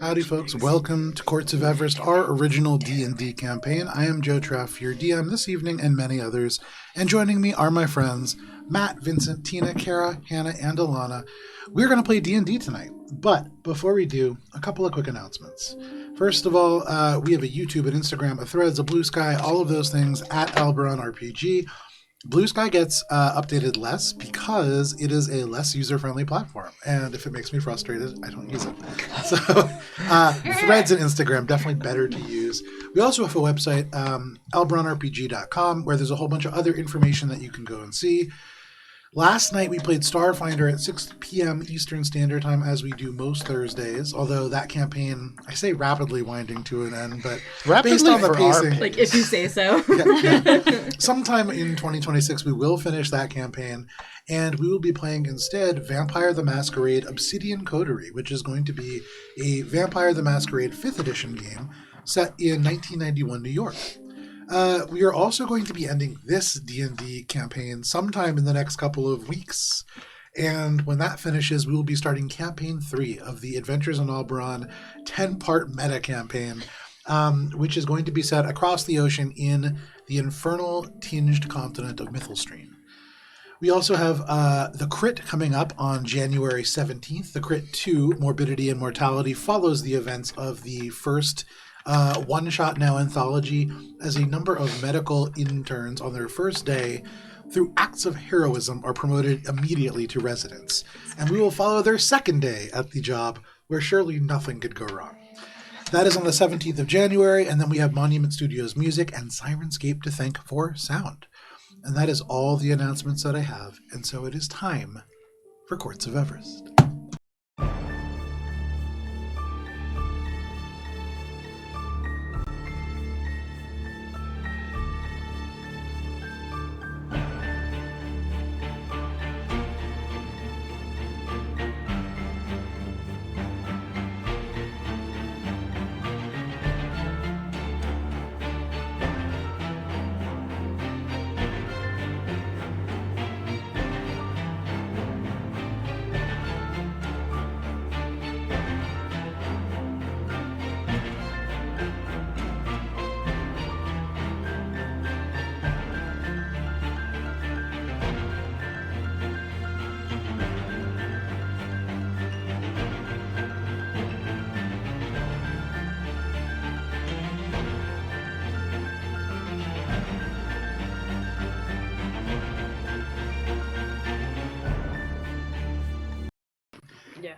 Howdy, folks. Welcome to Courts of Everest, our original D&D campaign. I am Joe Treff, your DM this evening, and many others. And joining me are my friends, Matt, Vincent, Tina, Cara, Hannah, and Alana. We're going to play D&D tonight. But before we do, a couple of quick announcements. First of all, we have a YouTube, an Instagram, a Threads, a Blue Sky, all of those things at AlberonRPG. Blue Sky gets updated less because it is a less user-friendly platform. And if it makes me frustrated, I don't use it. So Threads and Instagram, definitely better to use. We also have a website, AlberonRPG.com, where there's a whole bunch of other information that you can go and see. Last night we played Starfinder at 6 p.m. Eastern Standard Time, as we do most Thursdays, although that campaign, I say rapidly winding to an end, but based on the pacing... Like, if you say so. Sometime in 2026 we will finish that campaign, and we will be playing instead Vampire the Masquerade Obsidian Coterie, which is going to be a Vampire the Masquerade 5th edition game set in 1991 New York. We are also going to be ending this D&D campaign sometime in the next couple of weeks. And when that finishes, we will be starting Campaign 3 of the Adventures in Alberon 10-part meta campaign, which is going to be set across the ocean in the infernal-tinged continent of Mithelstream. We also have the Crit coming up on January 17th. The Crit 2, Morbidity and Mortality, follows the events of the first one-shot now anthology as a number of medical interns on their first day through acts of heroism are promoted immediately to residents. And we will follow their second day at the job where surely nothing could go wrong. That is on the 17th of January, and then we have Monument Studios Music and Sirenscape to thank for sound. And that is all the announcements that I have, and so it is time for Courts of Everest.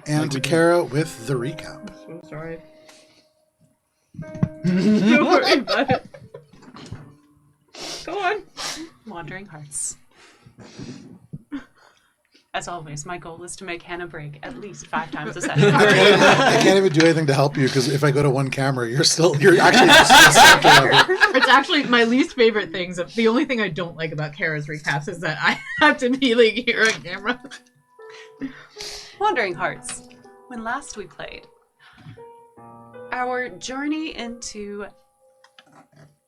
And to Cara with the recap. I'm sorry. Don't worry about it. Go on. Wandering Hearts. As always, my goal is to make Hannah break at least 5 times a session. I can't even do anything to help you because if I go to one camera, you're actually just It's actually my least favorite things. The only thing I don't like about Cara's recaps is that I have to be like here on camera. Wandering Hearts. When last we played, our journey into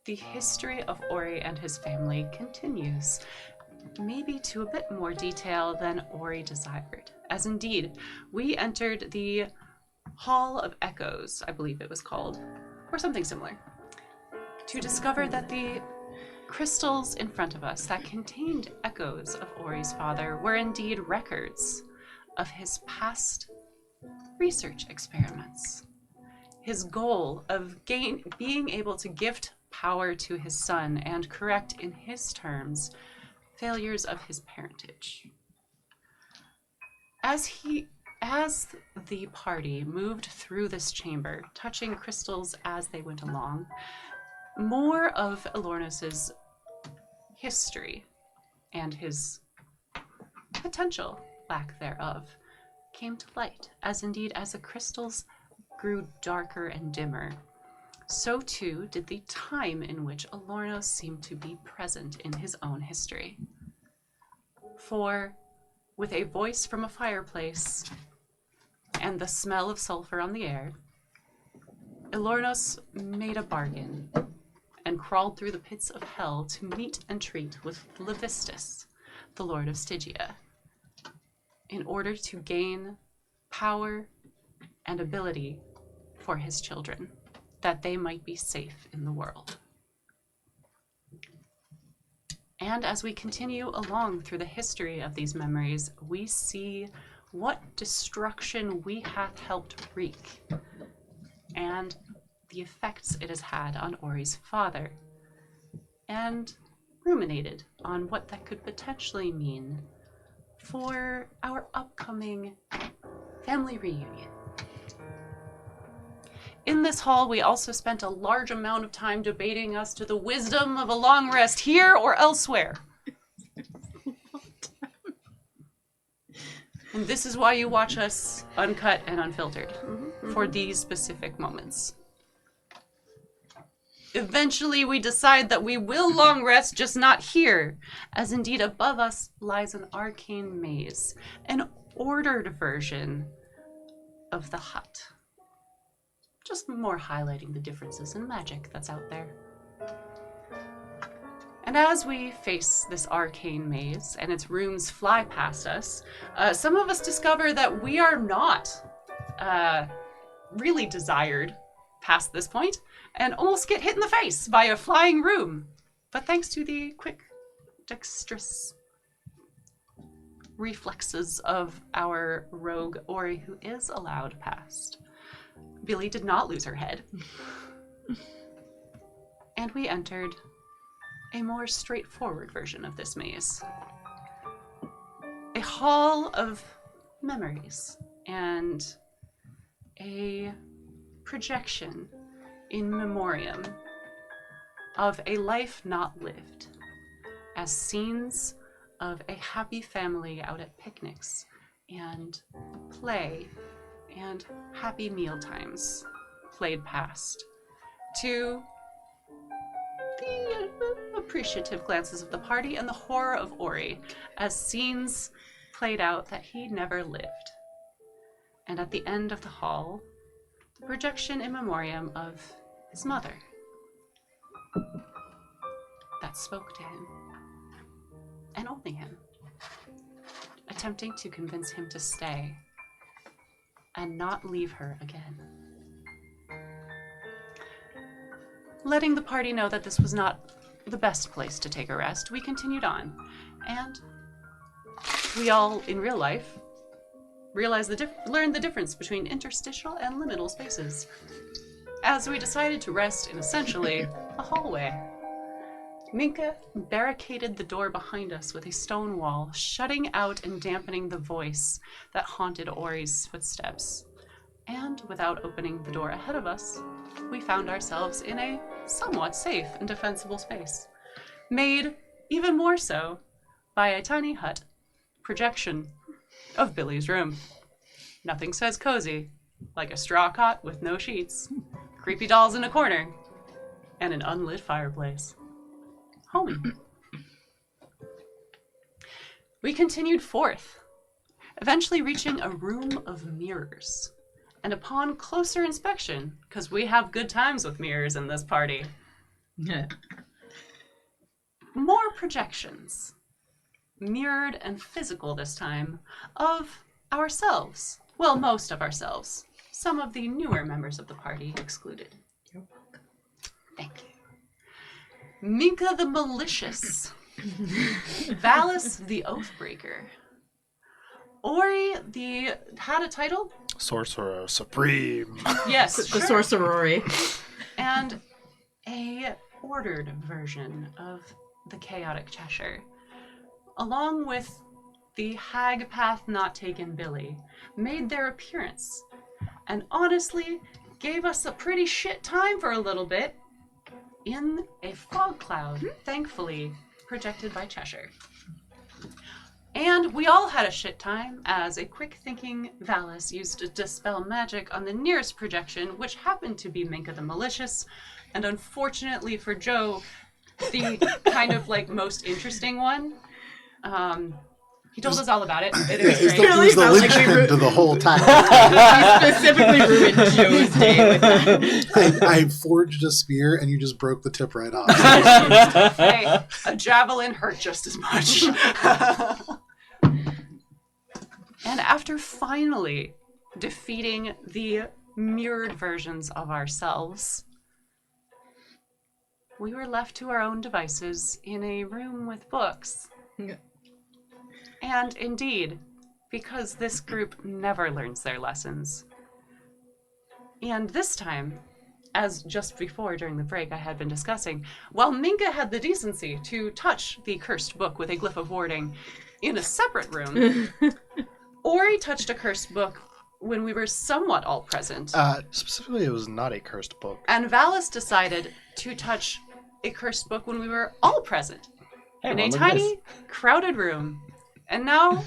the history of Ori and his family continues, maybe to a bit more detail than Ori desired, as indeed we entered the Hall of Echoes, I believe it was called, or something similar, to discover that the crystals in front of us that contained echoes of Ori's father were indeed records of his past research experiments. His goal of being able to gift power to his son and correct, in his terms, failures of his parentage. As the party moved through this chamber, touching crystals as they went along, more of Alornos's history and his potential lack thereof came to light, as indeed as the crystals grew darker and dimmer, so too did the time in which Alornos seemed to be present in his own history. For, with a voice from a fireplace and the smell of sulfur on the air, Alornos made a bargain and crawled through the pits of hell to meet and treat with Levistus, the Lord of Stygia, in order to gain power and ability for his children, that they might be safe in the world. And as we continue along through the history of these memories, we see what destruction we hath helped wreak, and the effects it has had on Ori's father, and ruminated on what that could potentially mean for our upcoming family reunion. In this hall, we also spent a large amount of time debating as to the wisdom of a long rest here or elsewhere. And this is why you watch us uncut and unfiltered, for these specific moments. Eventually, we decide that we will long rest, just not here, as indeed above us lies an arcane maze, an ordered version of the hut. Just more highlighting the differences in magic that's out there. And as we face this arcane maze and its rooms fly past us, some of us discover that we are not really desired past this point and almost get hit in the face by a flying room. But thanks to the quick, dexterous reflexes of our rogue Ori, who is allowed past, Billy did not lose her head. And we entered a more straightforward version of this maze. A hall of memories and a projection in memoriam of a life not lived, as scenes of a happy family out at picnics and play and happy meal times played past, to the appreciative glances of the party and the horror of Ori as scenes played out that he never lived. And at the end of the hall, the projection in memoriam of his mother that spoke to him, and only him, attempting to convince him to stay and not leave her again. Letting the party know that this was not the best place to take a rest, we continued on, and we all, in real life, learned the difference between interstitial and liminal spaces, as we decided to rest in essentially a hallway. Minka barricaded the door behind us with a stone wall, shutting out and dampening the voice that haunted Ori's footsteps. And without opening the door ahead of us, we found ourselves in a somewhat safe and defensible space, made even more so by a tiny hut projection of Billy's room. Nothing says cozy like a straw cot with no sheets, creepy dolls in a corner, and an unlit fireplace. Homey. We continued forth, eventually reaching a room of mirrors. And upon closer inspection, because we have good times with mirrors in this party, more projections, mirrored and physical this time, of ourselves. Well, most of ourselves. Some of the newer members of the party excluded. You're welcome. Thank you. Minka the Malicious, Valis the Oathbreaker, Ori the, had a title? Sorcerer Supreme. Yes, The sure. sorcerer. And a ordered version of the Chaotic Cheshire, along with the Hag Path Not Taken Billy, made their appearance, and honestly gave us a pretty shit time for a little bit, in a fog cloud, thankfully projected by Cheshire. And we all had a shit time as a quick-thinking Valis used to dispel magic on the nearest projection, which happened to be Minka the Malicious, and unfortunately for Joe, the kind of like most interesting one. He told us all about it. It was It great. was the Felt like we linchpin to the whole tactic. We specifically ruined Joe's day with that. I forged a spear and you just broke the tip right off. Hey, a javelin hurt just as much. And after finally defeating the mirrored versions of ourselves, we were left to our own devices in a room with books. And indeed, because this group never learns their lessons. And this time, as just before during the break I had been discussing, while Minka had the decency to touch the cursed book with a glyph of warding in a separate room, Ori touched a cursed book when we were somewhat all present. Specifically, it was not a cursed book. And Valis decided to touch a cursed book when we were all present in a tiny, crowded room. And now,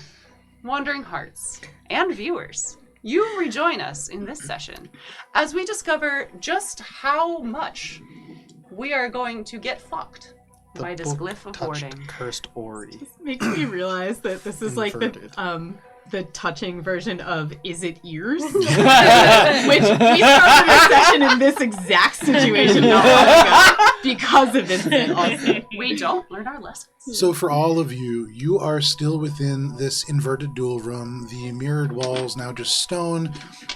Wandering Hearts and viewers, you rejoin us in this session as we discover just how much we are going to get fucked by this glyph of warding. Cursed Ori. Makes me realize that this is like the touching version of Is It Ears? Which we started a session in this exact situation not long ago because of this bit also. We don't learn our lessons. So for all of you, you are still within this inverted duel room. The mirrored walls now just stone.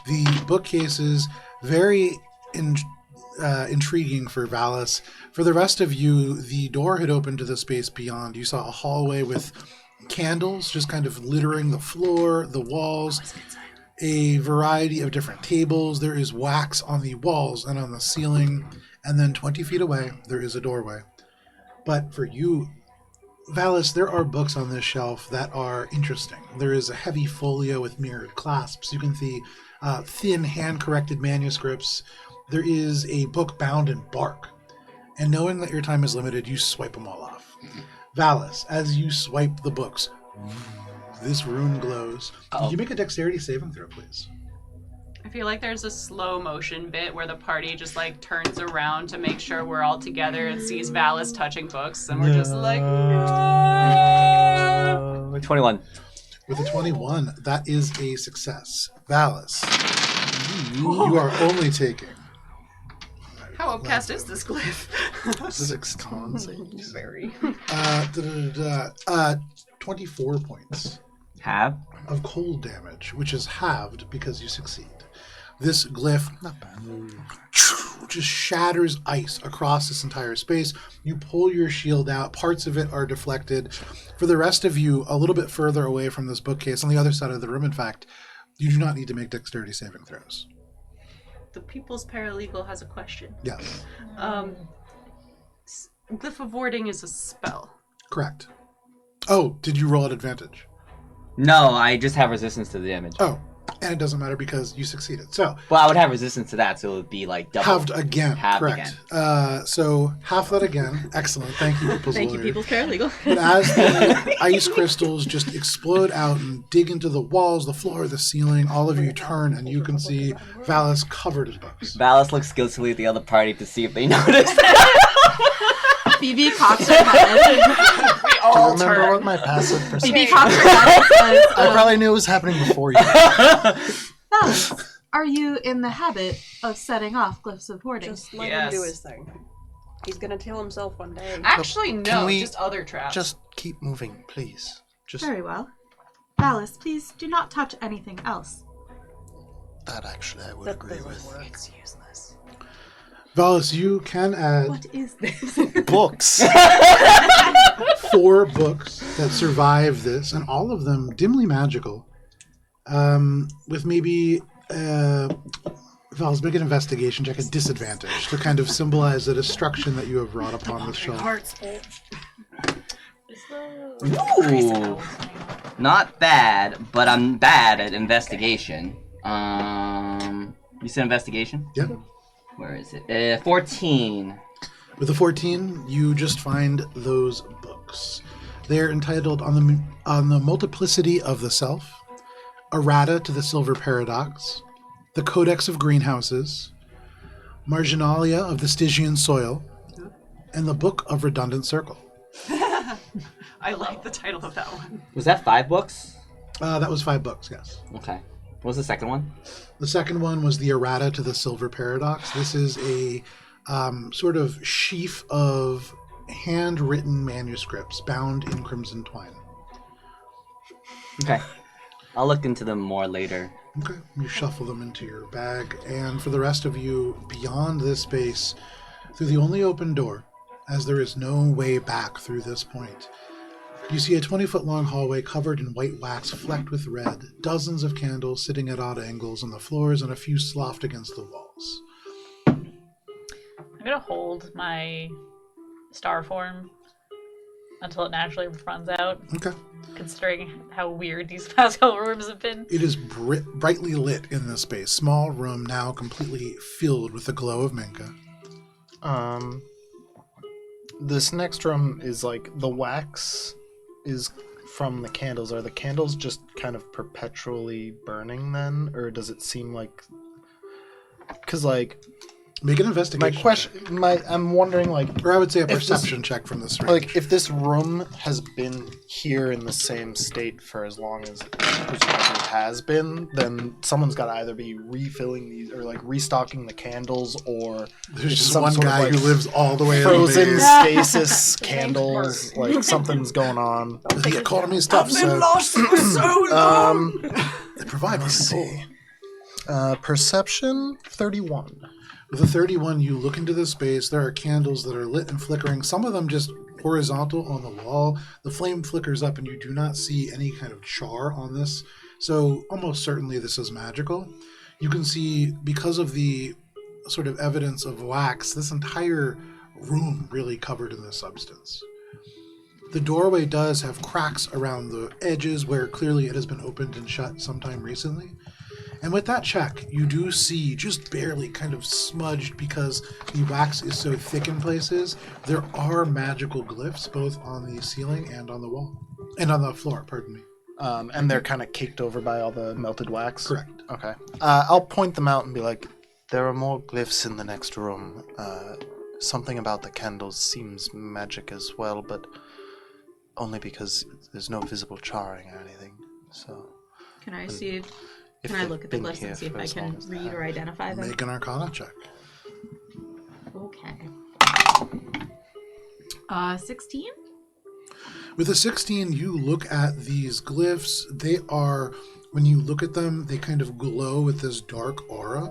The bookcases, very intriguing for Valis. For the rest of you, the door had opened to the space beyond. You saw a hallway with candles just kind of littering the floor, the walls, a variety of different tables. There is wax on the walls and on the ceiling. And then 20 feet away, there is a doorway. But for you, Valis, there are books on this shelf that are interesting. There is a heavy folio with mirrored clasps. You can see thin hand-corrected manuscripts. There is a book bound in bark. And knowing that your time is limited, you swipe them all off. Valis, as you swipe the books, this rune glows. Can you make a dexterity saving throw, please? I feel like there's a slow motion bit where the party just like turns around to make sure we're all together and sees Valis touching books, and we're just like, no. 21. With a 21, that is a success. Valis, you are only taking... How upcast is this glyph? 6 con saves. Very. 24 points Have? of cold damage, which is halved because you succeed. This glyph just shatters ice across this entire space. You pull your shield out. Parts of it are deflected. For the rest of you, a little bit further away from this bookcase, on the other side of the room, in fact, you do not need to make dexterity saving throws. The People's Paralegal has a question. Yes. Glyph of Warding is a spell. Correct. Oh, did you roll at advantage? No, I just have resistance to the damage. Oh, and it doesn't matter because you succeeded. So, Well, I would have resistance to that, so it would be like double. halved again. Halved Correct. So, half that again. Excellent. Thank you, People's Thank you, Lawyer. People's Paralegal. But as the ice crystals just explode out and dig into the walls, the floor, the ceiling, all of you turn and you can see Valis covered in books. Valis looks guiltily at the other party to see if they notice. Phoebe cocks her head. We Do you all remember turn. what my passive Phoebe perception? cocks her head and says, I probably knew it was happening before you. Valis, are you in the habit of setting off glyphs of hoarding? Just let Yes. him do his thing. He's gonna kill himself one day. Actually, Can no, we just other traps. Just keep moving, please. Just Very well. Valis, please do not touch anything else. that actually I would That agree doesn't with. work. It's useless. Valis, you can add What is this? Books. 4 books that survive this, and all of them dimly magical. With maybe Valis, make an investigation check at disadvantage to kind of symbolize the destruction that you have wrought upon this shelf. Ooh, not bad, but I'm bad at investigation. You said investigation? Yep. Where is it? 14. With the 14, you just find those books. They're entitled on the Multiplicity of the Self, Errata to the Silver Paradox, The Codex of Greenhouses, Marginalia of the Stygian Soil, and the Book of Redundant Circle. I like the title of that one. Was that 5 books? That was 5 books, yes. Okay. What was the second one? The second one was the Errata to the Silver Paradox. This is a sort of sheaf of handwritten manuscripts bound in crimson twine. Okay. I'll look into them more later. Okay, you shuffle them into your bag, and for the rest of you, beyond this space, through the only open door, as there is no way back through this point, you see a 20-foot-long hallway covered in white wax flecked with red, dozens of candles sitting at odd angles on the floors, and a few sloughed against the walls. I'm gonna hold my star form until it naturally runs out. Okay. Considering how weird these past couple rooms have been. It is brightly lit in this space. Small room now completely filled with the glow of Minka. This next room is like the wax is from the candles. Are the candles just kind of perpetually burning then? Or does it seem like... Because like... Make an investigation. I'm wondering like... Or I would say a perception check from this range. Like if this room has been here in the same state for as long as it presumably has been, then someone's got to either be refilling these or like restocking the candles, or there's just one guy who lives all the way frozen over stasis candles. Like something's going on. The economy is tough. I've been lost for so long. They provide for see. Perception 31. With a 31, you look into the space. There are candles that are lit and flickering, some of them just horizontal on the wall. The flame flickers up and you do not see any kind of char on this, so almost certainly this is magical. You can see, because of the sort of evidence of wax, this entire room really covered in this substance. The doorway does have cracks around the edges where clearly it has been opened and shut sometime recently. And with that check, you do see, just barely kind of smudged because the wax is so thick in places, there are magical glyphs both on the ceiling and on the wall. And on the floor, pardon me. And they're kind of caked over by all the melted wax? Correct. Okay. I'll point them out and be like, there are more glyphs in the next room. Something about the candles seems magic as well, but only because there's no visible charring or anything. So. Can I see... Can I look at the glyphs and see if I can read or identify them? Make an Arcana check. Okay. 16? With a 16, you look at these glyphs. They are, when you look at them, they kind of glow with this dark aura.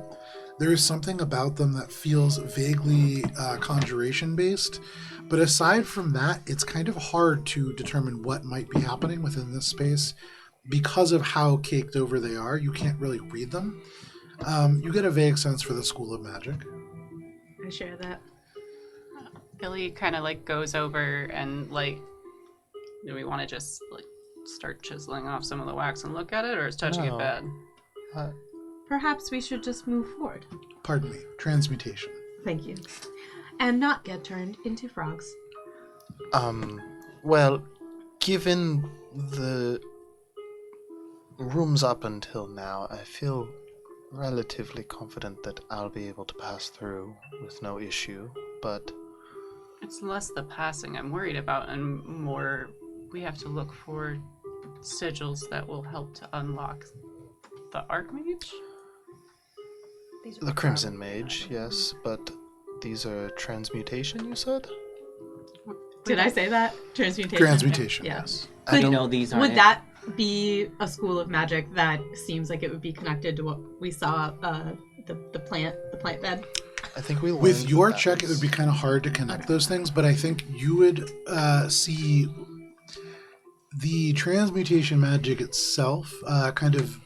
There is something about them that feels vaguely conjuration-based. But aside from that, it's kind of hard to determine what might be happening within this space. Because of how caked over they are, you can't really read them. You get a vague sense for the School of Magic. I share that. Billy kind of like goes over and like, do we want to just like start chiseling off some of the wax and look at it, or is touching it bad? Perhaps we should just move forward. Pardon me, transmutation. Thank you. And not get turned into frogs. Well, given the rooms up until now, I feel relatively confident that I'll be able to pass through with no issue, but... It's less the passing I'm worried about, and more we have to look for sigils that will help to unlock the Archmage? The Crimson Mage, yes, but these are transmutation, you said? Did I say that? Transmutation? Transmutation, yeah. yes. I don't know these aren't. Would that be a school of magic that seems like it would be connected to what we saw, the plant bed? I think we learned with your that check, it would be kind of hard to connect those things, but I think you would see the transmutation magic itself kind of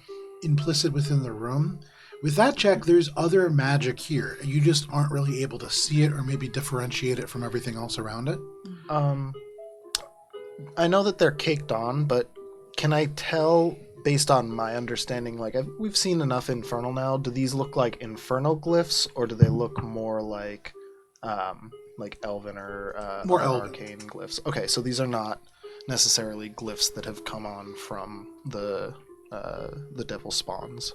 implicit within the room. With that check, there's other magic here. You just aren't really able to see it or maybe differentiate it from everything else around it. I know that they're caked on, but can I tell, based on my understanding, like we've seen enough Infernal now, do these look like Infernal glyphs, or do they look more like Elven or more Elven Arcane glyphs? Okay, so these are not necessarily glyphs that have come on from the Devil Spawns.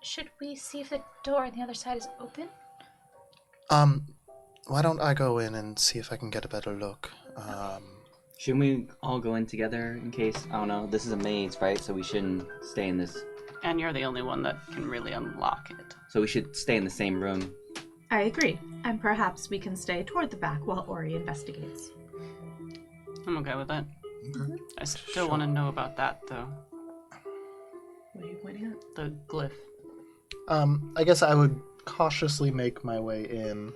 Should we see if the door on the other side is open? Why don't I go in and see if I can get a better look? Shouldn't we all go in together in case? I don't know. This is a maze, right? So we shouldn't stay in this. And you're the only one that can really unlock it. So we should stay in the same room. I agree. And perhaps we can stay toward the back while Ori investigates. I'm okay with that. Okay. I still want to know about that, though. What are you pointing at? The glyph. I guess I would cautiously make my way in.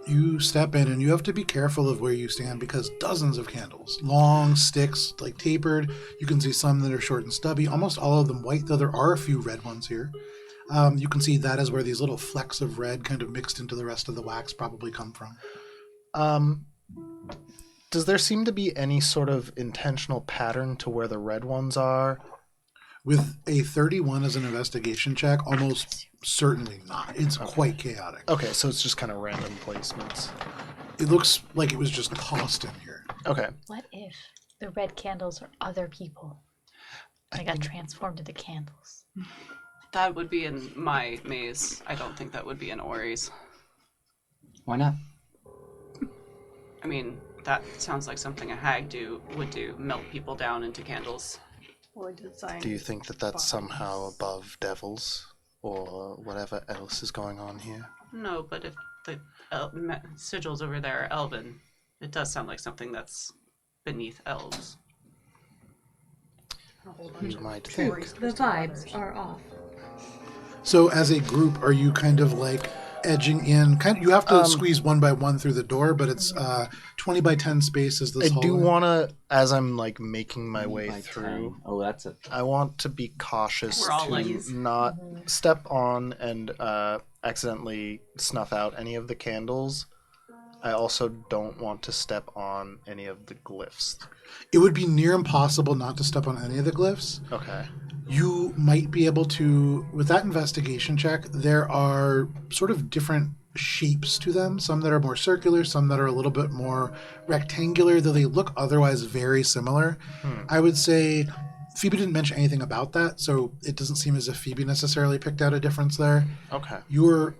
You step in, and you have to be careful of where you stand because dozens of candles, long sticks, like tapered. You can see some that are short and stubby, almost all of them white, though there are a few red ones here. You can see that is where these little flecks of red kind of mixed into the rest of the wax probably come from. Does there seem to be any sort of intentional pattern to where the red ones are? With a 31 as an investigation check, almost certainly not. It's quite chaotic. Okay, so it's just kind of random placements. It looks like it was just tossed in here. Okay. What if the red candles are other people? I got transformed into candles. That would be in my maze. I don't think that would be in Ori's. Why not? I mean, that sounds like something a hag would do. Melt people down into candles. Or design. Do you think that that's somehow above devils or whatever else is going on here? No, but if the sigils over there are elven, it does sound like something that's beneath elves. You might think. The vibes are off. So as a group, are you kind of like edging in? You have to squeeze one by one through the door, but it's 20 by 10 space is this I do hallway. want to, as I'm like making my way By through, 10. Oh, that's a... I want to be cautious We're all to like- not step on and accidentally snuff out any of the candles. I also don't want to step on any of the glyphs. It would be near impossible not to step on any of the glyphs. Okay. You might be able to, with that investigation check, there are sort of different shapes to them. Some that are more circular, some that are a little bit more rectangular, though they look otherwise very similar. I would say Phoebe didn't mention anything about that, so it doesn't seem as if Phoebe necessarily picked out a difference there. Okay. You're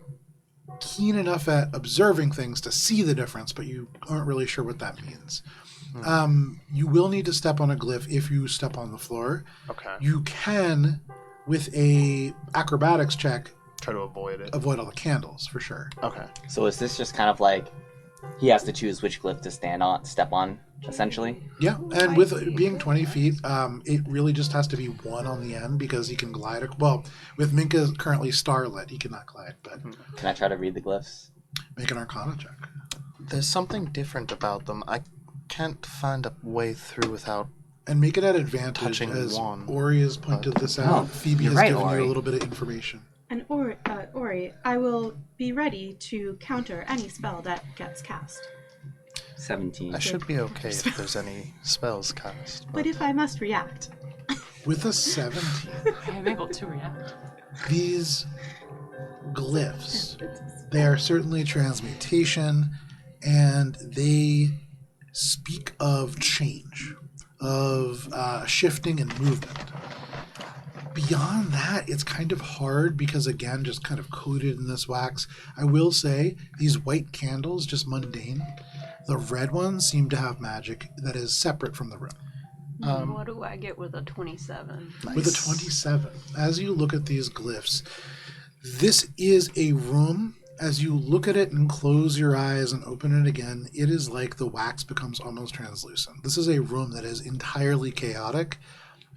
keen enough at observing things to see the difference, but you aren't really sure what that means. You will need to step on a glyph if you step on the floor. Okay. You can, with a acrobatics check, Try to avoid it. avoid all the candles for sure. Okay. So is this just kind of like he has to choose which glyph to step on, essentially? Yeah, and with it being 20 feet, it really just has to be one on the end because he can glide. Well, with Minka currently starlit, he cannot glide, but Can I try to read the glyphs? make an Arcana check. There's something different about them. I can't find a way through without. And make it at advantage Touching as one. Ori has pointed this out. Oh, Phoebe you're has right, given you Ori. a little bit of information. And Ori, I will be ready to counter any spell that gets cast. 17. I should be okay if there's any spells cast. But if I must react, With a 17, I am able to react. these glyphs, they are certainly transmutation, and they speak of change, of shifting and movement. Beyond that, it's kind of hard because, again, just kind of coated in this wax. I will say these white candles, just mundane. The red ones seem to have magic that is separate from the room. what do I get with a 27? With a 27, as you look at these glyphs, this is a room. As you look at it and close your eyes and open it again, it is like the wax becomes almost translucent. This is a room that is entirely chaotic,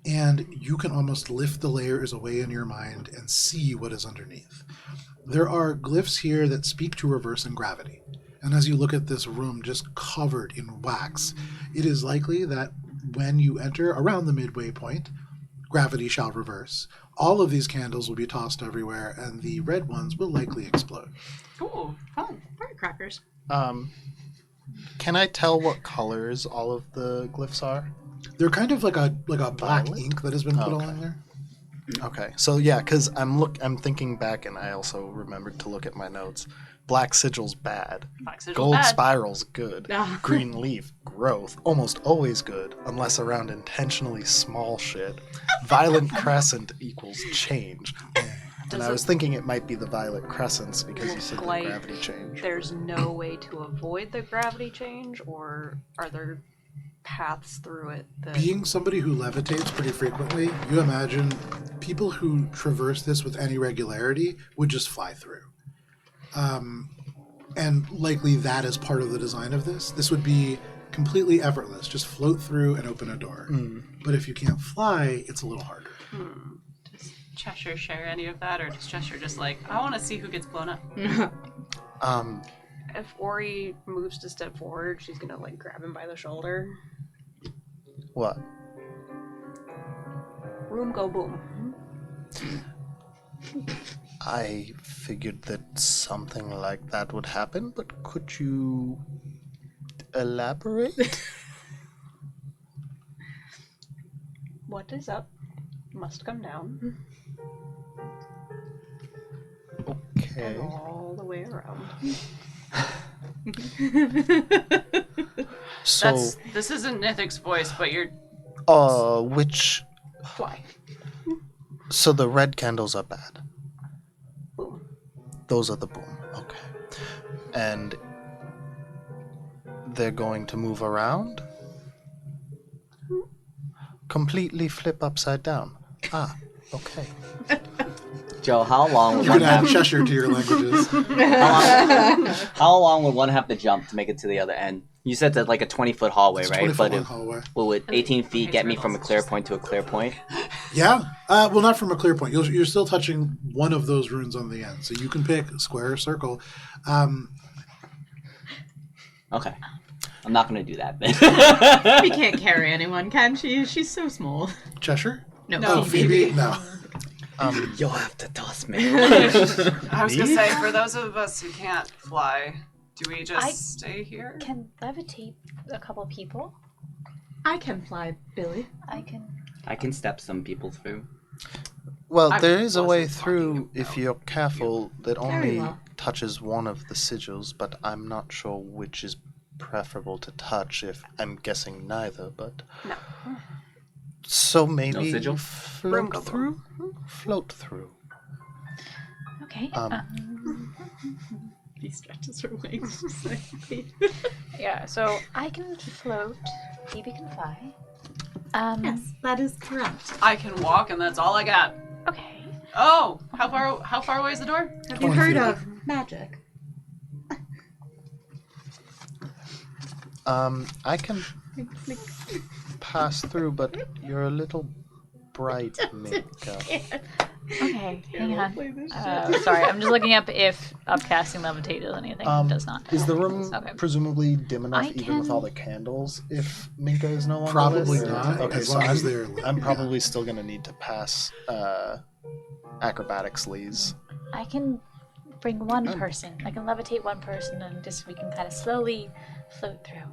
and you can almost lift the layers away in your mind and see what is underneath. There are glyphs here that speak to reversing gravity. And as you look at this room just covered in wax, it is likely that when you enter around the midway point, gravity shall reverse. All of these candles will be tossed everywhere, and the red ones will likely explode. Ooh, fun. Firecrackers. Can I tell what colors all of the glyphs are? They're kind of like a black Violet? ink that has been put Okay. along there. Okay, so yeah, because I'm thinking back, and I also remembered to look at my notes. Black sigil's bad. Black sigil's Gold bad. spiral's good. Ah. Green leaf, growth, almost always good, unless around intentionally small shit. Violet crescent equals change. And I was thinking it might be the violet crescents because you said the Like, gravity change. There's no way to avoid the gravity change, or are there paths through it that Being somebody who levitates pretty frequently, you imagine people who traverse this with any regularity would just fly through. And likely that is part of the design of this. This would be completely effortless, just float through and open a door. But if you can't fly, it's a little harder. To Cheshire share any of that, or does Cheshire just like, I want to see who gets blown up? If Ori moves to step forward, she's gonna like grab him by the shoulder. What? Room go boom. I figured that something like that would happen, but could you elaborate? What is up must come down. Okay. And all the way around. So, This isn't Nithic's voice, but you're... which... Fly. So the red candles are bad. Boom. Those are the boom. Okay. And they're going to move around? Completely flip upside down. Ah, okay. Joe, how long would You one can add have? Cheshire to your languages. How long would one have to jump to make it to the other end? You said that's like a 20-foot hallway, It's a right? 20-foot But long hallway. would 18 feet get me from a clear point to a clear point? Yeah. Well, not from a clear point. You're still touching one of those runes on the end. So you can pick square or circle. Okay. I'm not going to do that then. We can't carry anyone, can she? She's so small. Cheshire? No, Oh, Phoebe? No. You'll have to toss me. I was going to say, for those of us who can't fly, do we just stay here? Can levitate a couple people. I can fly, Billy. I can step some people through. Well, I there is a way wasn't through talking if about you're careful that Very only well. touches one of the sigils, but I'm not sure which is preferable to touch. If I'm guessing neither, but No. so maybe sigil? float through. Float through. Okay. He stretches her wings. Just like, Yeah, so I can float. Phoebe can fly. yes, that is correct. I can walk, and that's all I got. Okay. Oh, how far away is the door? Have you 20 heard feet. of magic? I can pass through, but you're a little bright, Minka. Okay. Hang on. Sorry, I'm just looking up if upcasting levitate does anything. It does not. Is the room Okay. presumably dim enough, I even with can- all the candles, if Minka is no longer Probably with? not, Okay, as so long as I'm, they're lit. I'm probably still going to need to pass acrobatics, Lees. I can bring one person. I can levitate one person, and we can kind of slowly float through.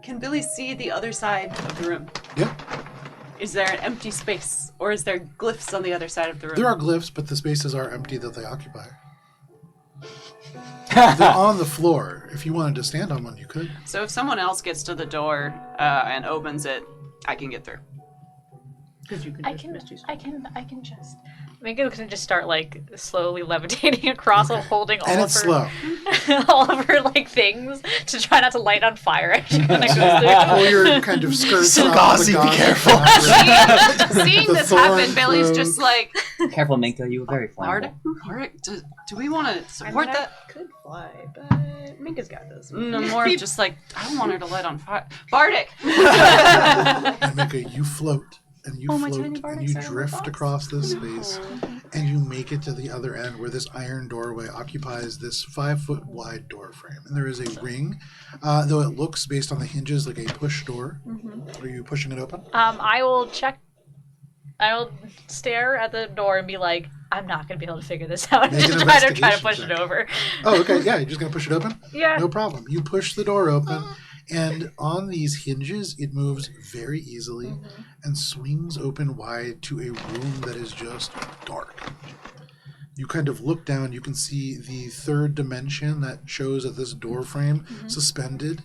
Can Billy see the other side of the room? Yep. Is there an empty space, or is there glyphs on the other side of the room? There are glyphs, but the spaces are empty that they occupy. They're on the floor. If you wanted to stand on one, you could. So if someone else gets to the door and opens it, I can get through. Because you can. I can just. Minka can just start like slowly levitating across while holding all And of it's her slow. all of her like things to try not to light on fire as she kind of goes Pull through. your kind of skirts So up. gauzy, the be gauzy careful. fabric. Seeing The this thorn happen, Billy's throws. just like, Careful, Minka. You were very flammable. Bardic, do we want to support that? I could fly, but Minka's got this. No, more of just like, I don't want her to light on fire. Bardic! And Minka, you float. And you my tiny float and Bardics you are in the drift box. across this space, and you make it to the other end where this iron doorway occupies this 5-foot wide door frame. And there is a ring, though it looks, based on the hinges, like a push door. Are you pushing it open? I will stare at the door and be like, I'm not gonna be able to figure this out. Make an Just try to investigation push check. it over. Oh, okay. Yeah, you're just going to push it open? Yeah. No problem. You push the door open, and on these hinges, it moves very easily and swings open wide to a room that is just dark. You kind of look down, you can see the third dimension that shows at this door frame suspended,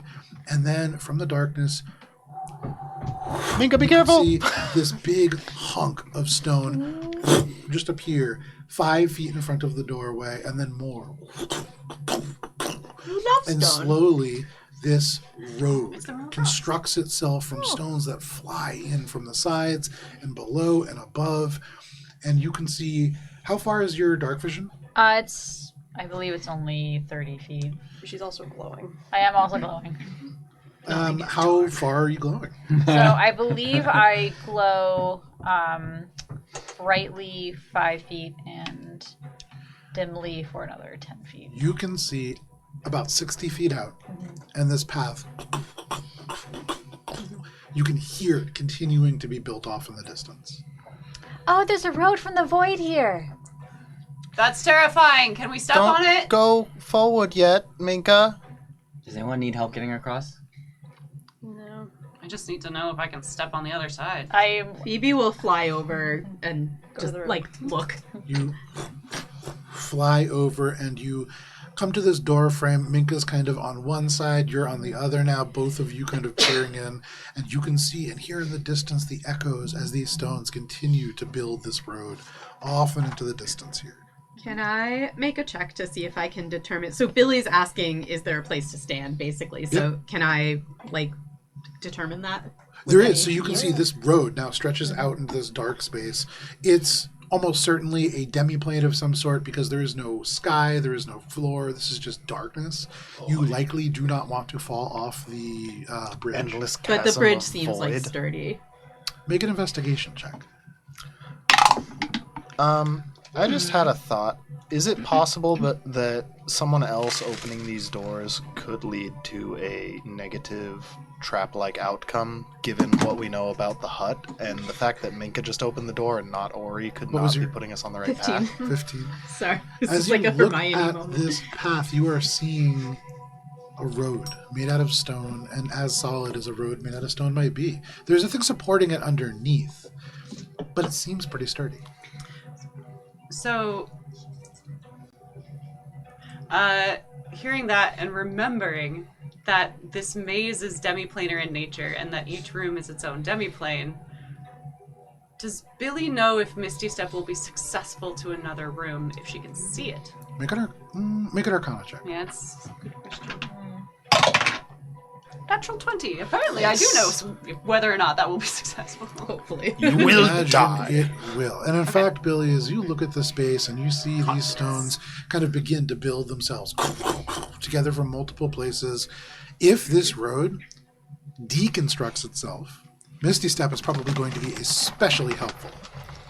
and then from the darkness, Minka, be careful! see this big hunk of stone just appear 5 feet in front of the doorway, and then more. And slowly, this road constructs itself from stones that fly in from the sides and below and above. And you can see, how far is your dark vision? I believe it's only 30 feet. She's also glowing. I am also glowing. How far are you glowing? So I believe I glow brightly 5 feet and dimly for another 10 feet. You can see about 60 feet out, and this path, you can hear it continuing to be built off in the distance. Oh, there's a road from the void here. That's terrifying. Can we step on it? Don't go forward yet, Minka. Does anyone need help getting across? No. I just need to know if I can step on the other side. Phoebe will fly over and just look. You fly over and you come to this door frame. Minka's kind of on one side, you're on the other now, both of you kind of peering in, and you can see and hear in the distance the echoes as these stones continue to build this road off and into the distance here. Can I make a check to see if I can determine? So Billy's asking, is there a place to stand, basically? So Yep. Can I, determine that? There is. So you can see this road now stretches out into this dark space. It's almost certainly a demiplane of some sort because there is no sky, there is no floor. This is just darkness. You likely do not want to fall off the bridge. Endless chasm But the bridge of seems void. sturdy. Make an investigation check. I just had a thought. Is it possible that someone else opening these doors could lead to a negative trap-like outcome, given what we know about the hut, and the fact that Minka just opened the door and not Ori could What not was be your- putting us on the right 15. path? 15. Sorry. This As is you like a look Hermione at moment. this path, you are seeing a road made out of stone, and as solid as a road made out of stone might be. There's nothing supporting it underneath, but it seems pretty sturdy. So, hearing that and remembering that this maze is demiplanar in nature and that each room is its own demiplane, does Billy know if Misty Step will be successful to another room if she can see it? Make an Arcana check. Yeah, it's a good question. Natural 20. Apparently, I do know whether or not that will be successful. Hopefully. You will Imagine die. It will. And in fact, Billy, as you look at the space and you see these stones kind of begin to build themselves together from multiple places, if this road deconstructs itself, Misty Step is probably going to be especially helpful.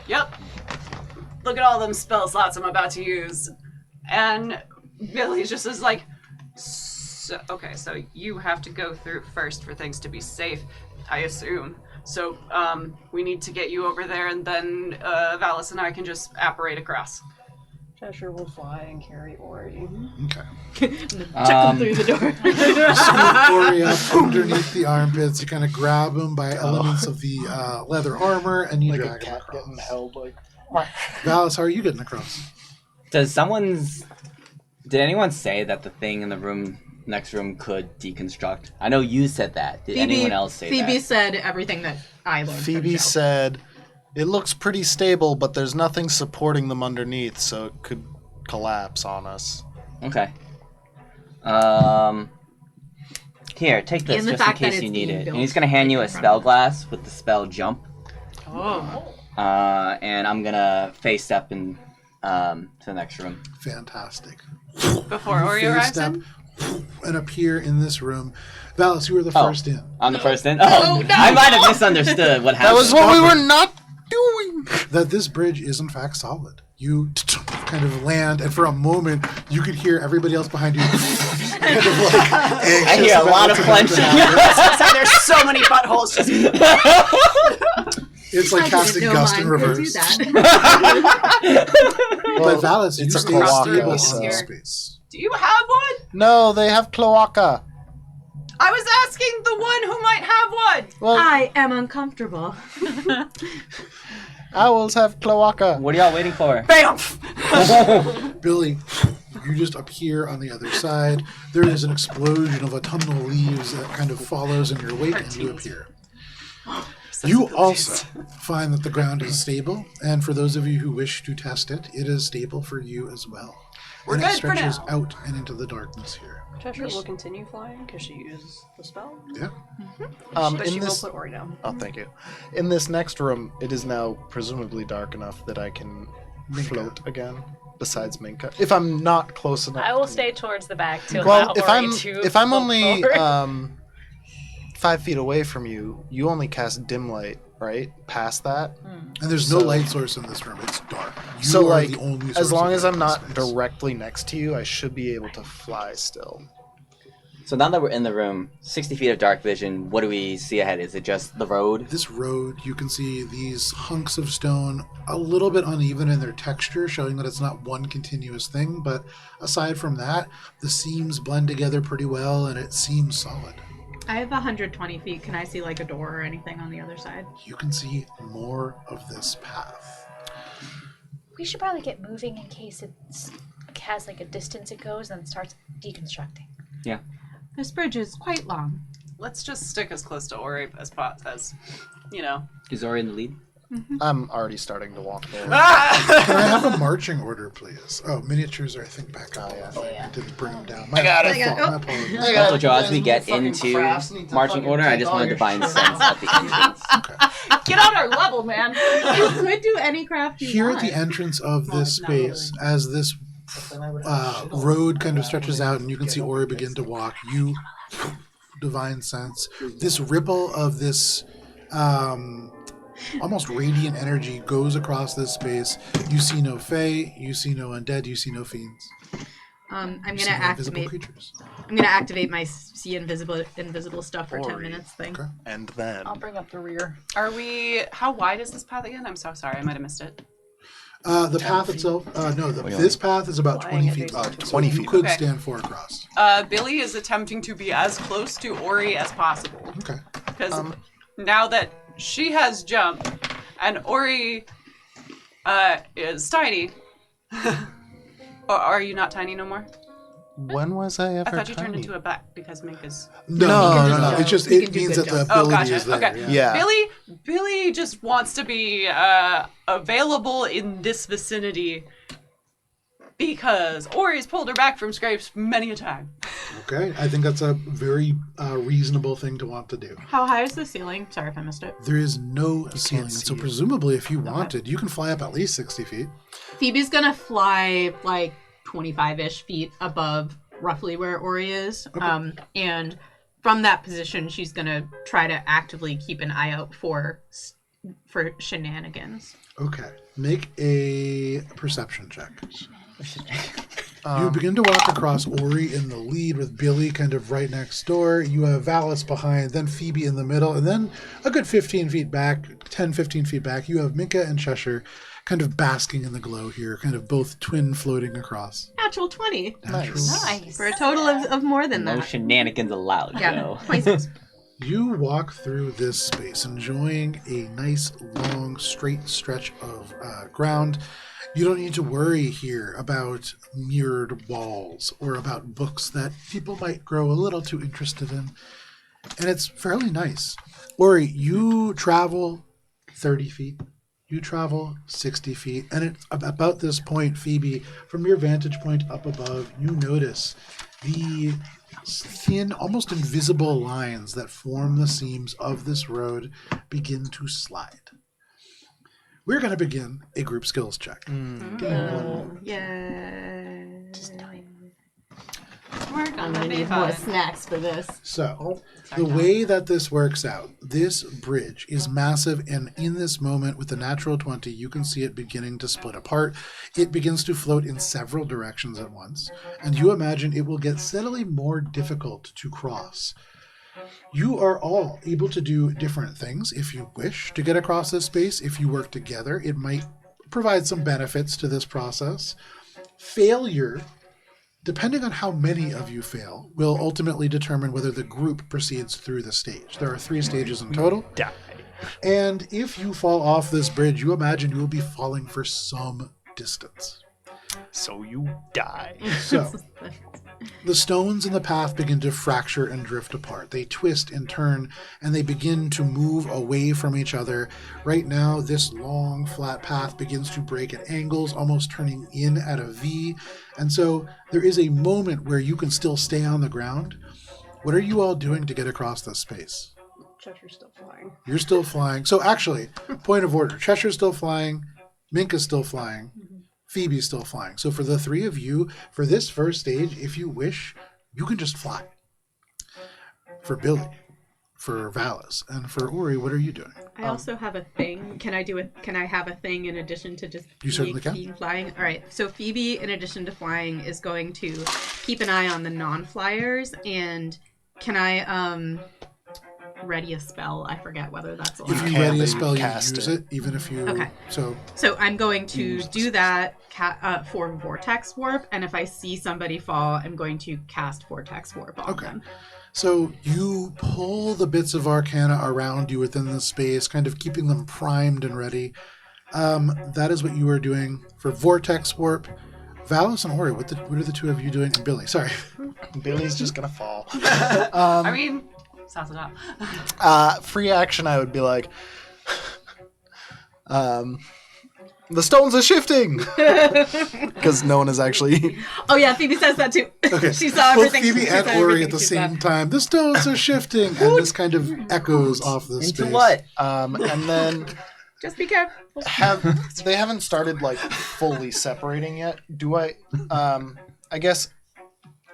Yep. Look at all them spell slots I'm about to use. And Billy just is like, okay, so you have to go through first for things to be safe, I assume. So, we need to get you over there, and then Valis and I can just apparate across. Cheshire will fly and carry Ori. Okay. Chuck him through the door. Scoop Ori up underneath the armpits. You kind of grab him by elements of the leather armor, and you Like a drag him cat across. getting held, like... Valis, how are you getting across? Did anyone say that the thing in the next room could deconstruct? I know you said that. Did anyone else say that? Phoebe said everything that I learned. Phoebe from Joe. said, it looks pretty stable, but there's nothing supporting them underneath, so it could collapse on us. Okay. Here, take this And the just in fact that case it's you need being it. built And he's gonna hand you a right in front spell of glass with the spell jump. Oh. And I'm gonna face step in to the next room. Fantastic. Before You Ori face arrives step in? and appear in this room. Valis, you were the first in. I'm the first in? Oh, no! I might have misunderstood what happened. That was what we were not doing! That this bridge is in fact solid. You kind of land, and for a moment, you could hear everybody else behind you kind of like anxious I hear a about lot of what's about to clenching. happen. There's so many buttholes just... It's like I casting didn't know Gust in mine could do reverse. that. But Valis, you it's a stay cloaca, stable so- in this space. Do you have one? No, they have cloaca. I was asking the one who might have one. Well, I am uncomfortable. owls have cloaca. What are y'all waiting for? Bam! Billy, you just appear on the other side. There is an explosion of autumnal leaves that kind of follows in your wake, and you appear. You also find that the ground is stable, and for those of you who wish to test it, it is stable for you as well. We're and good it for stretches now. out and into the darkness here. Cheshire will continue flying because she uses the spell. Yeah. But In she this, will put Ori down. oh, thank you. In this next room, it is now presumably dark enough that I can Minka. float again. Besides Minka, if I'm not close enough. I will stay towards the back to Well, allow if Ori I'm to if I'm float only forward. 5 feet away from you, you only cast dim light, right? Past that. And there's no light source in this room. It's dark. You So, are like, the only as source long of as light I'm in not this space. directly next to you, I should be able to fly still. So now that we're in the room, 60 feet of dark vision, what do we see ahead? Is it just the road? This road, you can see these hunks of stone, a little bit uneven in their texture, showing that it's not one continuous thing. But aside from that, the seams blend together pretty well, and it seems solid. I have 120 feet. Can I see like a door or anything on the other side? You can see more of this path. We should probably get moving in case it has like a distance it goes and starts deconstructing. Yeah. This bridge is quite long. Let's just stick as close to Ori as you know. Is Ori in the lead? I'm already starting to walk there. Can I have a marching order, please? Oh, miniatures are, I think, back up. I didn't bring them down. My apologies. Also, Joe, as we get into marching order, I just want to divine sense at the entrance. Get on our level, man. You could do any craft you Here want. at the entrance of this space, as this road kind of stretches out and you can see Ori begin to walk, you divine sense this ripple of this almost radiant energy goes across this space. You see no fae, you see no undead, you see no fiends. I'm You gonna see no invisible activate. creatures. I'm gonna activate my see invisible stuff for 10 minutes thing. Okay. And then I'll bring up the rear. How wide is this path again? I'm so sorry, I might have missed it. The path itself, this path is about 20 feet long. 20 You feet. could Okay. stand 4 across. Billy is attempting to be as close to Ori as possible. Okay. Because now that she has jump and Ori is tiny. Or are you not tiny no more? when was I ever I thought you turned tiny? into a bat because Mink is. No. It's just, He it can do means good that the jump. Oh, ability gotcha. is there. Okay. Yeah. Billy just wants to be available in this vicinity because Ori's pulled her back from scrapes many a time. Okay. I think that's a very reasonable thing to want to do. How high is the ceiling? Sorry if I missed it. There is no ceiling, see so it. presumably if you wanted, you can fly up at least 60 feet. Phoebe's gonna fly like 25-ish feet above roughly where Ori is. And from that position, she's gonna try to actively keep an eye out for shenanigans. Okay. Make a perception check. You begin to walk across Ori in the lead with Billy kind of right next door. You have Valis behind, then Phoebe in the middle, and then a good 15 feet back, 10, 15 feet back, you have Minka and Cheshire kind of basking in the glow here, kind of both twin floating across. Natural 20 Nice. for a total of more than No that. shenanigans allowed, Yeah, Joe. 26. You walk through this space, enjoying a nice, long, straight stretch of ground. You don't need to worry here about mirrored walls or about books that people might grow a little too interested in. And it's fairly nice. Ori, you travel 30 feet. You travel 60 feet. And at about this point, Phoebe, from your vantage point up above, you notice the thin, almost invisible lines that form the seams of this road begin to slide. We're going to begin a group skills check. Yeah. We're I'm gonna gonna be need more fine. snacks for this. So, the way that this works out, this bridge is massive, and in this moment, with the natural 20, you can see it beginning to split apart. It begins to float in several directions at once, and you imagine it will get steadily more difficult to cross. You are all able to do different things if you wish to get across this space. If you work together, it might provide some benefits to this process. Failure, depending on how many of you fail, will ultimately determine whether the group proceeds through the stage. There are 3 stages in total. Die. And if you fall off this bridge, you imagine you will be falling for some distance. So you die. So, the stones in the path begin to fracture and drift apart. They twist and turn, and they begin to move away from each other. Right now, this long, flat path begins to break at angles, almost turning in at a V. And so, there is a moment where you can still stay on the ground. What are you all doing to get across this space? Cheshire's still flying. You're still flying. So, actually, point of order. Cheshire's still flying. Minka's still flying. Phoebe's still flying. So for the 3 of you, for this first stage, if you wish, you can just fly. For Billy, for Valis. And for Ori, what are you doing? I also have a thing. Can I have a thing in addition to just You certainly can. being flying? All right. So Phoebe, in addition to flying, is going to keep an eye on the non-flyers. And can I ready a spell? I forget whether that's allowed. If you ready a spell, you use it, even if you... Okay. So I'm going to do that for Vortex Warp, and if I see somebody fall, I'm going to cast Vortex Warp on them. So you pull the bits of Arcana around you within the space, kind of keeping them primed and ready. That is what you are doing for Vortex Warp. Valis and Ori, what are the two of you doing? And Billy, sorry. Billy's just gonna fall. I mean, sounds it out. Free action, I would be like, the stones are shifting! Because no one is actually... Oh yeah, Phoebe says that too. Okay. She saw everything. Both Phoebe and Ori at the same time. The stones are shifting, and this kind of echoes off the space. Into what? And then... Just be careful. They haven't started, like, fully separating yet. Do I... I guess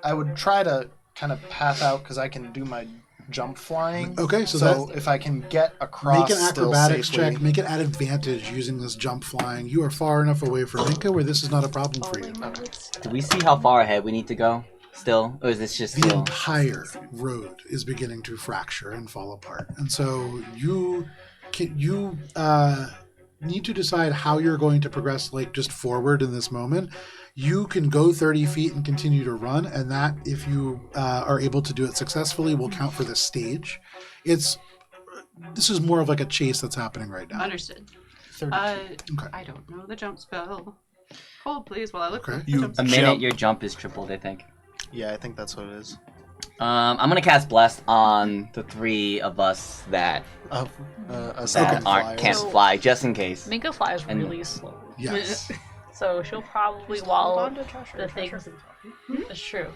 I would try to kind of path out, because I can do my jump flying. Okay, so if I can get across, make an acrobatics check. Make it at advantage using this jump flying. You are far enough away from Minka where this is not a problem for you. Do we see how far ahead we need to go still? Or is this just The still... entire road is beginning to fracture and fall apart. And so you need to decide how you're going to progress, like, just forward in this moment. You can go 30 feet and continue to run, and that, if you are able to do it successfully, will count for this stage. This is more of like a chase that's happening right now. Understood. Okay. I don't know the jump spell. Hold, please, while I look for the You jump A spell. minute, your jump is tripled, I think. Yeah, I think that's what it is. I'm gonna cast Bless on the three of us that can't fly, just in case. Minka flies really slow. Yes. So she'll probably, while the things... It's true.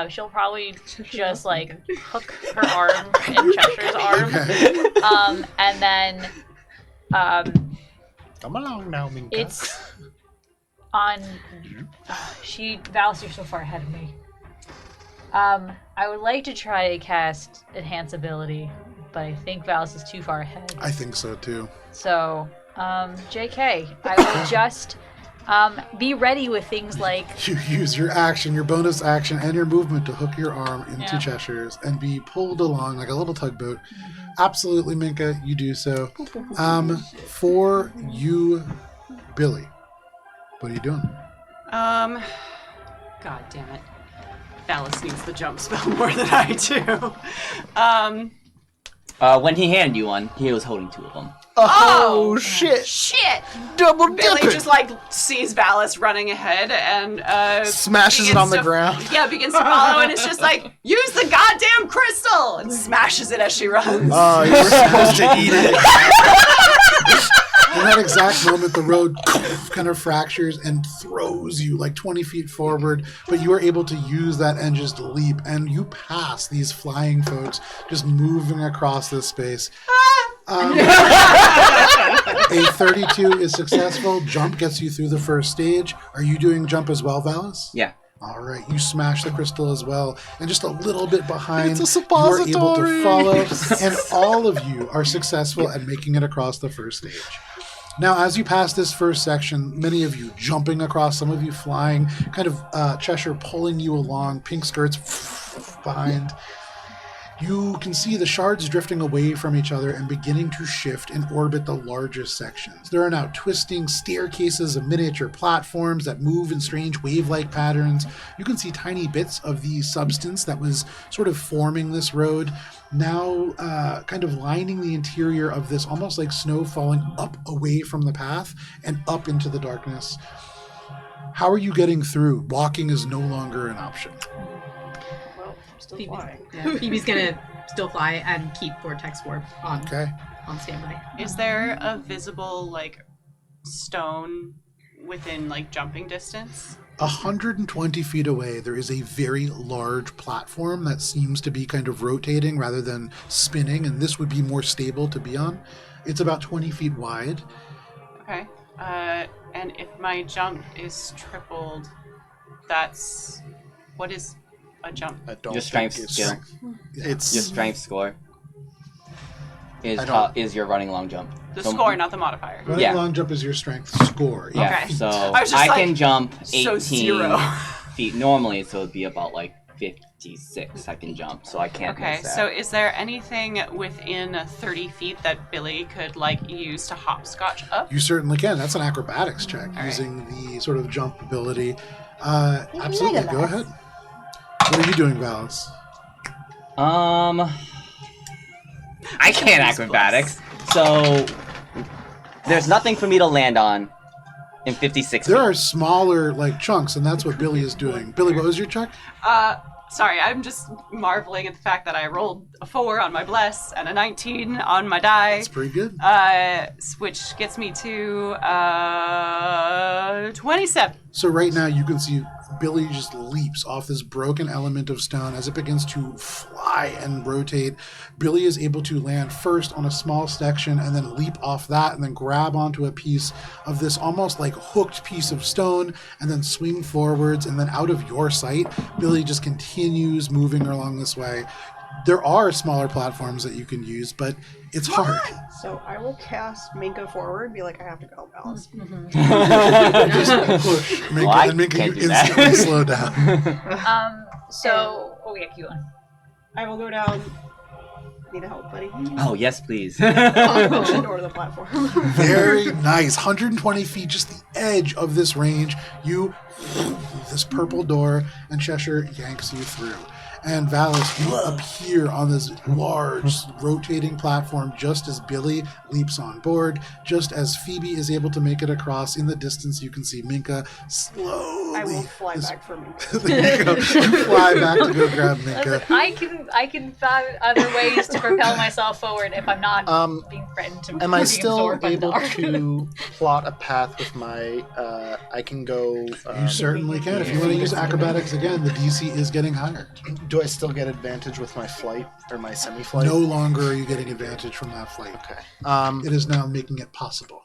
She'll probably just, like, hook her arm in Cheshire's arm. Okay. And then... Come along now, Minka. It's on... Valis, you're so far ahead of me. I would like to try to cast Enhance Ability, but I think Valis is too far ahead. I think so too. So, JK, I will just be ready with things like... You use your action, your bonus action, and your movement to hook your arm into Cheshire's and be pulled along like a little tugboat. Absolutely, Minka, you do so. For you, Billy, what are you doing? God damn it. Valis needs the jump spell more than I do. When he handed you one, he was holding two of them. Oh, shit! Shit! Double Billy dipping! just, like, sees Valis running ahead and, smashes it on the ground. Yeah, begins to follow, and it's just like, use the goddamn crystal! And smashes it as she runs. Oh, you're supposed to eat it. In that exact moment, the road kind of fractures and throws you like 20 feet forward, but you are able to use that and just leap, and you pass these flying folks just moving across this space. A 32 is successful. Jump gets you through the first stage. Are you doing jump as well, Valis? Yeah. All right, you smash the crystal as well, and just a little bit behind, It's a you are able suppository. to follow, and all of you are successful at making it across the first stage. Now, as you pass this first section, many of you jumping across, some of you flying, kind of Cheshire pulling you along, pink skirts behind. You can see the shards drifting away from each other and beginning to shift and orbit the largest sections. There are now twisting staircases of miniature platforms that move in strange wave-like patterns. You can see tiny bits of the substance that was sort of forming this road, now kind of lining the interior of this, almost like snow falling up away from the path and up into the darkness. How are you getting through? Walking is no longer an option. Phoebe's gonna still fly and keep Vortex Warp on standby. Is there a visible, like, stone within, like, jumping distance? 120 feet away, there is a very large platform that seems to be kind of rotating rather than spinning, and this would be more stable to be on. It's about 20 feet wide. Okay. And if my jump is tripled, that's... What is a jump? I don't Your strength skill. It's Your strength score. is your running long jump. The score, not the modifier. Running long jump is your strength score. Yeah, Okay. so I can jump 18 0. feet normally, so it'd be about like 56 I can jump, so I can't Okay, miss that. so is there anything within 30 feet that Billy could, like, use to hopscotch up? You certainly can. That's an acrobatics check All using the sort of jump ability. Absolutely, go ahead. What are you doing, Valis? I can't acrobatics, so there's nothing for me to land on in 56 There feet. are smaller like chunks, and that's what Billy is doing. Billy, what was your check? Sorry, I'm just marveling at the fact that I rolled a 4 on my bless and a 19 on my die. That's pretty good. Which gets me to 27. So right now you can see Billy just leaps off this broken element of stone as it begins to fly and rotate. Billy is able to land first on a small section and then leap off that and then grab onto a piece of this almost like hooked piece of stone and then swing forwards, and then out of your sight, Billy just continues moving along this way. There are smaller platforms that you can use, but it's hard. So I will cast Minka forward, be like, I have to go, Alice. Just push Minka, and Minka, you instantly slow down. Keep going. I will go down. Need help, buddy? Oh, yes, please. Push the door to the platform. Very nice. 120 feet, just the edge of this range. This purple door, and Cheshire yanks you through. And Valis, you appear on this large rotating platform just as Billy leaps on board. Just as Phoebe is able to make it across, in the distance you can see Minka slowly. I will fly back for Minka. There you go. You fly back to go grab Minka. Listen, I can find other ways to propel myself forward if I'm not being threatened to. Am I being still absorbed by the able dark. to plot a path with my? I can go. You certainly can. If you want to use acrobatics again, the DC is getting higher. Do I still get advantage with my flight or my semi-flight? No longer are you getting advantage from that flight. Okay. It is now making it possible.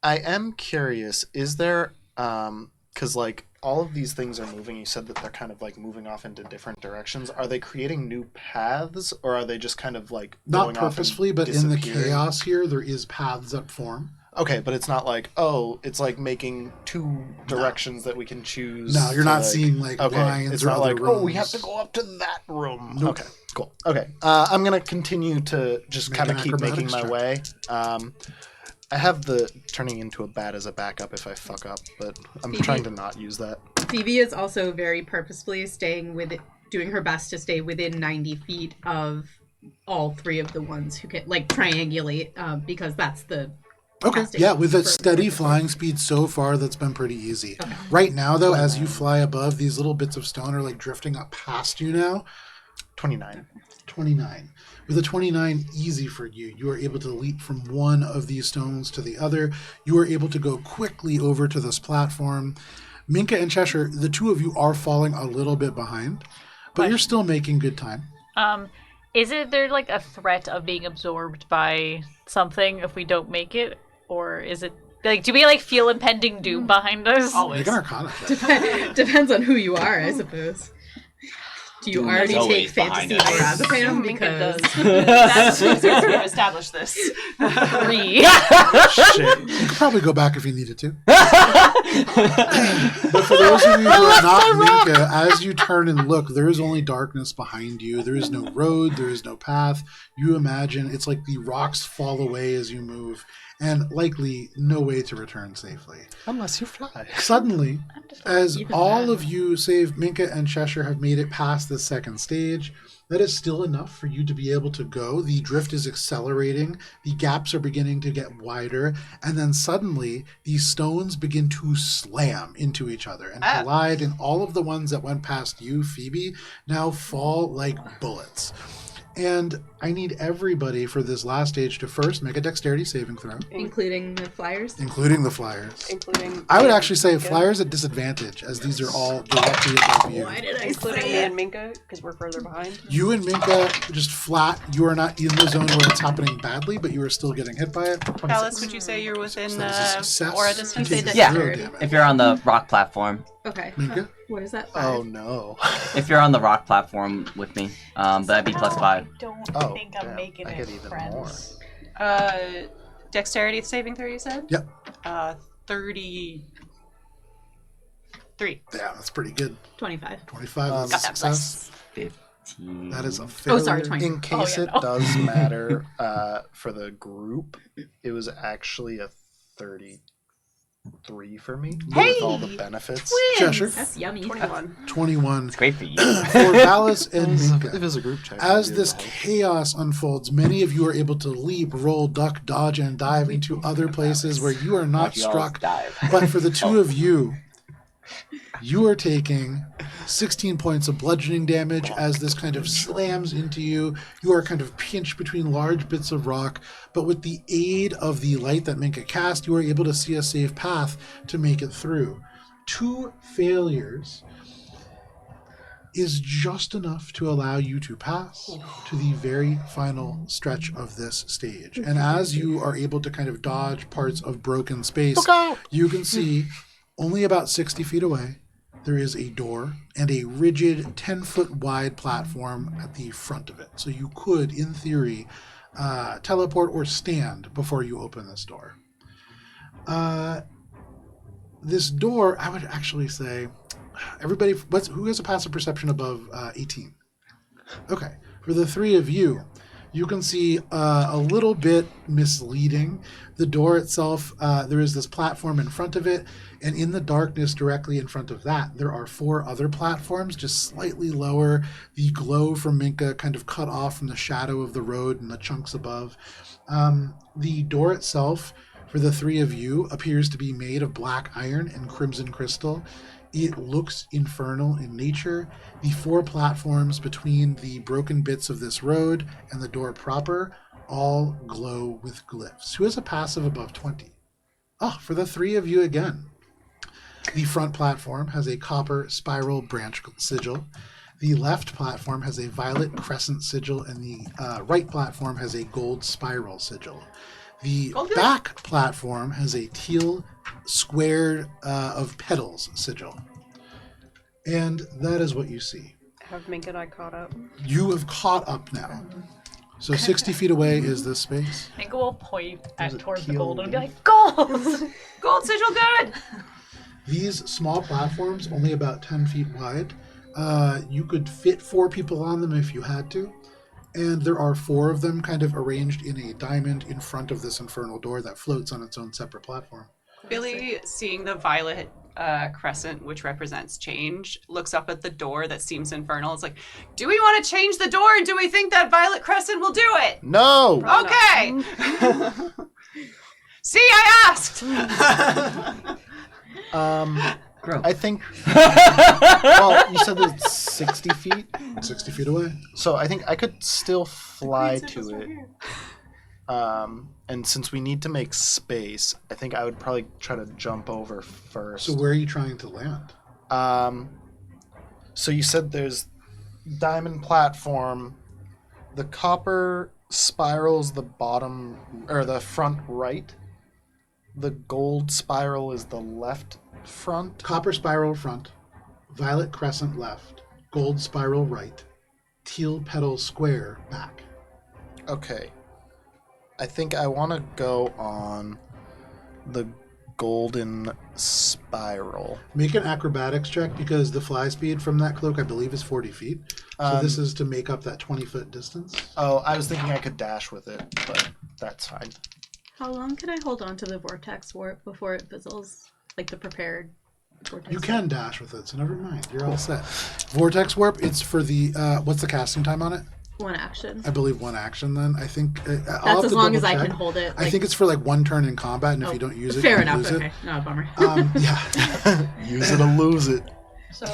I am curious. Is there because like all of these things are moving? You said that they're kind of like moving off into different directions. Are they creating new paths, or are they just kind of like Not going off and purposefully, but in the disappearing? chaos here, there is paths that form. Okay, but it's not like, it's like making two directions that we can choose. No, you're to, not seeing like lines It's or not other like, rooms. we have to go up to that room. Nope. Okay, cool. Okay, I'm gonna continue to just Make kind of an keep making acrobatics my check. way. I have the turning into a bat as a backup if I fuck up, but I'm trying to not use that. Phoebe is also very purposefully doing her best to stay within 90 feet of all three of the ones who can like triangulate, because that's the Okay, casting yeah, with a for- steady flying speed so far, that's been pretty easy. Okay. Right now, though, as you fly above, these little bits of stone are like drifting up past you now. 29. 29. With a 29, easy for you. You are able to leap from one of these stones to the other. You are able to go quickly over to this platform. Minka and Cheshire, the two of you are falling a little bit behind, but you're still making good time. Is there like a threat of being absorbed by something if we don't make it, or is it like, do we like feel impending doom behind us? Make an Arcana check. Depends on who you are, I suppose. Do you already is take always behind fantasy us. Marabapam? Minka Because That's sort of established this. 3. Shit. You could probably go back if you needed to. But for those of you who are not Minka, as you turn and look, there is only darkness behind you. There is no road. There is no path. You imagine it's like the rocks fall away as you move, and likely no way to return safely. Unless you fly. Suddenly, as even all that. of you, save Minka and Cheshire, have made it past the second stage, that is still enough for you to be able to go. The drift is accelerating, the gaps are beginning to get wider, and then suddenly these stones begin to slam into each other and collide, and all of the ones that went past you, Phoebe, now fall like bullets. And I need everybody for this last stage to first make a dexterity saving throw, including the flyers. including the flyers. Including I would actually say flyers at disadvantage, as these are all directly above you. Why did I including say me it? and Minka, because we're further behind. You and Minka just flat. You are not in the zone where it's happening badly, but you are still getting hit by it. 26. Alice, would you say you're within So that is a success. aura You distance? take Say zero Yeah. damage. If you're on the rock platform, Okay. Minka? What is that? Oh 5? no. If you're on the rock platform with me, but that'd be +5. I don't Oh, think I'm damn. making I it, get even friends. Dexterity saving throw, you said? Yep. 33. Yeah, that's pretty good. 25. 25 is a Got that success. 15. That is a failure. Oh, sorry, 20. In case it does matter, for the group, it was actually a 33 for me. With all the benefits. Cheshire. That's yummy. 21. It's great for you. For Valis and If Minka. it was a group check. As I'd be this able to help. chaos unfolds, many of you are able to leap, roll, duck, dodge, and dive into other places where you are not Watch y'all struck. dive. But for the two of you, you are taking 16 points of bludgeoning damage as this kind of slams into you. You are kind of pinched between large bits of rock, but with the aid of the light that Minka cast, you are able to see a safe path to make it through. 2 failures is just enough to allow you to pass to the very final stretch of this stage. And as you are able to kind of dodge parts of broken space, you can see only about 60 feet away, there is a door and a rigid 10-foot wide platform at the front of it. So you could, in theory, teleport or stand before you open this door. This door, I would actually say, everybody, who has a passive perception above 18? Okay. For the 3 of you, you can see a little bit misleading. The door itself, there is this platform in front of it, and in the darkness directly in front of that, there are 4 other platforms, just slightly lower. The glow from Minka kind of cut off from the shadow of the road and the chunks above. The door itself, for the 3 of you, appears to be made of black iron and crimson crystal. It looks infernal in nature. The 4 platforms between the broken bits of this road and the door proper all glow with glyphs. Who has a passive above 20? Oh, for the 3 of you again. The front platform has a copper spiral branch sigil. The left platform has a violet crescent sigil, and the right platform has a gold spiral sigil. The back platform has a teal square of petals sigil. And that is what you see. Have Mink and I caught up? You have caught up now. So 60 feet away is this space. I think we'll point towards the teal gold and be leaf? like, gold! Gold sigil good! These small platforms, only about 10 feet wide, you could fit 4 people on them if you had to. And there are 4 of them kind of arranged in a diamond in front of this infernal door that floats on its own separate platform. Billy, seeing the violet crescent, which represents change, looks up at the door that seems infernal. It's like, do we want to change the door, and do we think that violet crescent will do it? No! Okay! See, I asked! Gross. I think. Well, you said it's 60 feet, 60 feet away. so I think I could still fly to it. And since we need to make space, I think I would probably try to jump over first. So where are you trying to land? So you said there's diamond platform, the copper spiral's the bottom or the front right. The gold spiral is the left front. Copper spiral front, violet crescent left, gold spiral right, teal petal square back. Okay. I think I want to go on the golden spiral. Make an acrobatics check because the fly speed from that cloak, I believe, is 40 feet. So this is to make up that 20-foot distance. Oh, I was thinking I could dash with it, but that's fine. How long can I hold on to the vortex warp before it fizzles? Like the prepared vortex You can dash with it, so never mind. You're all set. Vortex warp, it's for the, what's the casting time on it? 1 action. I believe 1 action then. I think, I'll have That's as to long as I double-check. can hold it. I think it's for like 1 turn in combat, and if you don't use it, fair you enough. lose Okay, no bummer. it. Yeah. Use it or lose it. So,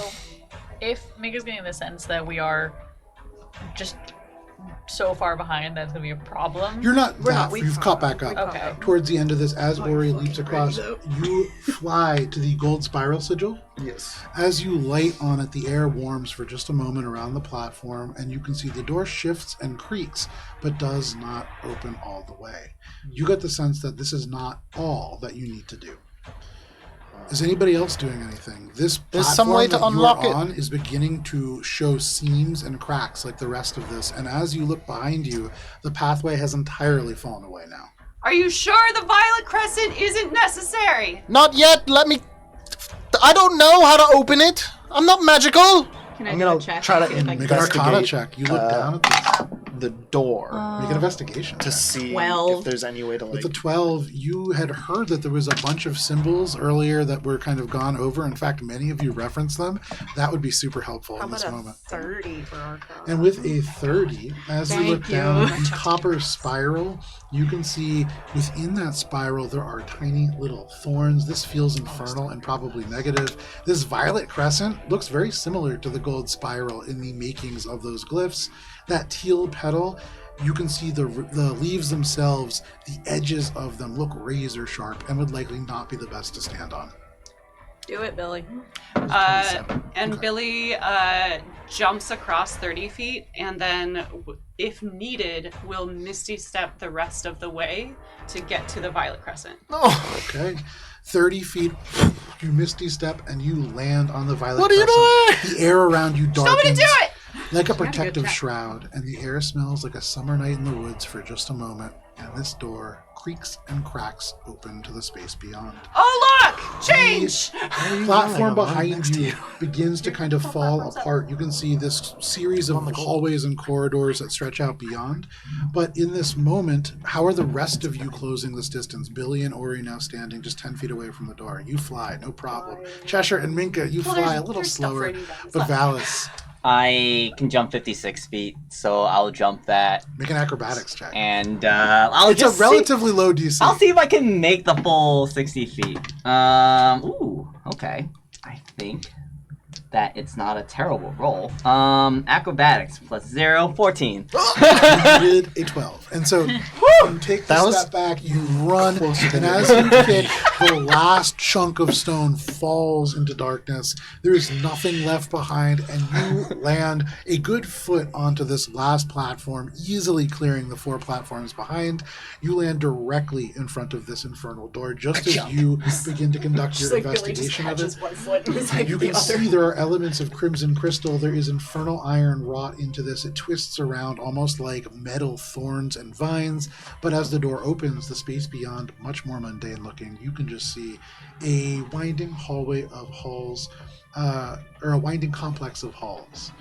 if Mika's getting the sense that we are just so far behind that's going to be a problem. You're not you've caught back up. Okay. Towards the end of this, as Ori leaps across, you fly to the gold spiral sigil. Yes. As you light on it, the air warms for just a moment around the platform, and you can see the door shifts and creaks, but does not open all the way. You get the sense that this is not all that you need to do. Is anybody else doing anything? This There's some way to platform that unlock you're it. on is beginning to show seams and cracks like the rest of this. And as you look behind you, the pathway has entirely fallen away now. Are you sure the violet crescent isn't necessary? Not yet. I don't know how to open it. I'm not magical. Can I I'm do gonna a check? try to See if I can- Make an Arcana investigate, check. You look down at the door make an investigation to check. see 12. if there's any way to With like. the 12, you had heard that there was a bunch of symbols earlier that were kind of gone over. In fact, many of you referenced them. That would be super helpful How in this about a moment. 30 for Arcana? And with a 30, as you look Thank you. down the copper spiral, you can see within that spiral there are tiny little thorns. This feels infernal and probably negative. This violet crescent looks very similar to the gold spiral in the makings of those glyphs. That teal petal, you can see the leaves themselves, the edges of them look razor sharp and would likely not be the best to stand on. Do it, Billy. And Billy jumps across 30 feet and then, if needed, will misty step the rest of the way to get to the violet crescent. Oh, Okay. 30 feet, you misty step and you land on the violet what are you crescent. doing? The air around you darkens. Tell me to do it! Like a good protective check. shroud, and the air smells like a summer night in the woods for just a moment, and this door creaks and cracks open to the space beyond. Oh, look! Change! Platform yelling? I'm right behind next to you you. begins to kind of fall apart. You can see this series of hallways and corridors that stretch out beyond. But in this moment, how are the rest of you closing this distance? Billy and Ori now standing just 10 feet away from the door. You fly, no problem. Cheshire and Minka, you fly a little there's stuff slower. raining down. It's But fine. Valis, I can jump 56 feet, so I'll jump that, make an acrobatics check. and I'll It's a just relatively low DC. I'll see if I can make the full 60 feet. Ooh, okay. I think that it's not a terrible roll. Acrobatics plus 0, 14. You did a 12. And so you take the step back, you run, and as you kick, the last chunk of stone falls into darkness. There is nothing left behind, and you land a good foot onto this last platform, easily clearing the 4 platforms behind. You land directly in front of this infernal door, just as you begin to conduct your investigation of it. one foot and is like You can see there are elements of crimson crystal. There is infernal iron wrought into this. It twists around almost like metal thorns and vines. But as the door opens, the space beyond, much more mundane looking, you can just see a winding hallway of halls, or a winding complex of halls.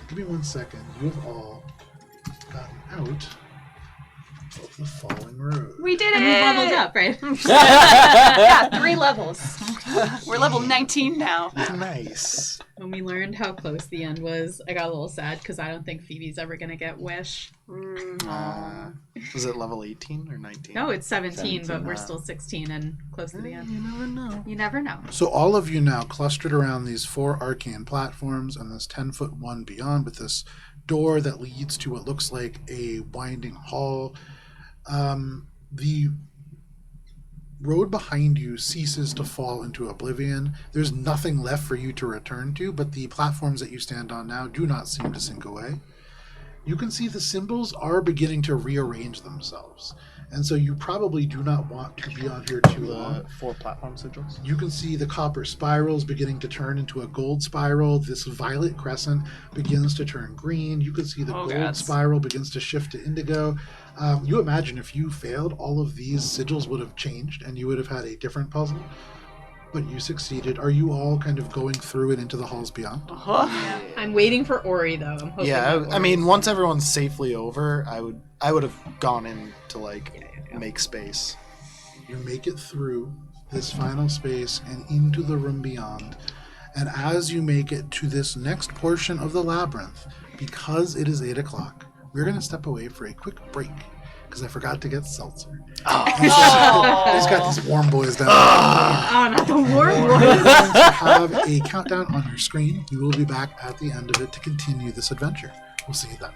Give me 1 second. You have all gotten out of the falling road. We did it! And we've leveled up, right? Yeah, 3 levels. We're level 19 now. Nice. When we learned how close the end was, I got a little sad because I don't think Phoebe's ever going to get Wish. Was it level 18 or 19? No, it's 17, but we're still 16 and close to the end. You never know. You never know. So all of you now clustered around these 4 arcane platforms and this 10-foot one beyond with this door that leads to what looks like a winding hall. The road behind you ceases to fall into oblivion. There's nothing left for you to return to, but the platforms that you stand on now do not seem to sink away. You can see the symbols are beginning to rearrange themselves. And so you probably do not want to be on here too long. The 4 platform sigils. You can see the copper spirals beginning to turn into a gold spiral. This violet crescent begins to turn green. You can see the gold gods. spiral begins to shift to indigo. You imagine if you failed, all of these sigils would have changed and you would have had a different puzzle. But you succeeded. Are you all kind of going through it into the halls beyond? I'm waiting for Ori, though. I'm hoping Yeah, that I mean, Ori's- once everyone's safely over, I would have gone in to make space. You make it through this final space and into the room beyond. And as you make it to this next portion of the labyrinth, because it is 8 o'clock, we're going to step away for a quick break because I forgot to get seltzer. He's got these warm boys down there. Oh, not the warm We're one. going to have a countdown on your screen. We will be back at the end of it to continue this adventure. We'll see you then.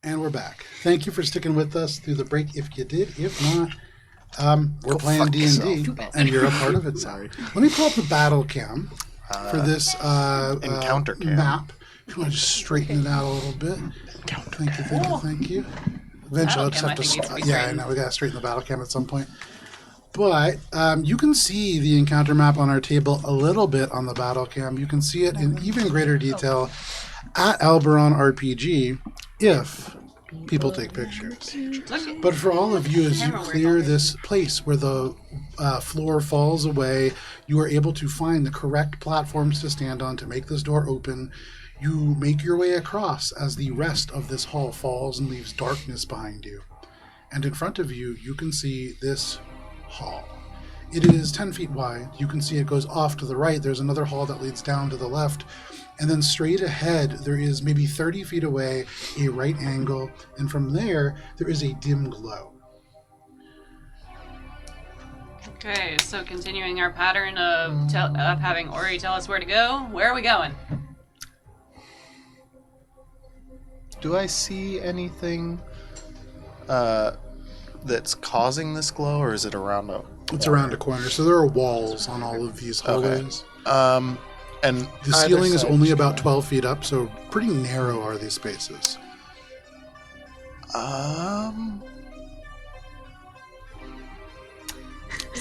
And we're back. Thank you for sticking with us through the break. If you did, if not, we're Go playing fuck D&D, yourself. and you're a part of it. Sorry. Let me pull up the battle cam for this encounter cam. map. If you want to just straighten it out a little bit. Thank you. Eventually, I'll just have to. Yeah, I know we gotta straighten the battle cam at some point. But you can see the encounter map on our table a little bit on the battle cam. You can see it in even greater detail at AlberonRPG if people take pictures. But for all of you, as you clear this place where the floor falls away, you are able to find the correct platforms to stand on to make this door open. You make your way across as the rest of this hall falls and leaves darkness behind you. And in front of you, you can see this hall. It is 10 feet wide. You can see it goes off to the right. There's another hall that leads down to the left. And then straight ahead, there is maybe 30 feet away a right angle. And from there is a dim glow. Okay, so continuing our pattern of having Ori tell us where to go, where are we going? Do I see anything that's causing this glow, or is it around a... It's around a corner, so there are walls on all of these hallways. Okay. And the ceiling is only about 12 feet up, so pretty narrow are these spaces. Does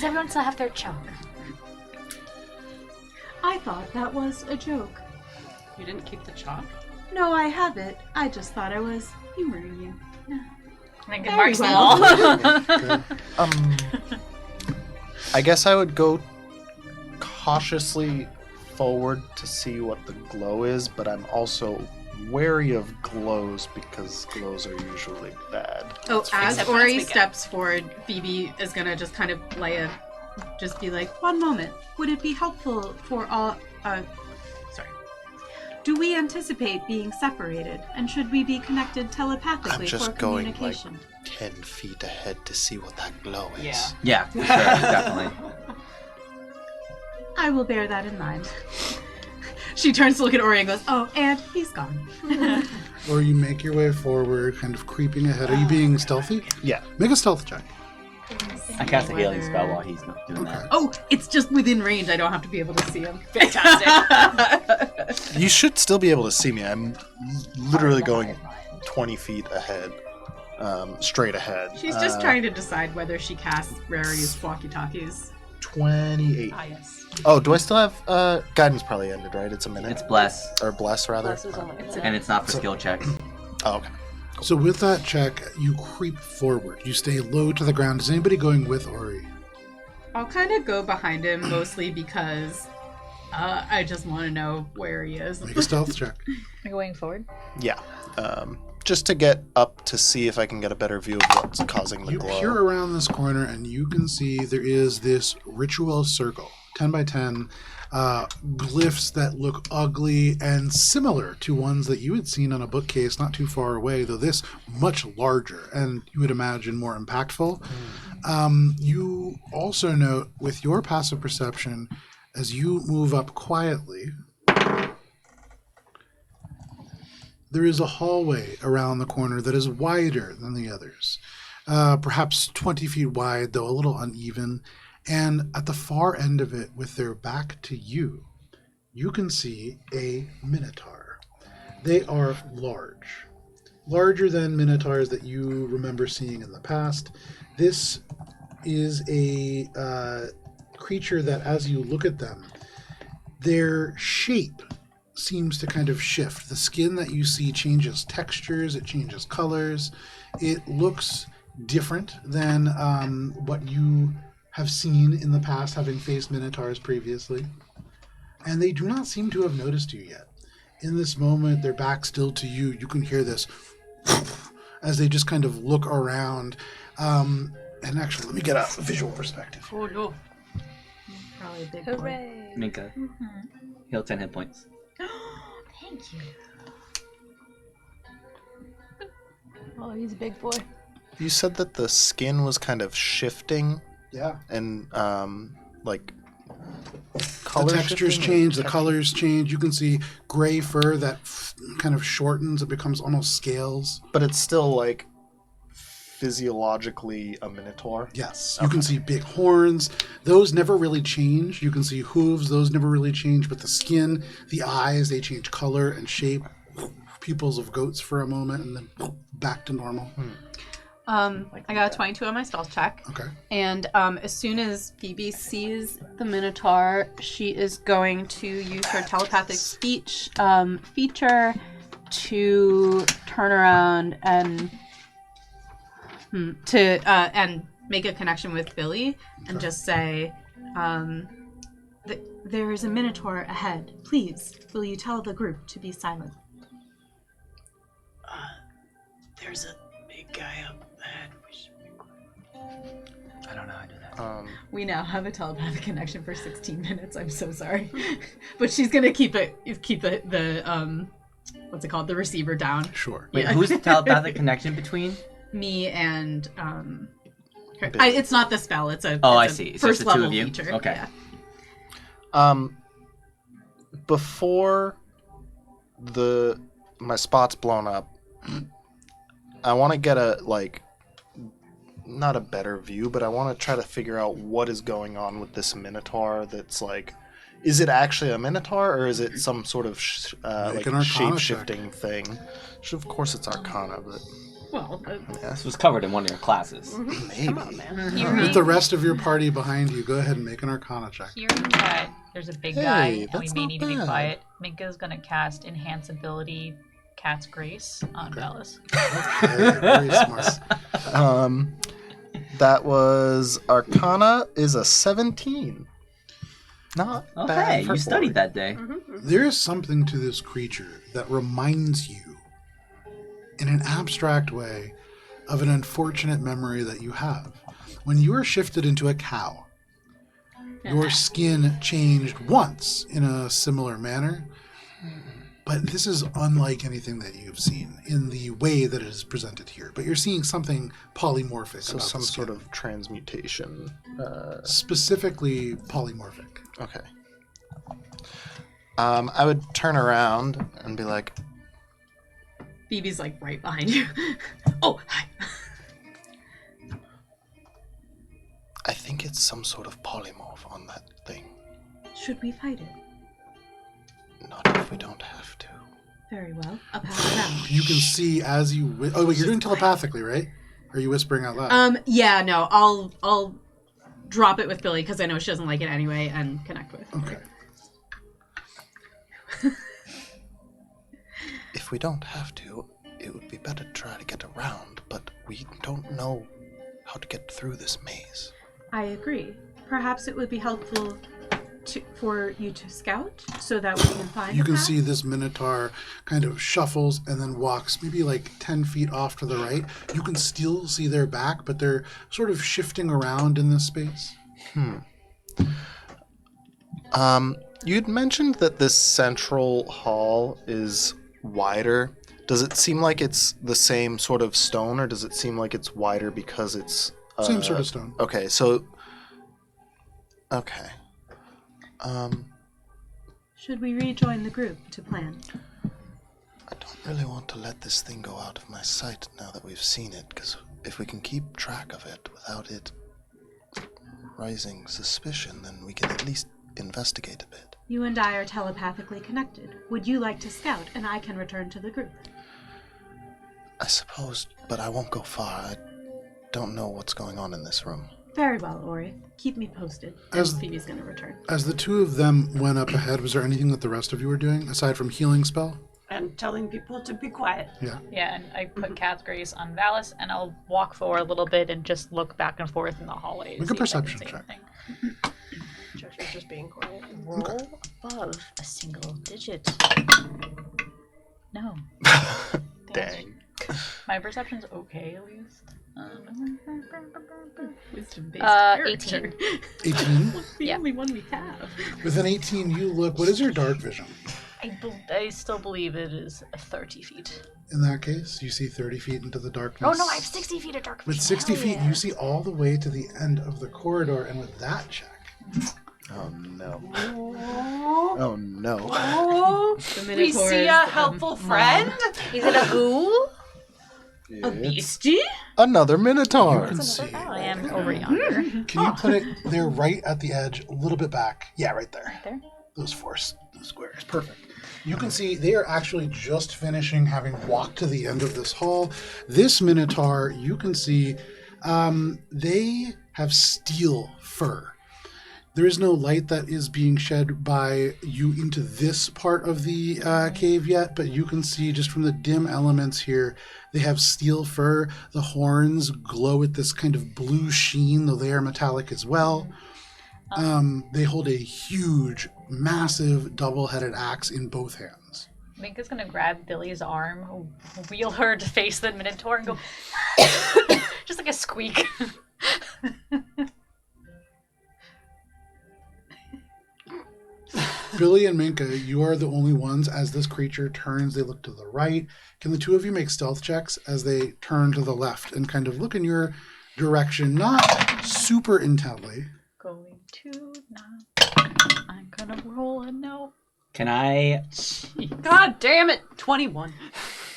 everyone still have their chalk? I thought that was a joke. You didn't keep the chalk? No, I have it. I just thought I was humoring you. I think it Very marks well. them all. I guess I would go cautiously forward to see what the glow is, but I'm also wary of glows because glows are usually bad. Oh, as Except Ori once we steps forward, Phoebe is gonna just kind of just be like, One moment. Would it be helpful for all... sorry. Do we anticipate being separated? And should we be connected telepathically I'm just for going communication? like 10 feet ahead to see what that glow is. Yeah. Yeah, for sure, definitely. I will bear that in mind. she turns to look at Ori and goes, oh, and he's gone. Or you make your way forward, kind of creeping ahead. Are you being stealthy? Yeah. Make a stealth check. I cast a healing spell while he's not doing that. Oh, it's just within range. I don't have to be able to see him. Fantastic. You should still be able to see me. I'm literally going 20 feet ahead, straight ahead. She's just trying to decide whether she casts Rarity's walkie-talkies. 28. Ah, yes. Oh, do I still have guidance? Probably ended, right? It's a minute. It's bless, Or bless, rather. Bless is only and it's not for skill checks. Oh, okay. So with that check, you creep forward. You stay low to the ground. Is anybody going with Ori? I'll kind of go behind him, mostly because I just want to know where he is. Make a stealth check. You're going forward? Yeah. Just to get up to see if I can get a better view of what's causing the You glow. peer around this corner and you can see there is this ritual circle, 10 by 10, glyphs that look ugly and similar to ones that you had seen on a bookcase not too far away, though this much larger and you would imagine more impactful. You also note with your passive perception, as you move up quietly, there is a hallway around the corner that is wider than the others, perhaps 20 feet wide, though a little uneven. And at the far end of it, with their back to you, you can see a Minotaur. They are large, larger than Minotaurs that you remember seeing in the past. This is a creature that, as you look at them, their shape seems to kind of shift. The skin that you see changes textures, it changes colors. It looks different than what you have seen in the past, having faced Minotaurs previously. And they do not seem to have noticed you yet. In this moment, their back still to you, you can hear this as they just kind of look around. And actually, let me get a visual perspective. Oh, no. Probably a big one. Hooray! Minka, heal 10 hit points. Thank you. Oh, he's a big boy. You said that the skin was kind of shifting Yeah. and like The textures change, the colors change. You can see gray fur that kind of shortens. It becomes almost scales. But it's still like physiologically a minotaur. Yes. You can see big horns. Those never really change. You can see hooves. Those never really change. But the skin, the eyes, they change color and shape. Pupils of goats for a moment and then back to normal. I got a 22 on my stealth check. Okay. And as soon as Phoebe sees the Minotaur, she is going to use her telepathic speech feature to turn around and and make a connection with Billy and just say, there is a Minotaur ahead. Please, will you tell the group to be silent? There's a big guy up ahead. We should be quiet. I don't know how to do that. We now have a telepathic connection for 16 minutes. I'm so sorry, but she's gonna keep the what's it called, the receiver down. Sure. Wait, who's the telepathic connection between? Me and it's not the spell. It's a I see. It's first just the two level of you? feature. Okay. Yeah. Before my spot's blown up, I want to get not a better view, but I want to try to figure out what is going on with this Minotaur that's like, is it actually a Minotaur or is it some sort of shape-shifting thing? Of course it's Arcana, but... Well, This was covered in one of your classes. Maybe. Come on, man. With the rest of your party behind you, go ahead and make an Arcana check. Hearing that there's a big Hey, guy and we that's may not need to be bad. quiet, Minka's gonna cast Enhance Ability Cat's Grace on Valis. Very, very smart. That was Arcana is a 17. Not Okay, bad for you studied Ori. that day. There is something to this creature that reminds you, in an abstract way, of an unfortunate memory that you have. When you were shifted into a cow, your skin changed once in a similar manner, but this is unlike anything that you've seen in the way that it is presented here. But you're seeing something polymorphic. So about some the skin. sort of transmutation. Specifically polymorphic. Okay. I would turn around and be like, Phoebe's like right behind you. Oh, hi. I think it's some sort of polymorph on that thing. Should we fight it? Not if we don't have to. Very well. I'll pass it around. You can see as you... Oh, wait, you're doing telepathically, right? Or are you whispering out loud? Yeah, no, I'll drop it with Billy because I know she doesn't like it anyway and connect with. Okay. If we don't have to, it would be better to try to get around, but we don't know how to get through this maze. I agree. Perhaps it would be helpful for you to scout so that we can find You a can path. see this Minotaur kind of shuffles and then walks maybe like 10 feet off to the right. You can still see their back, but they're sort of shifting around in this space. You'd mentioned that this central hall is wider. Does it seem like it's the same sort of stone, or does it seem like it's wider because it's... Same sort of stone. Okay, so... Okay. Should we rejoin the group to plan? I don't really want to let this thing go out of my sight now that we've seen it, because if we can keep track of it without it raising suspicion, then we can at least investigate a bit. You and I are telepathically connected. Would you like to scout and I can return to the group? I suppose, but I won't go far. I don't know what's going on in this room. Very well, Ori. Keep me posted. And Phoebe's going to return. As the two of them went up ahead, was there anything that the rest of you were doing aside from healing spell? And telling people to be quiet. Yeah. Yeah, and I put Cat's Grace on Valis, and I'll walk forward a little bit and just look back and forth in the hallway. Make a perception check. Joshua's just being quiet. Roll above a single digit. No. Dang. My perception's okay, at least. Wisdom-based 18. 18? What's the Yeah. only one we have? With an 18, you look... What is your dark vision? I still believe it is 30 feet. In that case, you see 30 feet into the darkness. Oh no, I have 60 feet of dark vision. With 60 Hell feet, yeah. you see all the way to the end of the corridor, and with that check, Oh no. Oh no. Oh, The we see a Minotaurs, helpful friend. Is it a ghoul? A beastie? Another Minotaur. You can see. I am over yonder. Can you put it there right at the edge, a little bit back? Yeah, right there. Right there? Those squares. Perfect. You can see they are actually just finishing having walked to the end of this hall. This Minotaur, you can see, they have steel fur. There is no light that is being shed by you into this part of the cave yet, but you can see just from the dim elements here, they have steel fur. The horns glow with this kind of blue sheen, though they are metallic as well. They hold a huge, massive, double-headed axe in both hands. Minka's gonna grab Billy's arm, wheel her to face the Minotaur, and go just like a squeak. Billy and Minka, you are the only ones. As this creature turns, they look to the right. Can the two of you make stealth checks as they turn to the left and kind of look in your direction, not super intently? Going to knock. I'm gonna roll a no. Can I? God damn it! 21.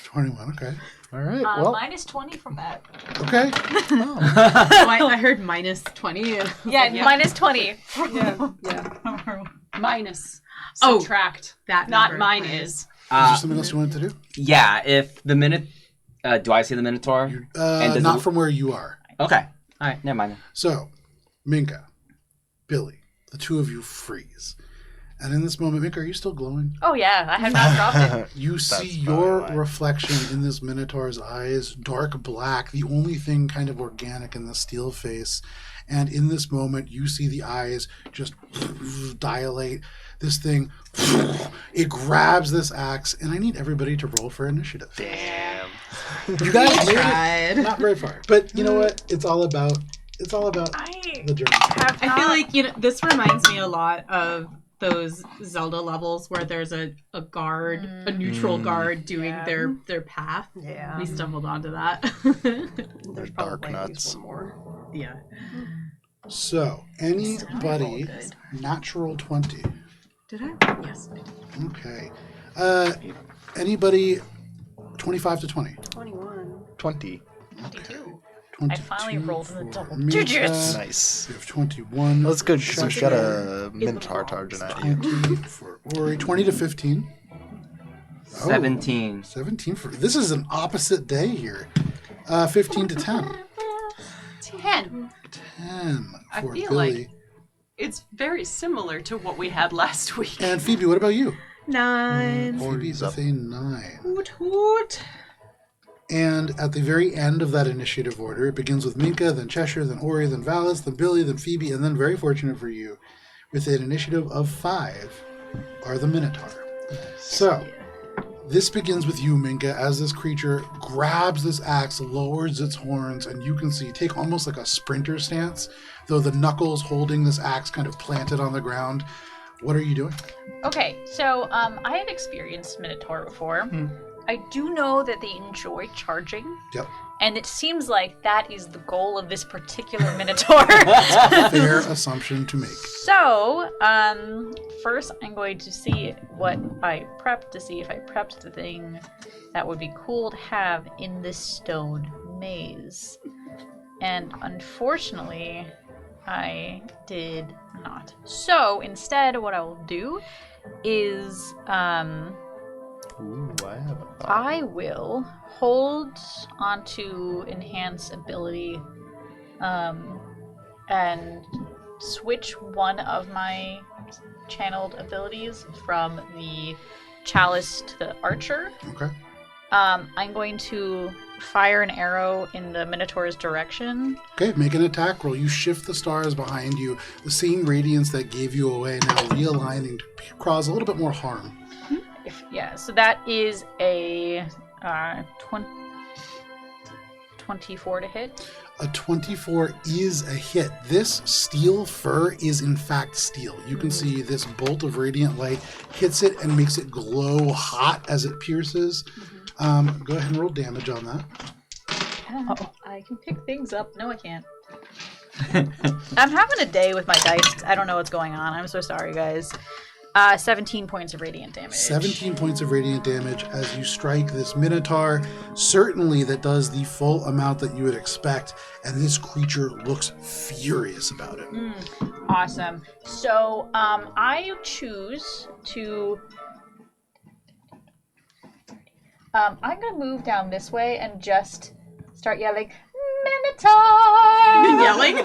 21, okay. All right. Well, Minus 20 from that. Okay. Oh, I heard minus 20. Yeah, minus 20. Yeah. Minus. Oh, Subtract. that Not number. mine Minus. is. Is there something else you wanted to do? Yeah, if the do I see the Minotaur? And Not from where you are. Okay. All right, never mind. So, Minka, Billy, the two of you freeze. And in this moment, Minka, are you still glowing? Oh yeah, I have not dropped it. You see your reflection in this Minotaur's eyes, dark black, the only thing kind of organic in the steel face. And in this moment, you see the eyes just dilate. This thing, it grabs this axe, and I need everybody to roll for initiative. damn. You guys made tried. it not very far, but you know what? It's all about the journey. I feel like this reminds me a lot of those Zelda levels where there's a guard, a neutral guard doing their path. Yeah. We stumbled onto that. There's Dark probably at least nuts. one more. Yeah. So, anybody, natural 20. Did I? Yes. Okay. Anybody, 25 to 20. 21. 20. 22. 22 I finally rolled in the for double Minka. digits. Nice. You have 21. Well, that's good because we've got a the Minotaur balls. targeting at you. 20 for Ori. 20 to 15. 17. 17 for... This is an opposite day here. 15 to 10. 10. 10 I for feel Billy. like it's very similar to what we had last week. And Phoebe, what about you? 9. Phoebe's up. with a 9. Hoot hoot. And at the very end of that initiative order, it begins with Minka, then Cheshire, then Ori, then Valis, then Billy, then Phoebe, and then, very fortunate for you, with an initiative of 5, are the Minotaur. So, this begins with you, Minka, as this creature grabs this axe, lowers its horns, and you can see, take almost like a sprinter stance, though the knuckles holding this axe kind of planted on the ground. What are you doing? Okay, so I have experienced Minotaur before. I do know that they enjoy charging. Yep. And it seems like that is the goal of this particular Minotaur. Fair assumption to make. So, first I'm going to see what I prepped to see if I prepped the thing that would be cool to have in this stone maze. And unfortunately, I did not. So, instead, what I will do is, Ooh, I have a thought. I will hold onto enhance ability and switch one of my channeled abilities from the chalice to the archer. Okay. I'm going to fire an arrow in the Minotaur's direction. Okay, make an attack roll. You shift the stars behind you. The same radiance that gave you away now realigning to cause a little bit more harm. So that is a 24 to hit. A 24 is a hit. This steel fur is in fact steel. You can see this bolt of radiant light hits it and makes it glow hot as it pierces. Go ahead and roll damage on that. I can pick things up. No, I can't. I'm having a day with my dice. I don't know what's going on. I'm so sorry, guys. 17 points of radiant damage. 17 points of radiant damage as you strike this Minotaur. Certainly that does the full amount that you would expect, and this creature looks furious about it. Awesome. So I choose to... I'm going to move down this way and just start yelling, Minotaur! Yelling?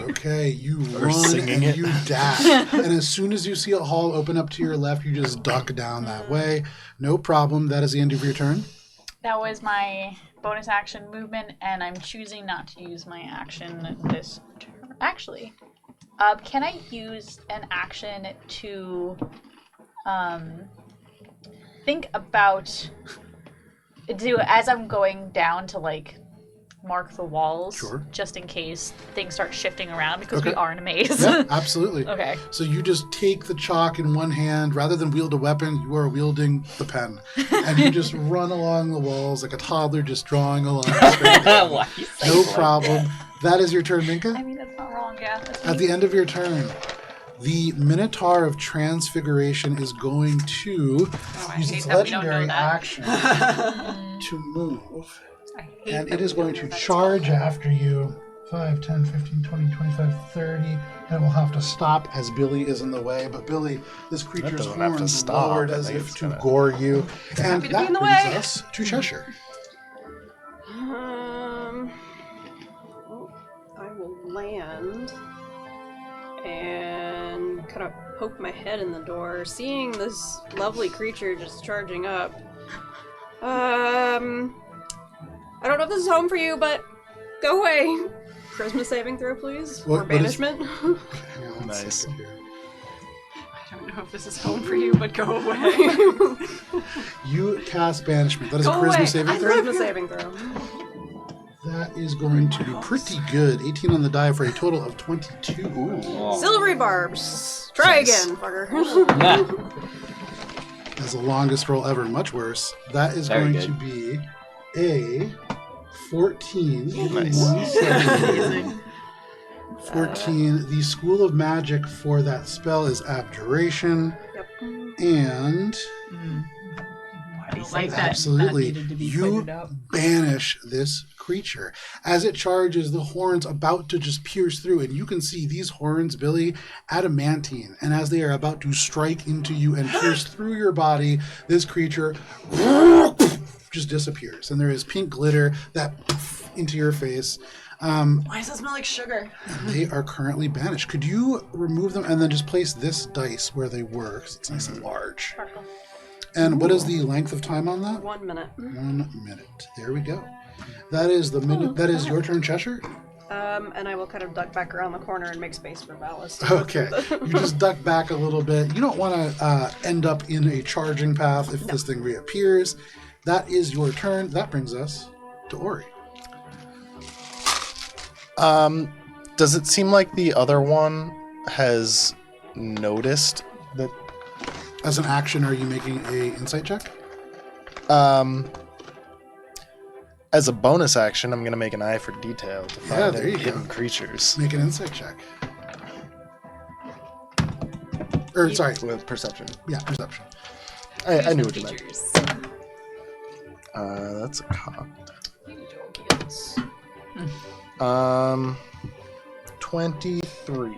Okay, you run and you dash. And as soon as you see a hall open up to your left, you just duck down that way. No problem. That is the end of your turn. That was my bonus action movement, and I'm choosing not to use my action this turn. Actually, can I use an action to think about... as I'm going down to, like, mark the walls, Sure. just in case things start shifting around, because Okay. we are in a maze. Yeah, absolutely. Okay. So you just take the chalk in one hand. Rather than wield a weapon, you are wielding the pen. And you just run along the walls like a toddler just drawing a line. straight down. Why you say No it like problem. That is your turn, Minka. I mean, that's not wrong, yeah. That's At the end of your turn, the Minotaur of Transfiguration is going to use its legendary action to move. And it is going to charge after you. 5, 10, 15, 20, 25, 30. And it will have to stop as Billy is in the way. But Billy, this creature's doesn't have to horns stop. lowered I as think if it's to gonna- gore you. And to be that in the brings way. us to Cheshire. I will land and kind of poke my head in the door, seeing this lovely creature just charging up. I don't know if this is home for you, but go away. Charisma saving throw, please. Or What is- banishment. Hang on one Nice. second here. I don't know if this is home for you, but go away. You cast Banishment. That is Go a Charisma away. saving throw. Charisma saving throw. That is going to be pretty good. 18 on the die for a total of 22. Silvery barbs. Try again, fucker. That's the longest roll ever. Much worse. That is Very going good. to be a 14. Nice. 14. The School of Magic for that spell is Abjuration. Yep. And Why do you say Like that? that. absolutely, needed to be you pointed out. banish this creature. As it charges, the horns about to just pierce through, and you can see these horns, Billy, adamantine. And as they are about to strike into you and pierce through your body, this creature just disappears. And there is pink glitter that into your face. Why does it smell like sugar? They are currently banished. Could you remove them and then just place this dice where they were? 'Cause it's nice and large. And what is the length of time on that? 1 minute. 1 minute. There we go. That is the minute. That is your turn, Cheshire. And I will kind of duck back around the corner and make space for Valis. Okay. You just duck back a little bit. You don't want to end up in a charging path if this thing reappears. That is your turn. That brings us to Ori. Does it seem like the other one has noticed that? As an action, are you making a insight check? As a bonus action, I'm gonna make an eye for detail to find Yeah, there any you hidden go. creatures. Make an insight check. Or sorry, With perception. yeah, perception. I knew what you meant. Features. That's a cop. 23.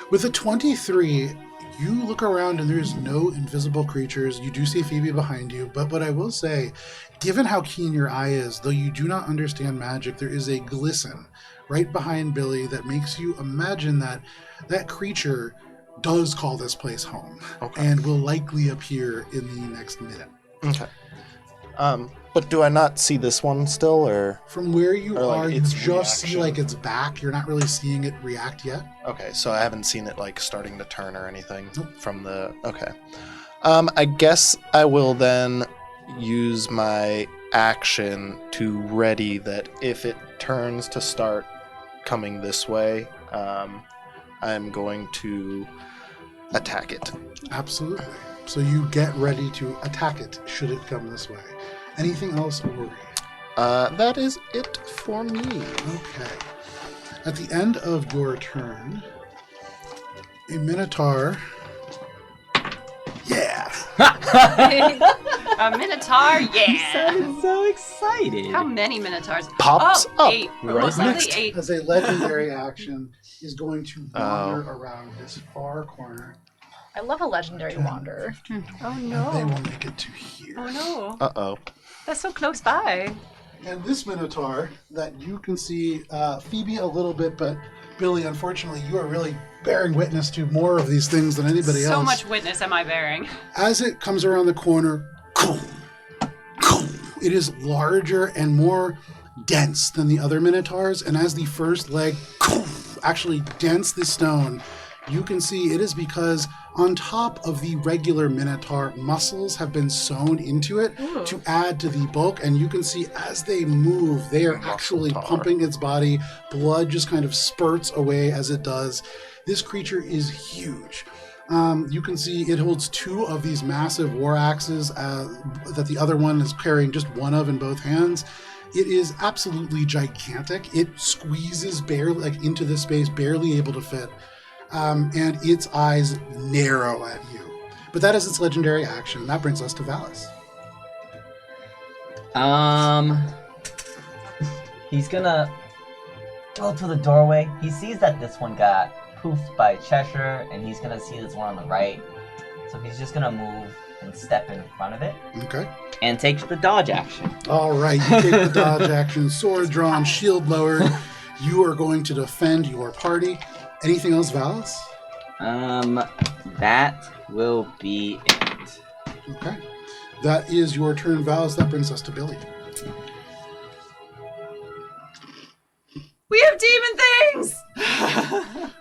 With a 23, you look around and there's no invisible creatures. You do see Phoebe behind you, but what I will say, given how keen your eye is, though you do not understand magic, there is a glisten right behind Billy that makes you imagine that that creature does call this place home and will likely appear in the next minute. Okay. But do I not see this one still, or? From where you Or, like, are, you its just see reaction. like its back. You're not really seeing it react yet. Okay, so I haven't seen it like starting to turn or anything Nope. from the. Okay. I guess I will then use my action to ready that if it turns to start coming this way, I'm going to attack it. Absolutely. So you get ready to attack it should it come this way. Anything else, Ori? That is it for me. Okay. At the end of your turn, a Minotaur. Yeah! A Minotaur, yeah! sounded so excited. How many Minotaurs? Pops up 8. right Most next. likely 8. As a legendary action, is going to wander around this far corner. I love a legendary wanderer. Oh They no. will make it to here. Oh no. Uh-oh. That's so close by. And this Minotaur that you can see, Phoebe a little bit, but Billy, unfortunately, you are really bearing witness to more of these things than anybody else. So much witness am I bearing. As it comes around the corner, it is larger and more dense than the other Minotaurs. And as the first leg actually dents the stone, you can see it is because on top of the regular Minotaur, muscles have been sewn into it to add to the bulk. And you can see as they move, they are actually pumping its body. Blood just kind of spurts away as it does. This creature is huge. You can see it holds 2 of these massive war axes that the other one is carrying just one of in both hands. It is absolutely gigantic. It squeezes barely into this space, barely able to fit. And its eyes narrow at you. But that is its legendary action. That brings us to Valis. He's gonna go to the doorway. He sees that this one got poofed by Cheshire, and he's gonna see this one on the right. So he's just gonna move and step in front of it. Okay. And take the dodge action. All right. You take the dodge action, sword drawn, shield lowered. You are going to defend your party. Anything else, Valis? That will be it. Okay. That is your turn, Valis. That brings us to Billy. We have demon things!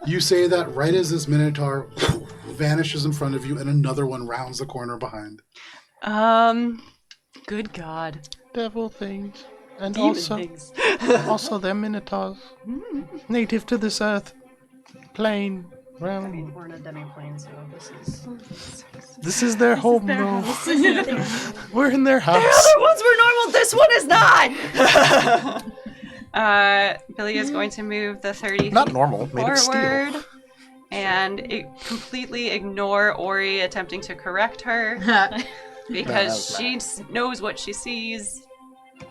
You say that right as this Minotaur vanishes in front of you and another one rounds the corner behind. Good God. Devil things. And Demon also, things. also they're Minotaurs. Native to this earth. Plain, round. I mean, we're in a demi-plane, so this is... This is their home, though. We're in their house. The other ones were normal, this one is not! Billy is going to move the 30 Not feet normal, made of forward steel. and completely ignore Ori attempting to correct her because she knows what she sees.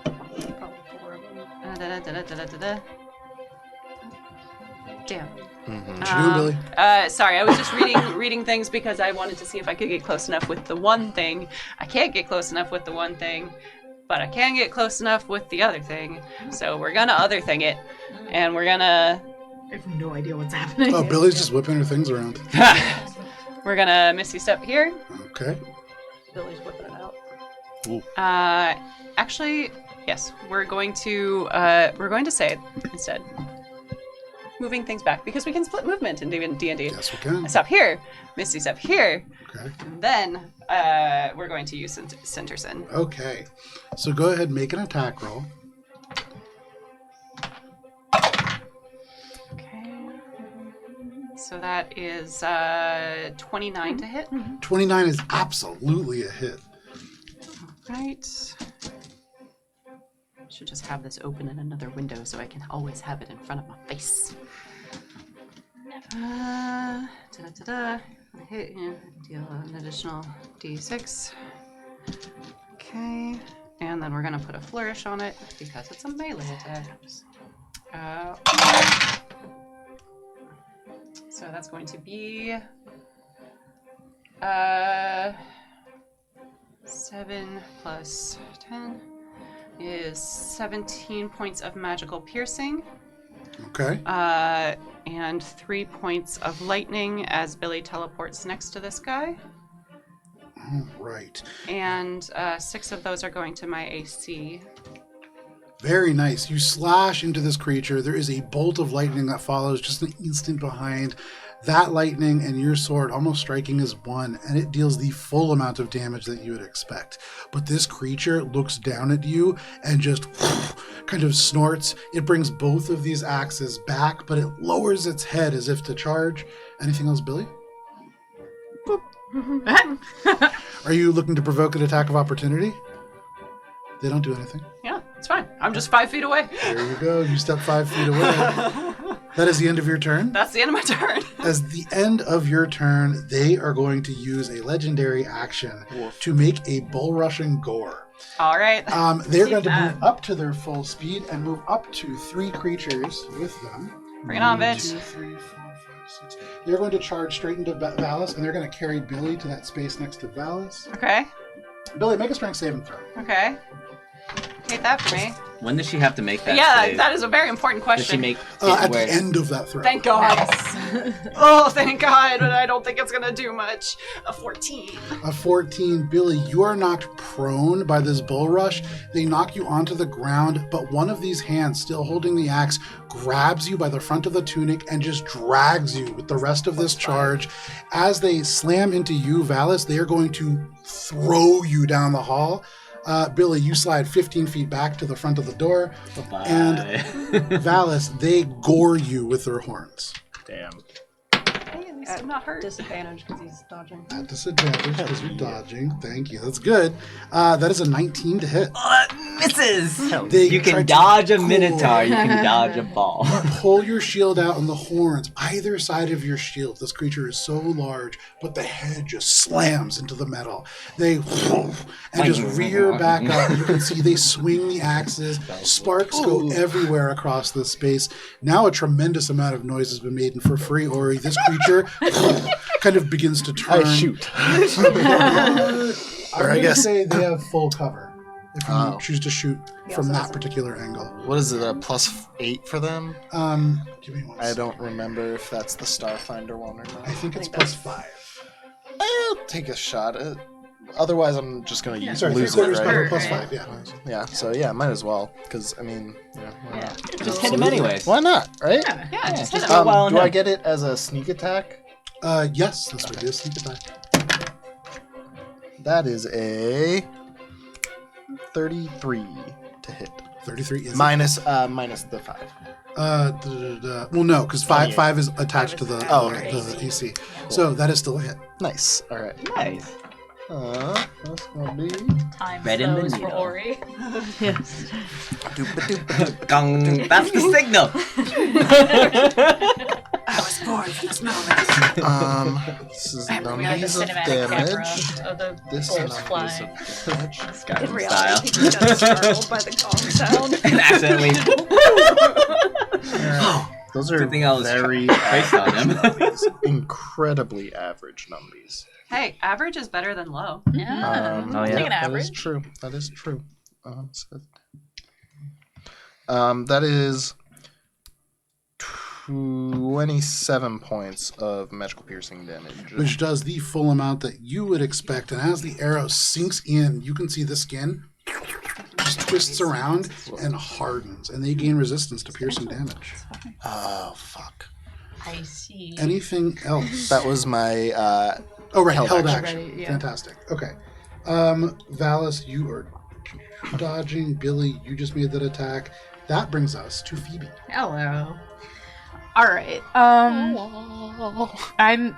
Probably 4 of them. Damn. What you doing, Billy? Sorry, I was just reading things because I wanted to see if I could get close enough with the one thing. I can't get close enough with the one thing, but I can get close enough with the other thing. So we're gonna other thing it, and we're gonna... I have no idea what's happening. Oh, Billy's just whipping her things around. We're gonna Misty Step here. Okay. Billy's whipping it out. Actually, yes, we're going to say it instead. Moving things back because we can split movement in D&D. Yes, we can. Step here, Misty Step here, Okay. and then we're going to use Centerson. Okay. So go ahead and make an attack roll. Okay. So that is 29 to hit. 29 is absolutely a hit. Right. Should just have this open in another window so I can always have it in front of my face. I hit you. Deal an additional d6. Okay. And then we're gonna put a flourish on it because it's a melee attack. So that's going to be 7 plus 10 is 17 points of magical piercing. Okay. And 3 points of lightning as Billy teleports next to this guy. All right. And 6 of those are going to my AC. Very nice. You slash into this creature. There is a bolt of lightning that follows just an instant behind. That lightning and your sword almost striking as one, and it deals the full amount of damage that you would expect. But this creature looks down at you and just kind of snorts. It brings both of these axes back, but it lowers its head as if to charge. Anything else, Billy? Are you looking to provoke an attack of opportunity? They don't do anything. Yeah, it's fine. I'm just 5 feet away. There you go. You step 5 feet away. That is the end of your turn? That's the end of my turn. As the end of your turn, they are going to use a legendary action to make a bull-rushing gore. All right. They're going to move up to their full speed and move up to 3 creatures with them. Bring it on, 1, bitch. 2, 3, 4, 5, 6. They're going to charge straight into Valis, and they're going to carry Billy to that space next to Valis. Okay. Billy, make a strength saving throw. Okay. Hate that for me. When does she have to make that Yeah, save? that is a very important Does she question. make At the end of that throw. Thank God. Oh, thank God, but I don't think it's going to do much. A 14. A 14. Billy, you are knocked prone by this bull rush. They knock you onto the ground, but one of these hands, still holding the axe, grabs you by the front of the tunic and just drags you with the rest of this charge. As they slam into you, Valis, they are going to throw you down the hall. Billy, you slide 15 feet back to the front of the door. Bye-bye. And Valis, they gore you with their horns. Damn. Hey, at least I'm not hurt. Disadvantage because he's dodging. At disadvantage because you're dodging. Thank you. That's good. That is a 19 to hit. Oh, that misses! They You try can to dodge a gore. minotaur, you can dodge a ball. Pull your shield out, and the horns, either side of your shield. This creature is so large, but the head just slams into the metal. They and just rear back up. You can see they swing the axes. Sparks go everywhere across this space. Now a tremendous amount of noise has been made, and for free, Ori, this creature kind of begins to turn. I shoot. I'm going to say they have full cover. If you choose to shoot from also that has particular angle. What is it, a +8 for them? Give me one I second. don't remember if that's the Starfinder one or not. I think it's +5. I'll take a shot at it. Otherwise, I'm just going to Sorry, lose 3/4 it, cover right? +5, yeah. Yeah, so yeah, might as well. Because, I mean, why not? Just hit him anyways. Why not, right? Yeah, just hit just him. go well Do I enough. get it as a sneak attack? Yes, this would be a sneak attack. That is a 33 to hit. 33 is Minus the 5. well, no, because 5 is attached to the, okay. the AC. So that is still a hit. Nice. All right. Nice. That's gonna be Time Red in the slows for needle. Ori. Gong. That's the signal. I was born for this moment. This is We had the numbers of cinematic camera damage. of the This bolts numbers flying. of damage. In Skyrim reality, he style. just got startled by the gong sound. And accidentally. Those are Good thing I was very based on him. average, incredibly average numbers. Hey, average is better than low. Yeah. Oh, yeah. Take an That average. is true. That is true. That is 27 points of magical piercing damage. Which does the full amount that you would expect. And as the arrow sinks in, you can see the skin just twists around and hardens. And they gain resistance to piercing damage. Oh, fuck. I see. Anything else? That was my Oh, right. Held Held action. action. Ready, yeah. Fantastic. Okay. Valis, you are dodging. Billy, you just made that attack. That brings us to Phoebe. Hello. All right.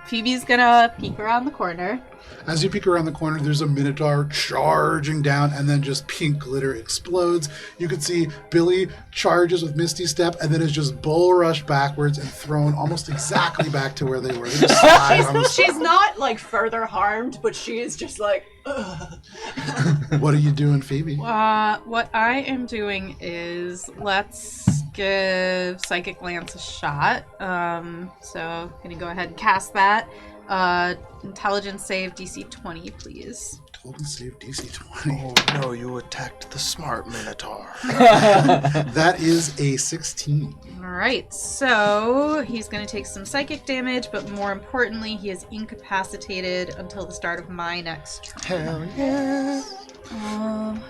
Phoebe's gonna peek around the corner. As you peek around the corner, there's a Minotaur charging down, and then just pink glitter explodes. You can see Billy charges with Misty Step, and then is just bull rushed backwards and thrown almost exactly back to where they were. They just slide on the She's not like further harmed, but she is just like, ugh. What are you doing, Phoebe? What I am doing is let's give Psychic Lance a shot. So gonna go ahead and cast that. Intelligence save DC 20, please. Told and save DC 20. Oh no, you attacked the smart Minotaur. That is a 16. All right, so he's going to take some psychic damage, but more importantly, he is incapacitated until the start of my next turn. Hell yeah.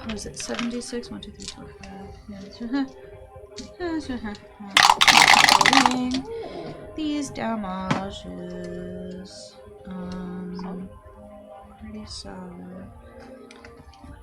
What is it? 76? 1, 2, 3, 4, 5. These damages. 37,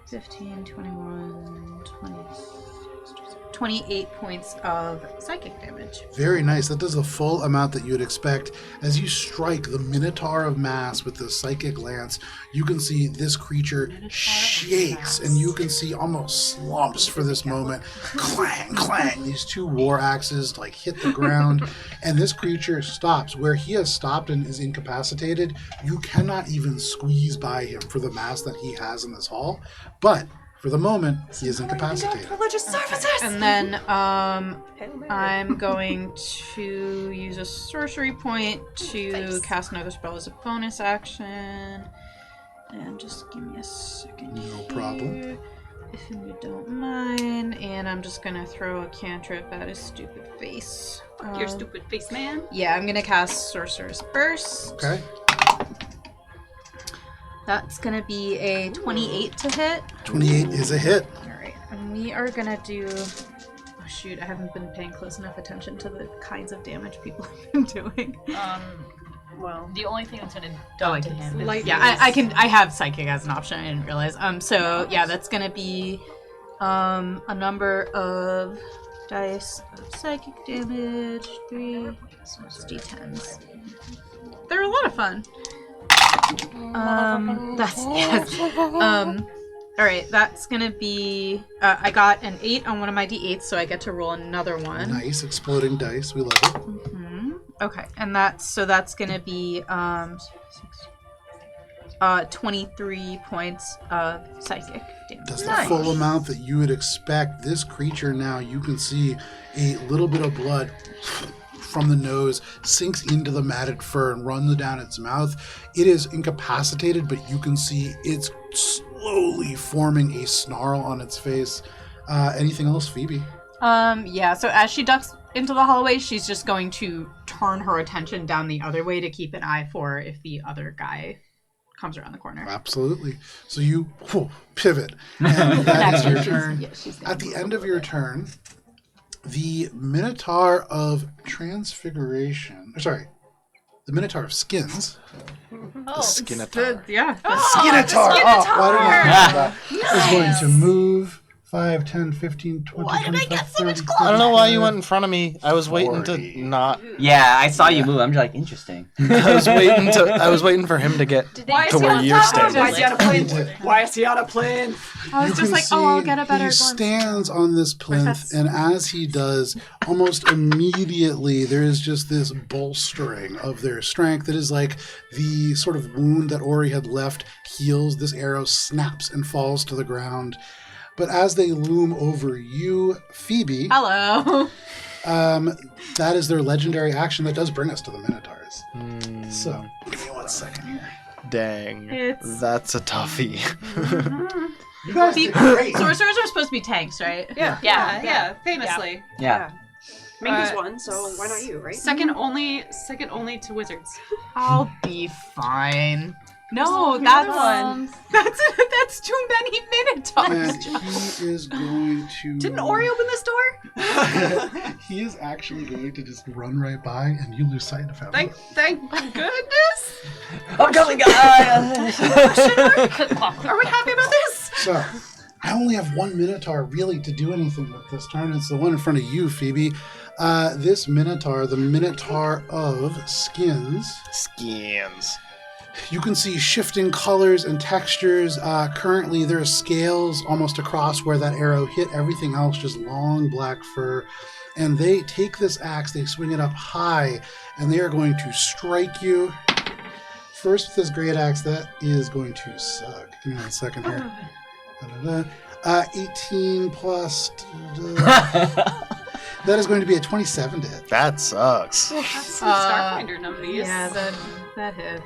15, 21, 26, 28 points of psychic damage. Very nice. That does the full amount that you would expect. As you strike the Minotaur of Mass with the psychic lance, you can see this creature shakes, and you can see almost slumps for this moment. Clang, clang. These two war axes like hit the ground, and this creature stops. Where he has stopped and is incapacitated, you cannot even squeeze by him for the mass that he has in this hall. But for the moment, he is incapacitated. Religious services. And then I'm going to use a sorcery point to cast another spell as a bonus action. And just give me a second. No problem. If you don't mind. And I'm just going to throw a cantrip at his stupid face. Your stupid face, man. Yeah, I'm going to cast Sorcerer's Burst. Okay. That's going to be a 28 to hit. 28 is a hit. Alright, and we are going to do... Oh shoot, I haven't been paying close enough attention to the kinds of damage people have been doing. Well, The only thing that's gonna die to him is light. Yeah, I have Psychic as an option, I didn't realize. So yeah, that's going to be a number of dice of psychic damage. 3 d10s. They're a lot of fun. That's yes. All right, that's gonna be. I got an 8 on one of my d8s, so I get to roll another one. Nice exploding dice. We love it. Mm-hmm. Okay, and that's gonna be 23 points of psychic damage. That's the full amount that you would expect. This creature now, you can see a little bit of blood from the nose sinks into the matted fur and runs down its mouth. It is incapacitated, but you can see it's slowly forming a snarl on its face. Anything else, Phoebe? Yeah, so as she ducks into the hallway, she's just going to turn her attention down the other way to keep an eye for if the other guy comes around the corner. Absolutely. So you pivot, and that is your turn. Yeah, she's At the end of your turn, the Minotaur of Transfiguration, the Minotaur of Skins. Oh, Skinatar. Yeah. Skinatar! Oh, why didn't I know that? Is going to move 5, 10, 15, 20, 25, 30, I don't know why you went in front of me. I was waiting 40. to not. Yeah, I saw you move. I'm just like, interesting. I was waiting for him to get to where you're standing. Why is he on a plane? Why is he on a plane? I was You just can like, oh, I'll see get a better he glimpse. stands on this plinth, and as he does, almost immediately there is just this bolstering of their strength. It is like the sort of wound that Ori had left heals. This arrow snaps and falls to the ground. But as they loom over you, Phoebe, Hello. that is their legendary action that does bring us to the Minotaurs. So, give me 1 second here. Dang. It's- That's a toughie. You guys did great. Sorcerers are supposed to be tanks, right? Yeah, famously. Yeah. Minky's one, so why not you, right? Second only to wizards. I'll be fine. No, that's too many Minotaurs. And he is going to... Didn't Ori open this door? He is actually going to just run right by, and you lose sight of him. Thank goodness. I'm coming, guys! Are we happy about this? So, I only have 1 Minotaur really to do anything with this turn. It's the one in front of you, Phoebe. This Minotaur, the Minotaur of Skins. You can see shifting colors and textures. Currently, there are scales almost across where that arrow hit. Everything else just long black fur. And they take this axe, they swing it up high, and they are going to strike you. First with this great axe, that is going to suck. Give me 1 second here. 18 plus... that is going to be a 27 to hit. That sucks. That's some Starfinder numbers. Yeah, that hits.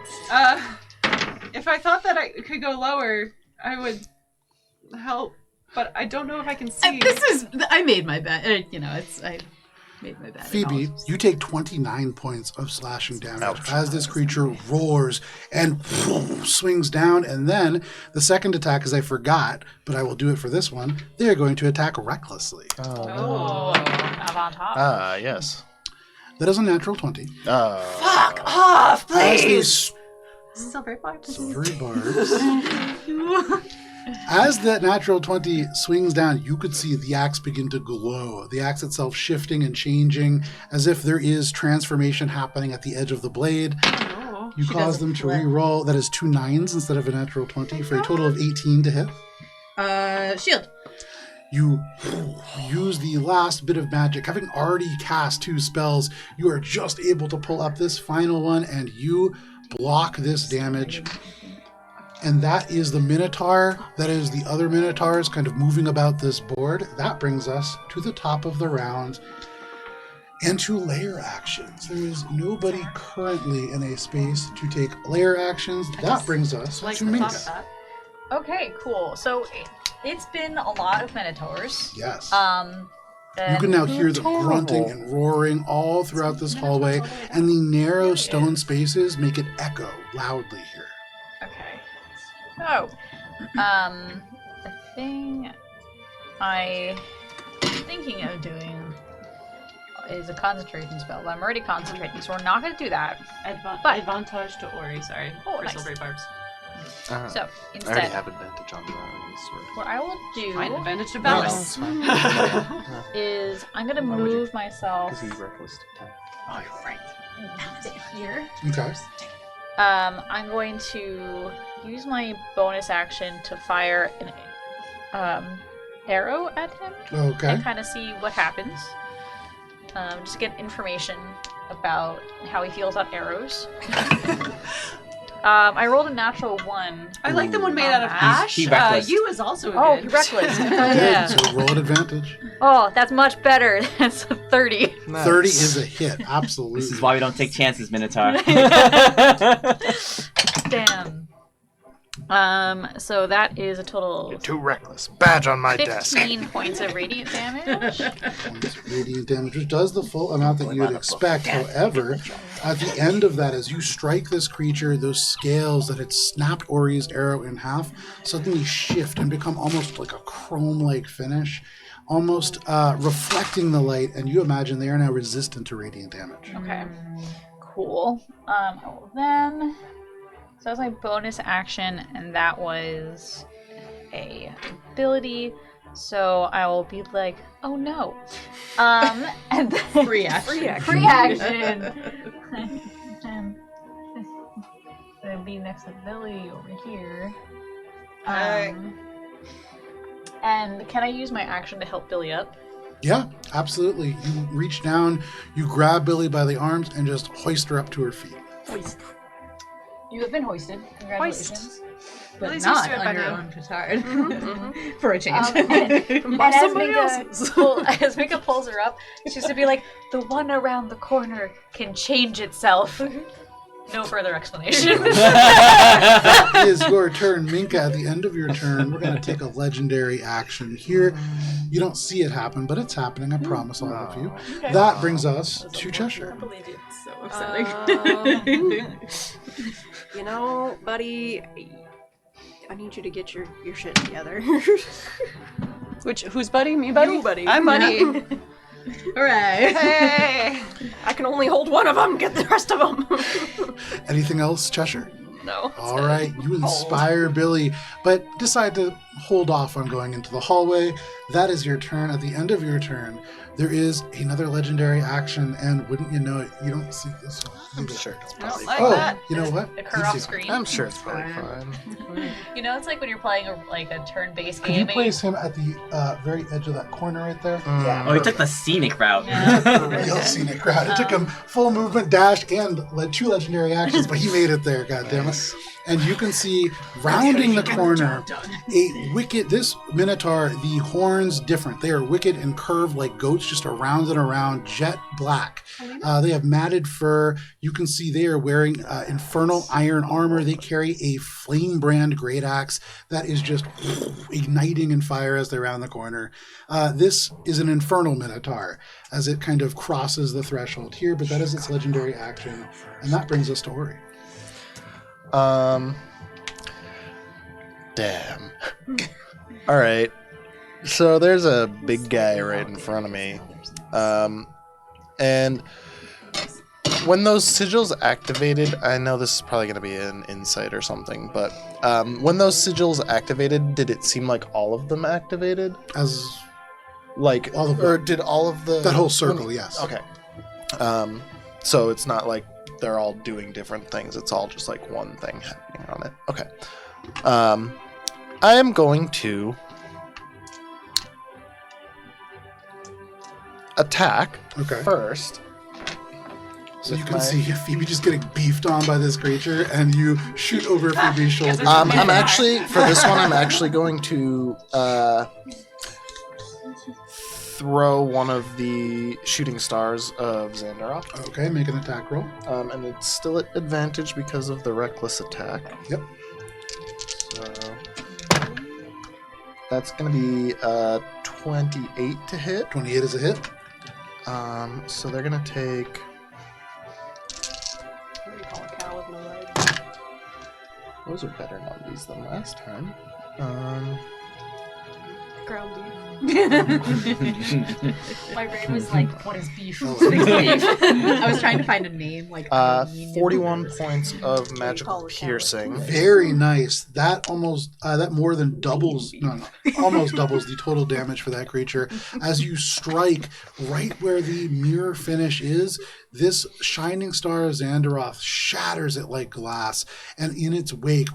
If I thought that I could go lower, I would help, but I don't know if I can see. I made my bet. I made my bet. Phoebe, you take 29 points of slashing damage as this creature roars and swings down. And then the second attack, as I forgot, but I will do it for this one, they are going to attack recklessly. Yes. That is a natural 20. Fuck off, As please. these Silver barbs. silvery barbs As that natural 20 swings down, you could see the axe begin to glow. The axe itself shifting and changing as if there is transformation happening at the edge of the blade. Oh, You cause them to re-roll. That is 2 9s instead of a natural 20 for a total of 18 to hit. Shield. You use the last bit of magic. Having already cast 2 spells, you are just able to pull up this final one and you block this damage. And that is the Minotaur. That is the other Minotaurs kind of moving about this board. That brings us to the top of the round and to layer actions. There is nobody currently in a space to take layer actions. That brings us to Minka. Okay, cool. So it's been a lot of Minotaurs. Yes. You can now hear the grunting and roaring all throughout this hallway, and the narrow stone spaces make it echo loudly here. Okay. So, the thing I'm thinking of doing is a concentration spell, but I'm already concentrating, so we're not going to do that. But Advantage to Ori, sorry. Oh, for nice. silvery barbs. So, I already instead, have advantage on the sword. what I will do Fine advantage to No, balance. it's fine. is I'm going to Why would you- move myself Because he reckless attack. Oh, you're right. here. Okay. I'm going to use my bonus action to fire an arrow at him Okay. and kind of see what happens. Just get information about how he feels about arrows. I rolled a natural 1. I like the one made out of He's- ash. he reckless. You is also Oh, good. reckless. Good. Yeah. So roll at advantage. Oh, that's much better. That's a 30. 30 is a hit. Absolutely. This is why we don't take chances, Minotaur. Damn. So that is a total You're too reckless. Badge on my desk. 15 points of radiant damage. Points of radiant damage, which does the full amount that you would expect. However, at the end of that, as you strike this creature, those scales that had snapped Ori's arrow in half suddenly shift and become almost like a chrome-like finish, almost reflecting the light, and you imagine they are now resistant to radiant damage. Okay. Cool. I will then. So that was my bonus action, and that was a ability. So I will be like, oh no. And then Free action. Free action. It'll be next ability over here. And can I use my action to help Billy up? Yeah, absolutely. You reach down, you grab Billy by the arms, and just hoist her up to her feet. You have been hoisted. Congratulations. But Lily's not used to it by on your now. own petard. For a change. And as Mika pulls her up, she's to be like, the one around the corner can change itself. No further explanation. That is your turn, Minka. At the end of your turn, we're going to take a legendary action here. You don't see it happen, but it's happening. I promise all of you. Okay. That brings us to Cheshire. It's so upsetting. You know, buddy, I need you to get your shit together. Who's buddy? Me buddy? You, buddy. I'm buddy. Hooray. Hey, I can only hold one of them. Get the rest of them. Anything else, Cheshire? No. All right, you inspire Billy, but decide to hold off on going into the hallway. That is your turn. At the end of your turn, there is another legendary action, and wouldn't you know it, you don't see this one. I'm sure it's I don't probably like fine. that. You know what? Occur You off do. screen. I'm sure it's probably fine. You know, it's like when you're playing a turn-based Could game. you place him at the very edge of that corner right there? Oh, he took the scenic route. The real scenic crowd. It took him full movement, dash, and 2 legendary actions, but he made it there, goddammit. And you can see, rounding the corner, a wicked, this Minotaur, the horns different. They are wicked and curved like goats, just around and around, jet black. They have matted fur. You can see they are wearing infernal iron armor. They carry a flame brand great axe that is just igniting in fire as they round the corner. This is an infernal Minotaur as it kind of crosses the threshold here, but that is its legendary action. And that brings us to Ori. Damn. All right. So there's a big guy right in front of me. And When those sigils activated, I know this is probably going to be an insight or something, but when those sigils activated, did it seem like all of them activated? As like, all of or did all of the that whole circle? Yes. Okay. So it's not like they're all doing different things. It's all just like one thing happening on it. Okay. I am going to attack first. So you can see Phoebe just getting beefed on by this creature, and you shoot over Phoebe's shoulder. I'm actually, for this one, I'm actually going to throw one of the shooting stars of Xandaroth. Okay, make an attack roll. And it's still at advantage because of the reckless attack. Yep. So that's going to be 28 to hit. 28 is a hit. So they're going to take... What do you call a cow with no legs? Those are better numbers than last time. Ground beef. My brain was like, what is beef? I was trying to find a name like 41 points of magical piercing. Very nice. That almost that more than doubles almost doubles the total damage for that creature. As you strike right where the mirror finish is, this shining star of Xandaroth shatters it like glass, and in its wake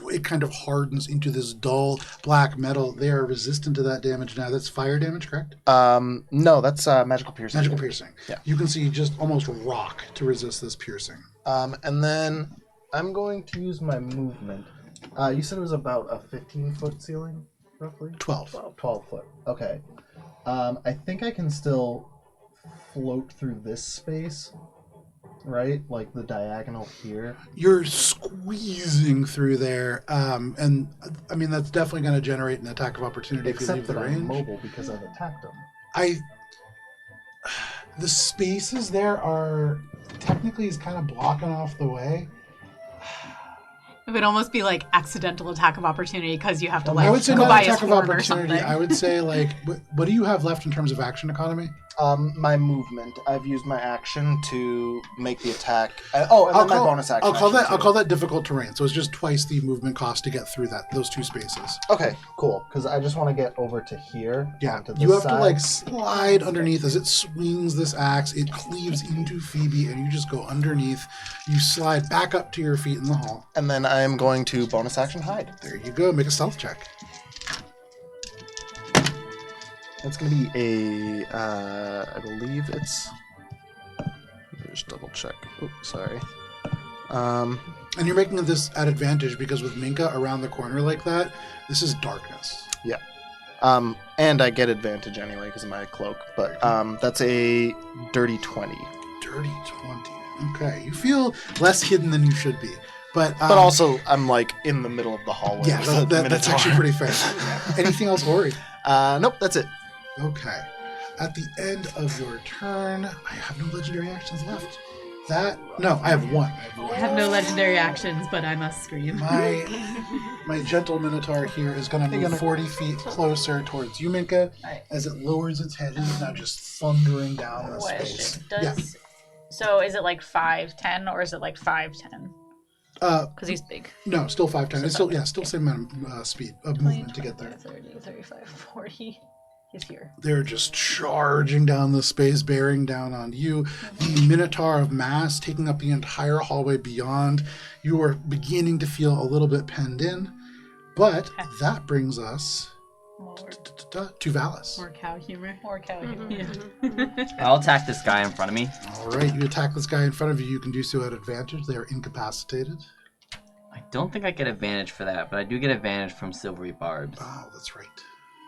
it kind of hardens into this dull black metal. They are resistant to that damage now. That's fire damage, correct? No, that's magical piercing. Magical piercing. Yeah. You can see just almost rock to resist this piercing. And then I'm going to use my movement. You said it was about a 15-foot ceiling, roughly? 12. 12 foot. Okay. I think I can still float through this space, right? Like the diagonal here. You're squeezing through there, and I mean that's definitely going to generate an attack of opportunity if you leave the range. I'm mobile because I've attacked them. The spaces there are technically is kind of blocking off the way. It would almost be like accidental attack of opportunity because you have to like I would say go not by attack a of horn or opportunity. something. I would say like what do you have left in terms of action economy? My movement. I've used my action to make the attack. And then my bonus action. I'll call that difficult terrain. So it's just twice the movement cost to get through those two spaces. Okay, cool. Because I just want to get over to here. Yeah, onto this you have side. to like slide underneath as it swings this axe. It cleaves into Phoebe, and you just go underneath. You slide back up to your feet in the hall. And then I am going to bonus action hide. There you go. Make a stealth check. It's going to be I believe it's... Let me just double check. Oh, sorry. And you're making this at advantage because with Minka around the corner like that, this is darkness. Yeah. And I get advantage anyway because of my cloak. But that's a dirty 20. Dirty 20. Okay. You feel less hidden than you should be. But also, I'm like in the middle of the hallway. Yeah, that's actually pretty fair. Anything else, Ori? Nope, that's it. Okay. At the end of your turn, I have no legendary actions left. No, I have one. I have no legendary actions, but I must scream. My gentle Minotaur here is going to move 40 feet closer towards you, Minka, as it lowers its head and is now just thundering down the space. So is it like 5'10" or is it like 5'10"? Because he's big. No, still 5'10". It's still same amount of speed of movement to get there. 30, 35, 40. He's here. They're just charging down the space, bearing down on you. The Minotaur of Mass taking up the entire hallway beyond. You are beginning to feel a little bit penned in, but that brings us to Valis. More cow humor. Yeah. I'll attack this guy in front of me. All right, you attack this guy in front of you. You can do so at advantage. They are incapacitated. I don't think I get advantage for that, but I do get advantage from silvery barbs. Oh, that's right.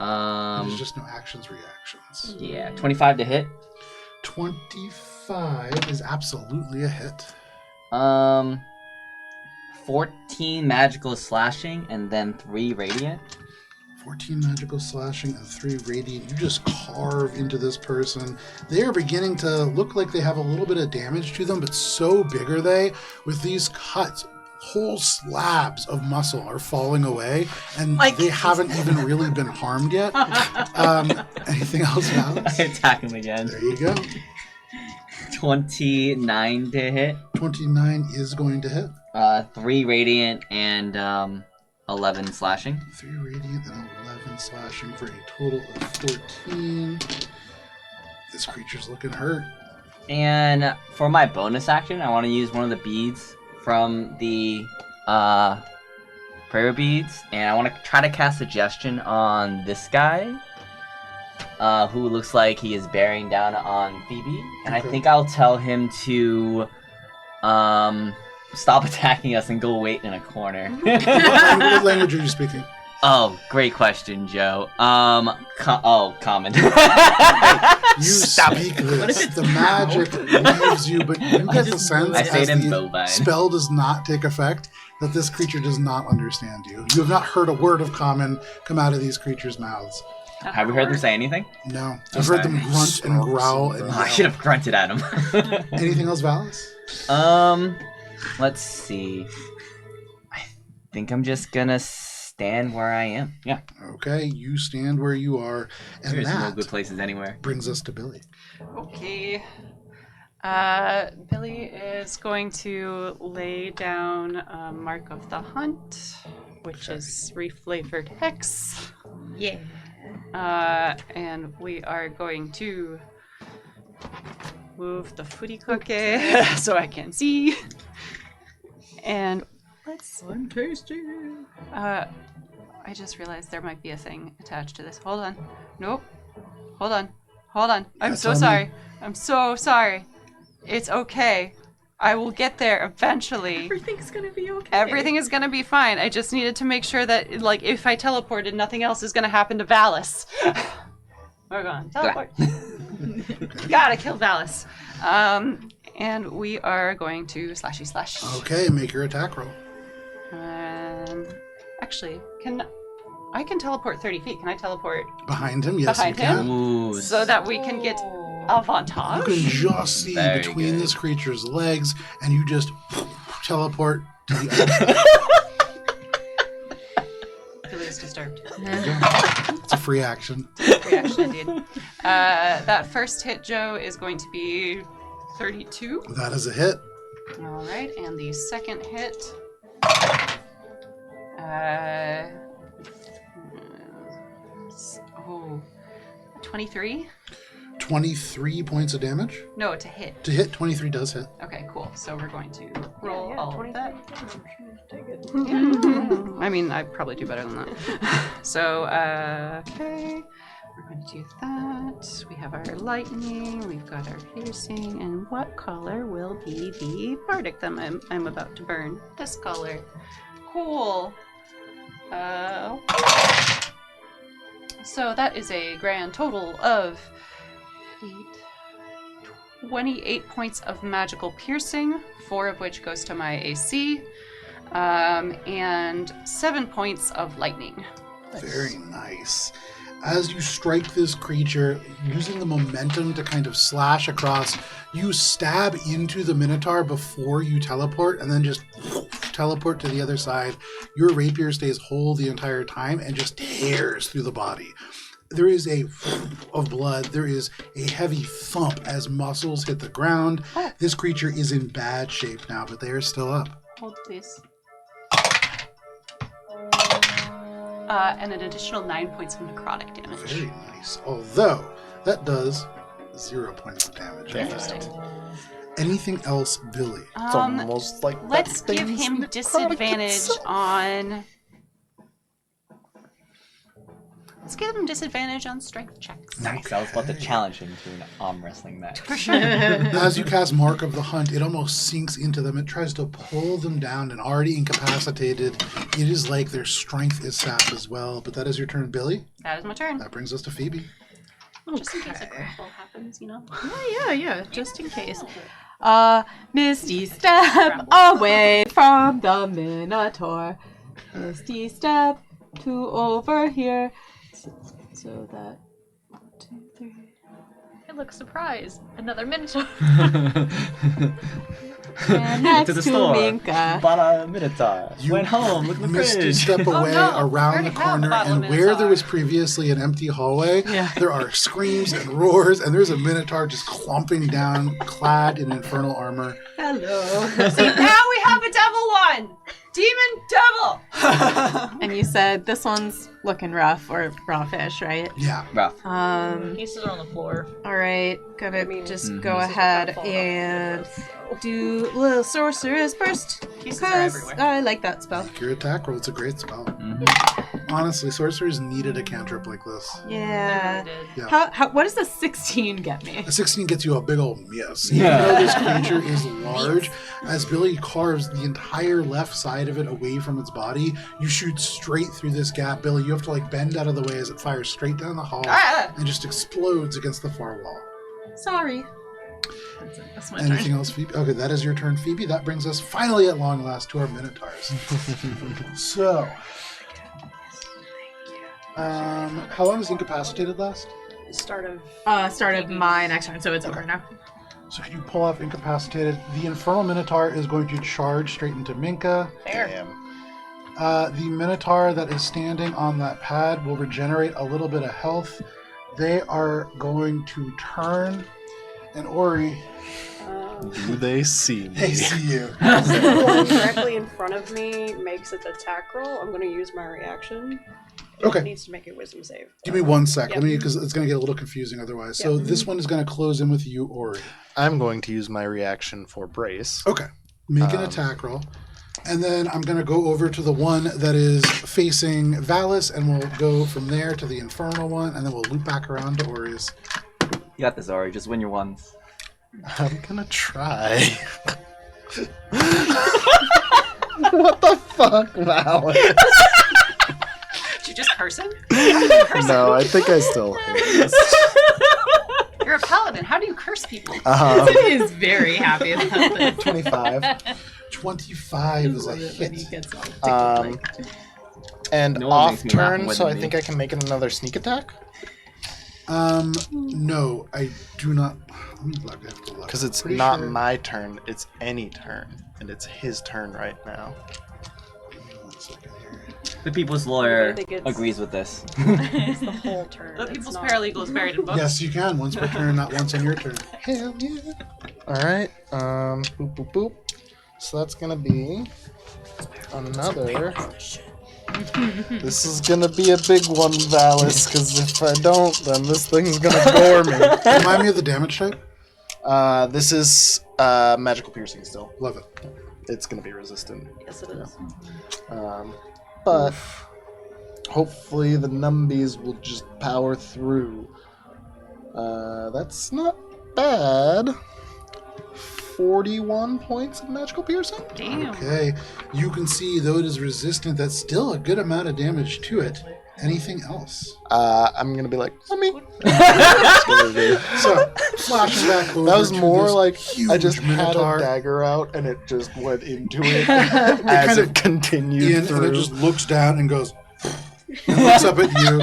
There's just no actions, reactions. Yeah, 25 to hit. 25 is absolutely a hit. 14 magical slashing and then 3 radiant. 14 magical slashing and 3 radiant. You just carve into this person. They are beginning to look like they have a little bit of damage to them, but so big are they with these cuts. Whole slabs of muscle are falling away, and they haven't even really been harmed yet. Anything else, Alex? I attack him again. There you go. 29 to hit. 29 is going to hit. 3 radiant and 11 slashing. 3 radiant and 11 slashing for a total of 14. This creature's looking hurt. And for my bonus action, I want to use one of the beads from the prayer beads, and I want to try to cast Suggestion on this guy, who looks like he is bearing down on Phoebe. And Okay. I think I'll tell him to stop attacking us and go wait in a corner. What language are you speaking? Oh, great question, Joe. Common. You speak this. The magic leaves you, but you get the sense I say as it in the bovine. spell does not take effect that this creature does not understand you. You have not heard a word of common come out of these creatures' mouths. Have we heard them say anything? No. I've heard them grunt and growl and Oh, I should yell. have grunted at him. Anything else, Valis? Let's see. I think I'm just gonna stand where I am. Yeah. Okay, you stand where you are, and There's no that good places anywhere. brings us to Billy. Okay. Billy is going to lay down Mark of the Hunt, which is reflavored hex. Yeah. And we are going to move the footy cookie so I can see. And let's. I'm tasty. I just realized there might be a thing attached to this. Hold on. Nope. Hold on. Hold on. I'm Yeah, so tell me. sorry. I'm so sorry. It's okay. I will get there eventually. Everything's gonna be okay. Everything is gonna be fine. I just needed to make sure that, like, if I teleported, nothing else is gonna happen to Valis. We're going to teleport. Gotta kill Valis. And we are going to slashy slash. Okay, make your attack roll. Actually, I can teleport 30 feet. Can I teleport Behind him, yes, behind you can. him? Ooh. So that we can get You avantage? can just see Very between good. this creature's legs, and you just teleport to the other side. Billy is disturbed. It's a free action. Reaction indeed. That first hit, Joe, is going to be 32. That is a hit. All right, and the second hit. 23? 23 points of damage. No, to hit. To hit, 23 does hit. Okay, cool. So we're going to roll Yeah, all of that. Take it. I mean, I probably do better than that. So, okay. We're going to do that. We have our lightning, we've got our piercing, and what color will be the bardic that I'm about to burn? This color. Cool. So that is a grand total of 28 points of magical piercing, 4 of which goes to my AC, and 7 points of lightning. Very nice. As you strike this creature, using the momentum to kind of slash across, you stab into the Minotaur before you teleport, and then just teleport to the other side. Your rapier stays whole the entire time and just tears through the body. There is a of blood. There is a heavy thump as muscles hit the ground. This creature is in bad shape now, but they are still up. Hold, please. And an additional 9 points of necrotic damage. Very nice. Although, that does 0 points of damage. Interesting. Anything else, Billy? It's almost like Let's that give thing's him necrotic disadvantage itself. on. Let's give him disadvantage on strength checks. Nice. I was about to challenge him to an arm wrestling match. For sure. As you cast Mark of the Hunt, it almost sinks into them. It tries to pull them down, and already incapacitated, it is like their strength is sapped as well. But that is your turn, Billy. That is my turn. That brings us to Phoebe. Just in case a critical happens, you know. Yeah, just in case. Misty step away from the Minotaur. Misty step to over here. So that 1, 2, 3. Hey, look, surprise! Another Minotaur. Next to the to store. Minka. Bought a Minotaur. Went home. Look at the Missed a fridge. step away no, around we the already have a corner, bottle of and where there Minotaur. was previously an empty hallway, there are screams and roars, and there's a Minotaur just clumping down, clad in infernal armor. Hello. See, now we have a devil one! Demon devil! And you said this one's looking rough, or raw fish, right? Yeah. Rough. Pieces are on the floor. All right, gonna mean, just Mhm. go ahead and do little sorcerer's burst Pieces are because everywhere. I like that spell. Your attack roll, it's a great spell. Mhm. Honestly, sorcerers needed a cantrip like this. Yeah. Yeah. What does the 16 get me? A 16 gets you a big old miss. Yeah. Even though this creature is large, as Billy carves the entire left side of it away from its body, you shoot straight through this gap. Billy, you have to like bend out of the way as it fires straight down the hall and just explodes against the far wall. Sorry. That's my Anything turn. else, Phoebe? Okay, that is your turn, Phoebe. That brings us finally at long last to our Minotaurs. So, how long does incapacitated last? Start of Start of my next turn, so it's over now. So you pull off incapacitated. The Infernal Minotaur is going to charge straight into Minka. Fair. The Minotaur that is standing on that pad will regenerate a little bit of health. They are going to turn, and Ori, Do they see me? they see you. the one directly in front of me makes its attack roll. I'm going to use my reaction. Okay. It needs to make a wisdom save. Give me 1 sec. Yep. Let me, because it's going to get a little confusing otherwise. So this one is going to close in with you, Ori. I'm going to use my reaction for brace. Okay. Make an attack roll. And then I'm going to go over to the one that is facing Valis, and we'll go from there to the Infernal one, and then we'll loop back around to Ori's. You got this, Ori. Just win your ones. I'm gonna try. What the fuck, Valen? Did you just curse him? No, I think I still hate this. You're a paladin. How do you curse people? He is very happy about this. 25. 25 is a When he hit. gets all Um, and No one off makes me laugh turn, more so than I me. think I can make it another sneak attack? No, I do not. Let me look. I have to look. Because it's Pretty not sure- my turn, it's any turn. And it's his turn right now. 1 second here. The people's lawyer I think it's- agrees with this. It's the whole turn. The It's people's not- paralegal is buried in books. Yes, you can. Once per turn, not once on your turn. Hell yeah. Alright, boop boop boop. So that's gonna be another. This is gonna be a big one, Valis, because if I don't, then this thing's gonna gore me. Remind me of the damage type. This is magical piercing still. Love it. It's gonna be resistant. Yes, it is. But hopefully the numbies will just power through. That's not bad. 41 points of magical piercing. Damn. Okay. You can see, though it is resistant, that's still a good amount of damage to it. Anything else? I'm gonna be like, me. So, flashing back over That was to more this like huge I just had Minotaur a dagger out and it just went into it as kind it of continued in, through. and it just looks down and goes and looks up at you.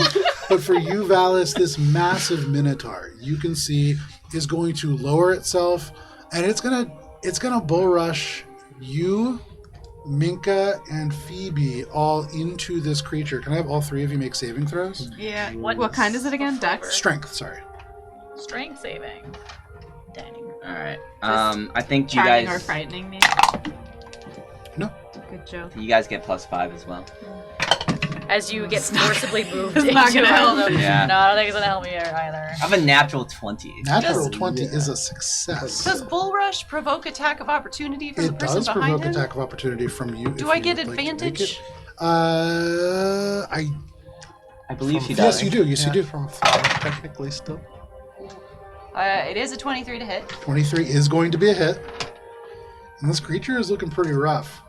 But for you, Valis, this massive Minotaur, you can see, is going to lower itself, and it's gonna bull rush you, Minka, and Phoebe all into this creature. Can I have all three of you make saving throws? Yeah. What kind is it again? Dex? Strength, sorry. Strength saving. Dang. All right. I think you Charming guys or frightening me? No. Good joke. you guys get +5 as well. As you get forcibly moved It's into not gonna it. help. Yeah. No, I don't think it's gonna help me either. I have a natural 20. Natural Does- 20 yeah. is a success. Does Bull Rush provoke attack of opportunity from the It person does behind provoke him? attack of opportunity from you. Do if I you get would like to make advantage? it. I I believe she yes, does. you do. Yes, you do. From fire, technically still. It is a 23 to hit. 23 is going to be a hit, and this creature is looking pretty rough.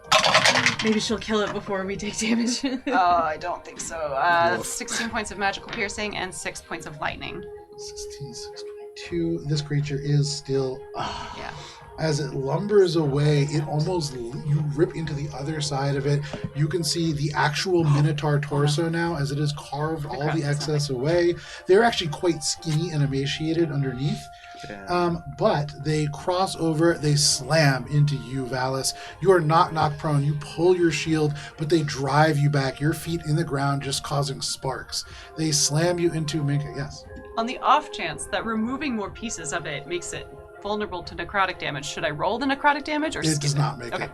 Maybe she'll kill it before we take damage. I don't think so. That's 16 points of magical piercing and 6 points of lightning. 16, 6, 22. This creature is still. Yeah. As it lumbers away, it almost you rip into the other side of it. You can see the actual Minotaur torso now, as it has carved all the excess away. They're actually quite skinny and emaciated underneath. But they cross over, they slam into you, Valis. You are not knocked prone. You pull your shield, but they drive you back, your feet in the ground, just causing sparks. They slam you into Minka. Yes? On the off chance that removing more pieces of it makes it vulnerable to necrotic damage, should I roll the necrotic damage or It skip does not make Okay. it.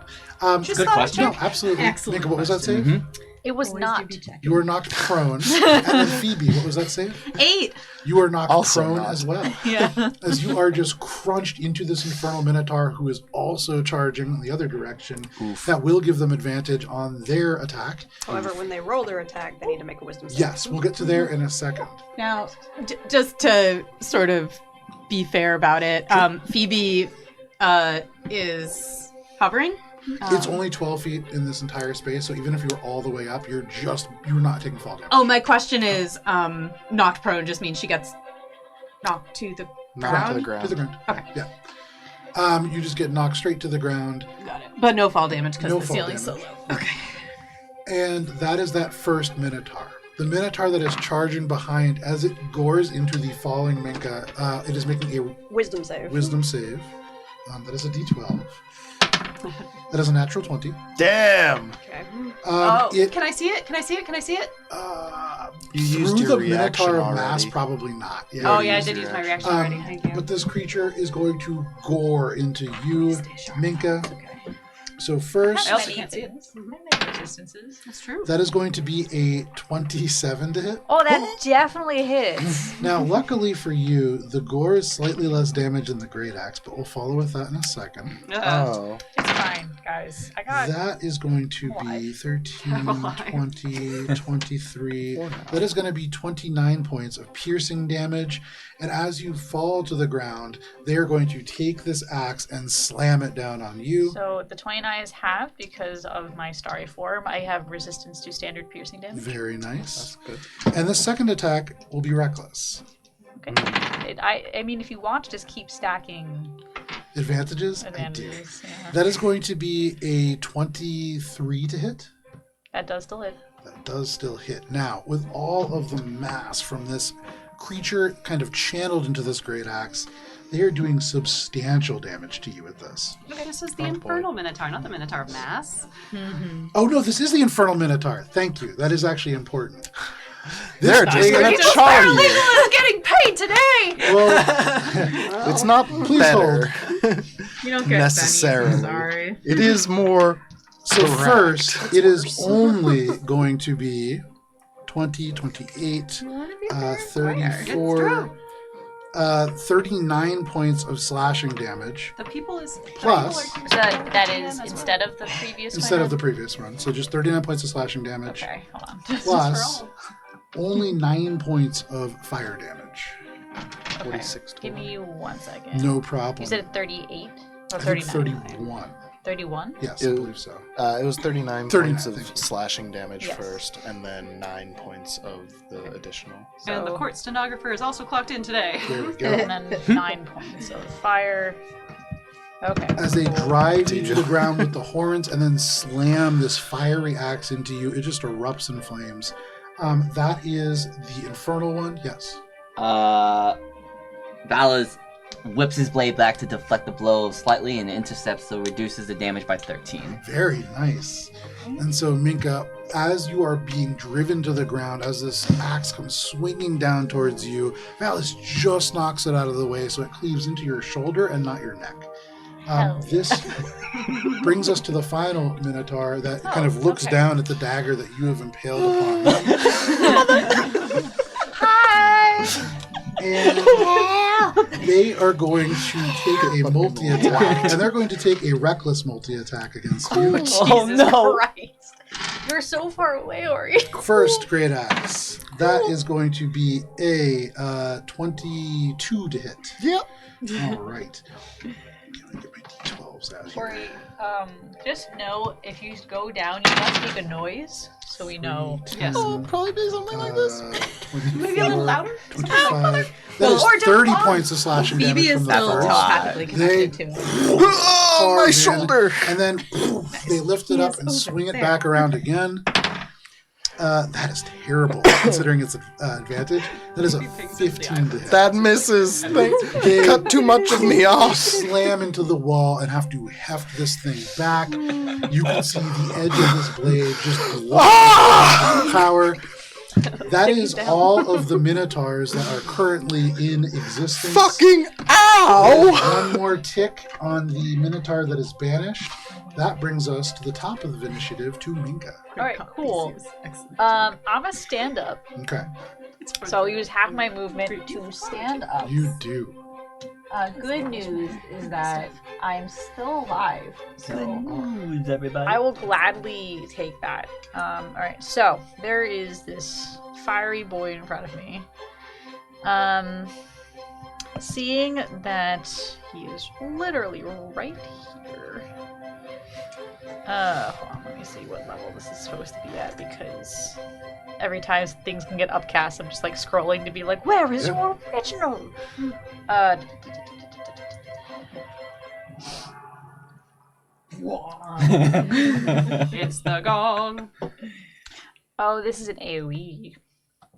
Just Good thought I'd question. No, check. absolutely. Excellent Minka, what was that save? Mhm. It was Always not. do be checking. You were knocked prone. And then Phoebe, what was that save? 8. You are knocked Also prone not. as well. Yeah. As you are just crunched into this infernal minotaur who is also charging in the other direction. That will give them advantage on their attack. However, when they roll their attack, they need to make a wisdom save. Yes, we'll get to there in a second. Now, just to sort of be fair about it, Phoebe is hovering. It's only 12 feet in this entire space, so even if you're all the way up, you're not taking fall damage. Oh, my question is, knocked prone just means she gets knocked to the Not to the ground? To the ground. ground. Okay. Yeah. You just get knocked straight to the ground. Got it. But no fall damage because No the fall ceiling's so damage. low. Okay. And that is that first Minotaur. The Minotaur that is charging behind as it gores into the falling Minka, it is making a Wisdom save. wisdom save. That is a d12. That is a natural 20. Damn! Okay. Can I see it? Can I see it? Can I see it? You used Through your the reaction Minotaur mass, already. probably not. Yeah. Oh yeah, I used did your use my reaction. reaction already. Thank you. But this creature is going to gore into you, Minka. So first, I also can't see it. Resistances. That's true. that is going to be a 27 to hit. Oh, that definitely hits. Now, luckily for you, the gore is slightly less damage than the Great Axe, but we'll follow with that in a second. Oh. It's fine, guys. I got. That is going to be 13, 20, 23. That is going to be 29 points of piercing damage. And as you fall to the ground, they are going to take this axe and slam it down on you. So the 29 is half because of my starry form. I have resistance to standard piercing damage. Very nice. Good. And the second attack will be reckless. Okay. I mean, if you want to just keep stacking Advantages? I do. advantages, yeah. That is going to be a 23 to hit. That does still hit. That does still hit. Now, with all of the mass from this creature kind of channeled into this great axe, they are doing substantial damage to you with this. Okay, this is the Infernal Minotaur, not the Minotaur of Mass. Oh no, this is the Infernal Minotaur. Thank you. That is actually important. They're just gonna char you. is getting paid today! Well, It's not Please better. You don't get Necessarily. Benny, I'm sorry. It is more. so correct. first, it is only going to be 20, 28, 34, 39 points of slashing damage The people is... Plus- So that is instead of the previous instead one? of the previous run. So just 39 points of slashing damage. Okay, hold on. Plus only 9 points of fire damage. 46 Give me 1 second. No problem. You said 38 or I think 39? 31. 31? Yes, I believe so. It was 39 39, points of thank you. slashing damage Yes. first, and then 9 points of the additional. And the court stenographer is also clocked in today. There we go. And then 9 points of fire. Okay. As they drive you to the ground with the horns and then slam this fiery axe into you, it just erupts in flames. That is the infernal one. Yes. Valas whips his blade back to deflect the blow slightly and intercepts, so reduces the damage by 13. Very nice. And so, Minka, as you are being driven to the ground, as this axe comes swinging down towards you, Valis just knocks it out of the way so it cleaves into your shoulder and not your neck. This brings us to the final Minotaur that kind of looks down at the dagger that you have impaled upon them. Hi! And they are going to take a multi-attack, and they're going to take a reckless multi-attack against you. Oh no! Christ. You're so far away, Ori. First great axe. That is going to be a 22 to hit. Yep. All right. Can I get my d12s out here? Ori, just know if you go down, you must make a noise so we know. Yes. Oh, probably do something like this. 24, Maybe a little louder? 25. That is 30 points of slashing damage Phoebe is from the still first. telepathically connected to him. Oh, my Hard, shoulder! And then they lift it up and swing it back around again. That is terrible, considering its advantage. That is a 15 to hit. That misses. They cut too much of me off. Slam into the wall and have to heft this thing back. You can see the edge of this blade just glowing power. That is all of the Minotaurs that are currently in existence. Fucking ow! One more tick on the Minotaur that is banished. That brings us to the top of the initiative to Minka. All right, cool. I'm gonna stand up. Okay. So I'll use half my movement to stand up. You do. Good news is that I'm still alive. So Good news, everybody. I will gladly take that. All right, so there is this fiery boy in front of me. Seeing that he is literally right here. Hold on, let me see what level this is supposed to be at, because every time things can get upcast, I'm just like scrolling to be like, where is your original? It's the gong. Oh, this is an AoE.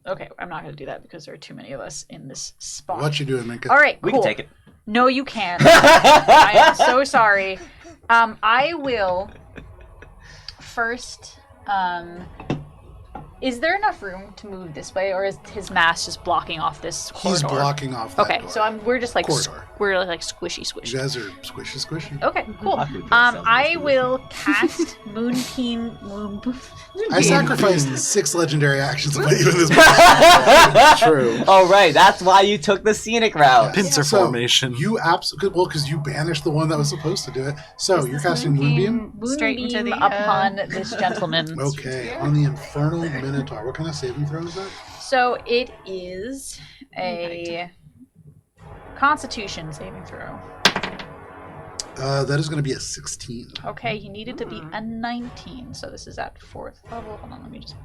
Okay, I'm not going to do that because there are too many of us in this spot. What you doing, Minka? All right, We cool. can take it. No, you can't. I am so sorry. I will first. Is there enough room to move this way, or is his mass just blocking off this corridor? He's blocking off that Okay, door. so we're just like Corridor. we're like squishy. You guys are squishy. Okay, cool. Awkward for I will cast Moonbeam. I sacrificed 6 legendary actions to put you in this True. Oh, right. That's why you took the scenic route. Pincer So, formation. You absolutely because you banished the one that was supposed to do it. So you're casting Moonbeam. Straight into the upon this gentleman. Okay, on the Infernal Minotaur. What kind of saving throw is that? So it is a Constitution saving throw. That is going to be a 16. Okay, he needed to be a 19, so this is at 4th level. Hold on, let me just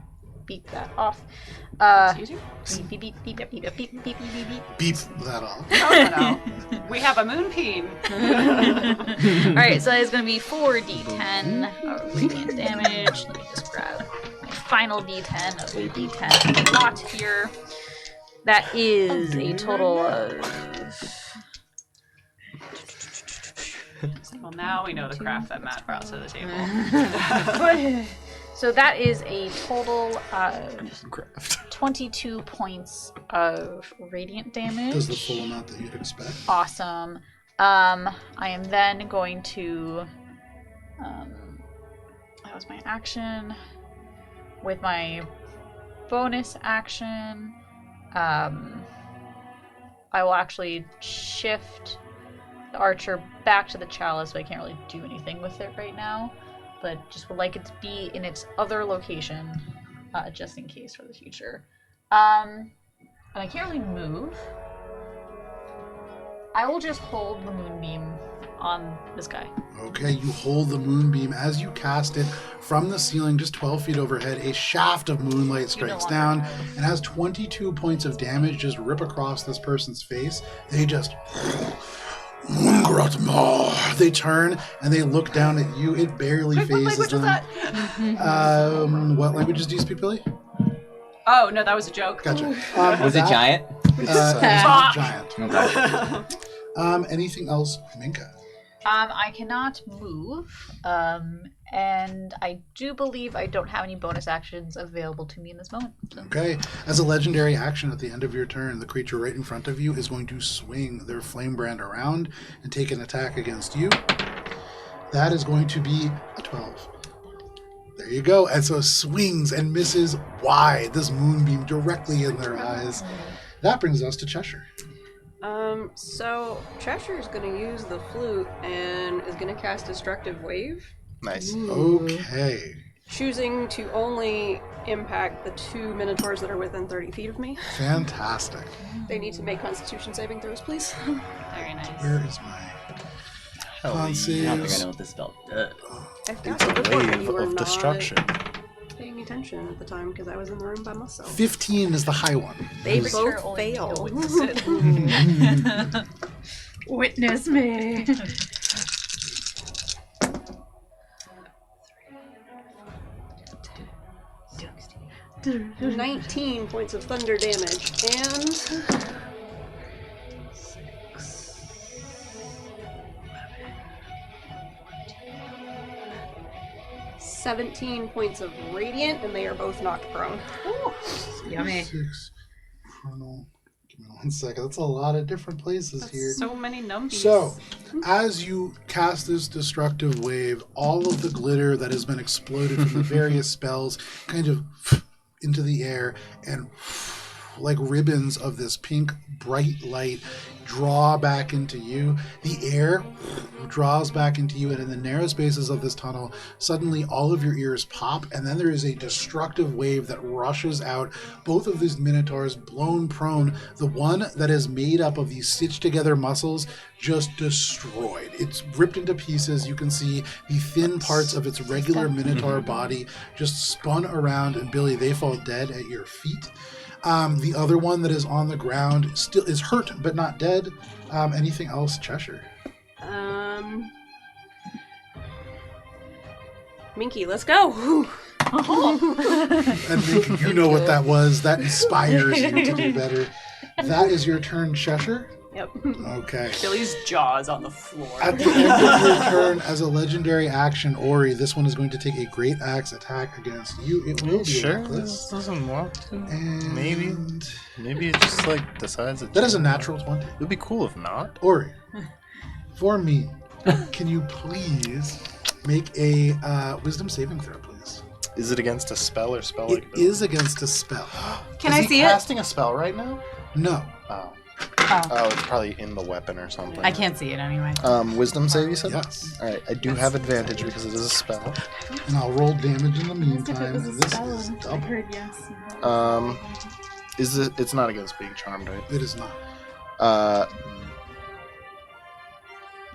beep that off. Beep, beep, beep, beep, beep, beep, beep, beep, beep, beep. Beep that off. No. We have a moonbeam. Alright, so it's going to be 4d10 of radiant damage. Let me just grab my final d10 of a d10 lot here. That is a total of... Well, now we know the craft that Matt brought to the table. So that is a total of 22 points of radiant damage. Does the full amount that you'd expect. Awesome. I am then going to... that was my action. With my bonus action, I will actually shift the archer back to the chalice, so I can't really do anything with it right now, but just would like it to be in its other location, just in case for the future. And I can't really move. I will just hold the moonbeam on this guy. Okay, you hold the moonbeam as you cast it from the ceiling just 12 feet overhead. A shaft of moonlight strikes down and has 22 points of damage just rip across this person's face. They just... They turn and they look down at you. It barely phases them. What languages do you speak, Billy? Oh, no, that was a joke. Gotcha. Was it giant? It's not giant. Okay. Anything else, Minka? I cannot move, and I do believe I don't have any bonus actions available to me in this moment. So. Okay. As a legendary action at the end of your turn, the creature right in front of you is going to swing their flame brand around and take an attack against you. That is going to be a 12. There you go. And so it swings and misses wide, this moonbeam directly in their eyes. That brings us to Cheshire. So Cheshire is going to use the flute and is going to cast Destructive Wave, Nice. Okay. choosing to only impact the 2 Minotaurs that are within 30 feet of me. Fantastic. They need to make Constitution saving throws, please. Very nice. Where is my I don't think I know conceals? what this spell does. I've It's got a it before, but wave you were of not destruction. paying attention at the time because I was in the room by myself. 15 is the high one. They That is- both only fail. to witness it. Witness me. 19 points of thunder damage, and 17 points of radiant, and they are both knocked prone. Ooh, yummy. 6 infernal. Give me 1 second. That's a lot of different places That's here. so many numbers. So, as you cast this destructive wave, all of the glitter that has been exploded from the various spells kind of into the air, and like ribbons of this pink bright light draw back into you. The air draws back into you, and in the narrow spaces of this tunnel, suddenly all of your ears pop, and then there is a destructive wave that rushes out. Both of these Minotaurs blown prone. The one that is made up of these stitched together muscles just destroyed. It's ripped into pieces. You can see the thin parts of its regular Minotaur body just spun around, and Billy, they fall dead at your feet. The other one that is on the ground still is hurt but not dead. Anything else, Cheshire? Minky, let's go. And Minky, you know what that was. That inspires you to do better. That is your turn, Cheshire. Yep. Okay. Billy's jaw is on the floor. At the end of your turn, as a legendary action, Ori, this one is going to take a great axe attack against you. It will be Sure, reckless. this doesn't want to. And Maybe it just like decides it. that is a natural 20. It'd be cool if not. Ori, for me, can you please make a wisdom saving throw, please? Is it against a spell or spell? It is against a spell. Can Is I he see it? casting a spell right now? No. Oh. Oh. Oh, it's probably in the weapon or something. I can't see it anyway. Wisdom save, you said? Yes. Alright, I do have advantage because it is a spell. And I'll roll damage in the If meantime. it was a And this spell, is I double. heard yes. Is it? It's not against being charmed, right? It is not.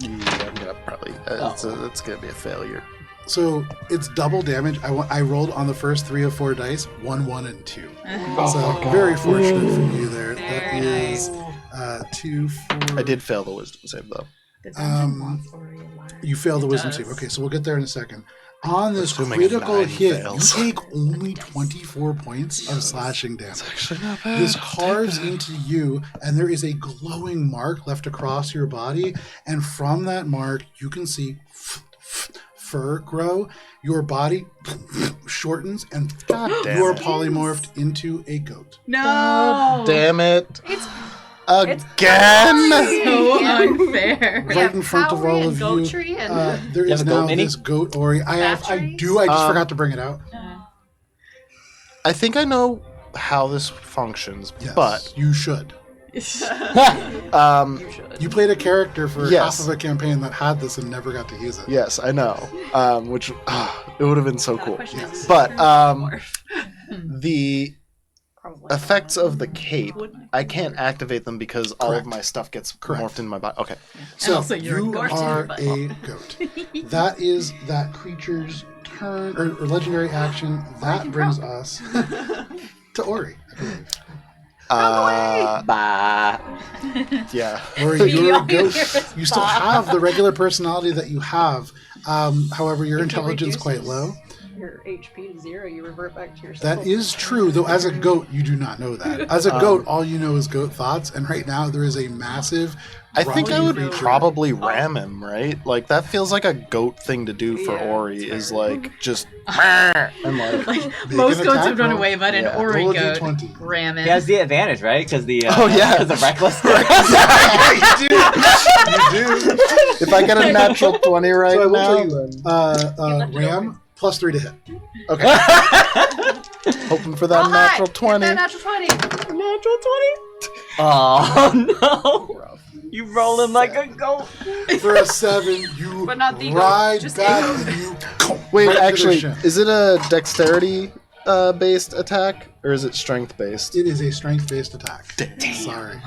Yeah, I'm gonna probably. It's gonna be a failure. So it's double damage. I rolled on the first 3 of 4 dice, 1, 1, and 2. So very fortunate for you there. That is 2, 4. I did fail the wisdom save though. The dungeon wants Ori alive. You failed the wisdom does. save. Okay, so we'll get there in a second. On this Assuming critical 9 hit, fails. you take only 24 points of slashing damage. Actually, not bad. This carves into you, and there is a glowing mark left across your body. And from that mark, you can see fur grow. Your body shortens, and God damn you are it. polymorphed into a goat. No! Damn it! It's Again! So unfair. Right in front of all of goat you, tree and there You is have a goat now mini? this goat Ori. I just Um, forgot to bring it out. I think I know how this functions, Yes, but you should. You played a character for Yes. half of a campaign that had this and never got to use it. yes, I know. Which it would have been so cool. question is, But morph. the Probably effects of the cape, I can't activate them because all Correct. of my stuff gets Correct. morphed in my body. Okay. So also you're a you goat. are a goat. That is that creature's turn or legendary action. That brings us to Ori. Bah. Yeah. Ori, you're a Beyond goat. your You still have the regular personality that you have. However, your intelligence quite low. Your HP to 0, you revert back to yourself. That is true, though as a goat, you do not know that. As a goat, all you know is goat thoughts, and right now there is a massive I think I growling would creature. probably ram him, right? Like that feels like a goat thing to do for Yeah, Ori it's is fair. like just and like Like, Make most an goats attack have run roll. away, but an Yeah. Ori Roll a goat D20. ram it. He has the advantage, right? Because the Oh, yeah. because of reckless. You do. if I get a natural 20 right So I will now, tell you, ram plus 3 to hit. okay. Hoping for that natural 20. That natural 20. Natural 20. Oh no! You roll him like a goat. For a 7, you But not the ride goat, just back a and you Wait, right to their actually, shin. is it a dexterity based attack or is it strength based? It is a strength-based attack. Sorry.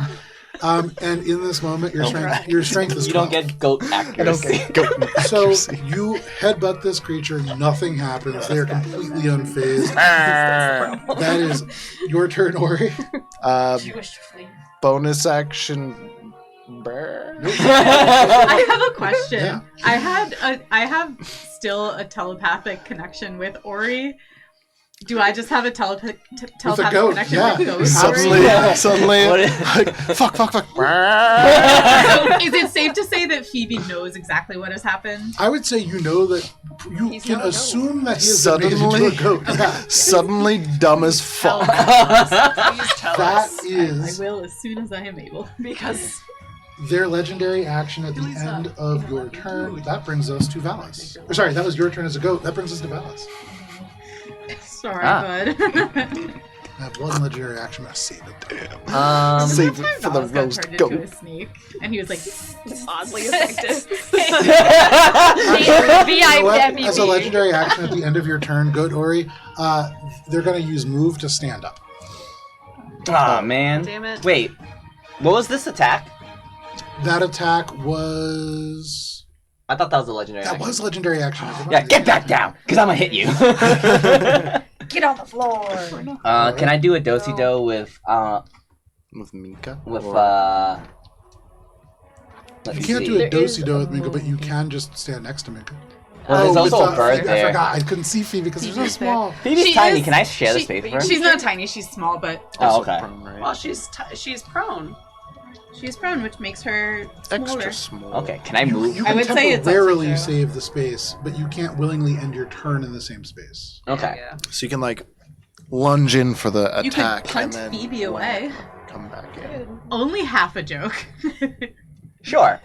And in this moment, your strength is You don't 12. get goat I don't accuracy. get goat So accuracy. you headbutt this creature, nothing happens. They are completely unfazed. That is your turn, Ori. Jewish flavor. Bonus action. Brr. I have a question. Yeah. I have still a telepathic connection with Ori. Do I just have a telepathic goat, connection yeah. with goats? Suddenly, like, fuck. Is it safe to say that Phoebe knows exactly what has happened? I would say you know that you He's can not a goat. assume that he has been made into a goat. Yeah. Suddenly dumb as fuck. Please tell That us. I is will as soon as I am able. Because their legendary action at the end of your turn. That brings us to Valis. Or, sorry, that was your turn as a goat. That brings us to Valis. Sorry, bud. I have one legendary action. I save it. Save it for the Valis got roast turned into a goat. snake, and he was like, Oddly effective. You know what? As a legendary action at the end of your turn, Goat Ori, they're going to use move to stand up. Aw, man. Damn it. Wait, what was this attack? That attack was... I thought that was a legendary That action. was legendary action. Yeah, get back down, because I'm going to hit you. Get on the floor. Can I do a do-si-do with Mika? let's You can't see. do a do-si-do with Minka, but you can just stand next to Minka. Well, there's with also a bird I there. forgot. I couldn't see Phoebe because she's so small. Phoebe's She tiny. is- Can I share the space with her? she's not tiny, she's small, but Oh, okay. Well, she's prone. she's prone, which makes her smaller. Extra small. Okay, can I move? You I can would say it's temporarily up to zero. save the space, but you can't willingly end your turn in the same space. Okay. Yeah. So you can like lunge in for the You attack could and punt then Phoebe away. come back in. Only half a joke. Sure.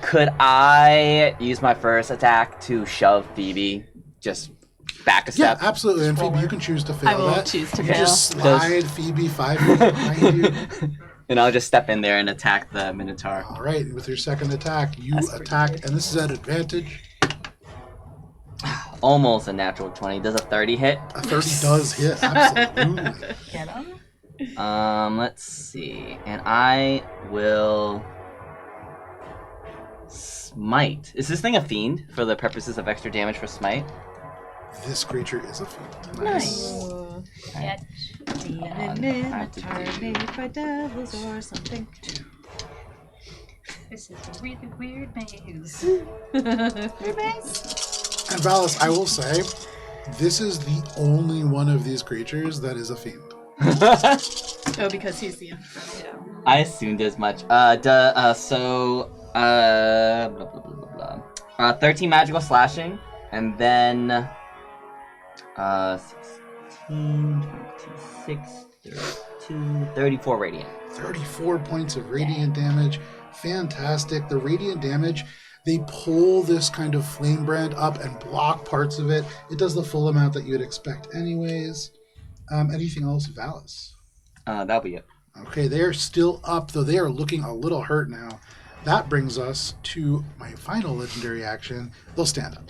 Could I use my first attack to shove Phoebe just back a Yeah, step? absolutely. And Phoebe, you can choose to fail I will that. choose to You fail. just slide Phoebe 5 feet behind you. And I'll just step in there and attack the Minotaur. All right, with your second attack, you That's pretty attack, good. and this is at advantage. Almost a natural 20. Does a 30 hit? A 30 does hit, absolutely. Get him. Let's see. And I will smite. Is this thing a fiend for the purposes of extra damage for smite? This creature is a fiend. Nice. Yeah. by devils or something. This is a really weird maze. And Valis, I will say, this is the only one of these creatures that is a fiend. Oh, because he's the I assumed as much. Blah, blah, blah, blah. 13 magical slashing, and then 16, 26, 32, 34 radiant. 34 points of radiant damage. Fantastic. The radiant damage, they pull this kind of flame brand up and block parts of it. It does the full amount that you would expect anyways. Anything else, Valis? That'll be it. Okay, they are still up, though they are looking a little hurt now. That brings us to my final legendary action. They'll stand up.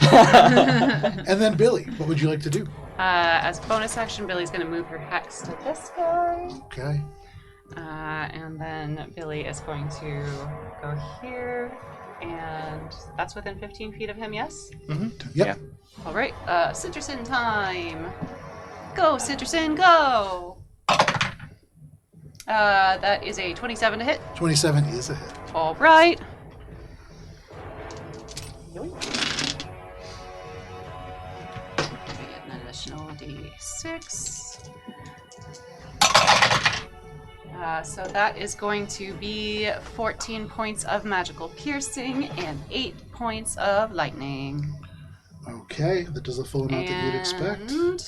And then Billy, what would you like to do? As bonus action, Billy's going to move her hex to this guy. Okay. And then Billy is going to go here. And that's within 15 feet of him, yes? Mm-hmm. Yep. Yeah. All right. Citrusine time. Go, Citrusine, go! That is a 27 to hit. 27 is a hit. All right. An additional d6. So that is going to be 14 points of magical piercing and 8 points of lightning. Okay, that does the full amount that you'd expect. And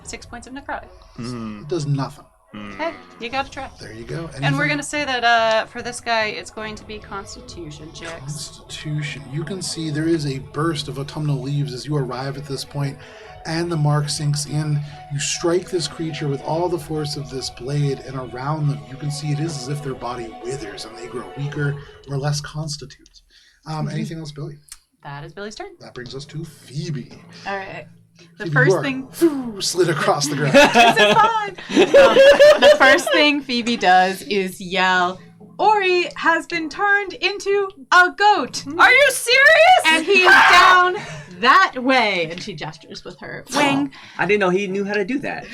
6 points of necrotic. It does nothing. Okay, you gotta try. There you go. And we're Anything- gonna say that for this guy, it's going to be Constitution checks. Constitution. You can see there is a burst of autumnal leaves as you arrive at this point, and the mark sinks in. You strike this creature with all the force of this blade, and around them, you can see it is as if their body withers and they grow weaker or less constitute. Anything else, Billy? That is Billy's turn. That brings us to Phoebe. All right. The Phoebe, first you are thing slid across the ground. the first thing Phoebe does is yell, Ori has been turned into a goat. Are you serious? And he is down that way. And she gestures with her wing. I didn't know he knew how to do that.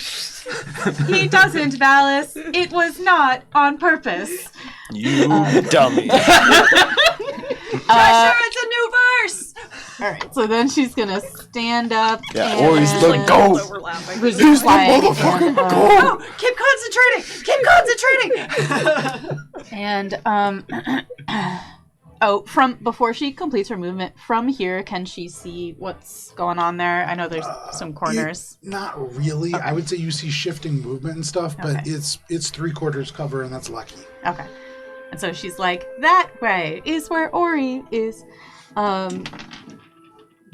He doesn't, Valis. It was not on purpose. You dummy. Treasure, it's a new verse! Alright, so then she's gonna stand up. Yeah, and Ori's the goat. He's the motherfucking goat. Keep concentrating! And from before she completes her movement, from here, can she see what's going on there? I know there's some corners. Not really. Okay. I would say you see shifting movement and stuff, but Okay. it's 3/4 cover, and that's lucky. Okay. And so she's like, that way is where Ori is.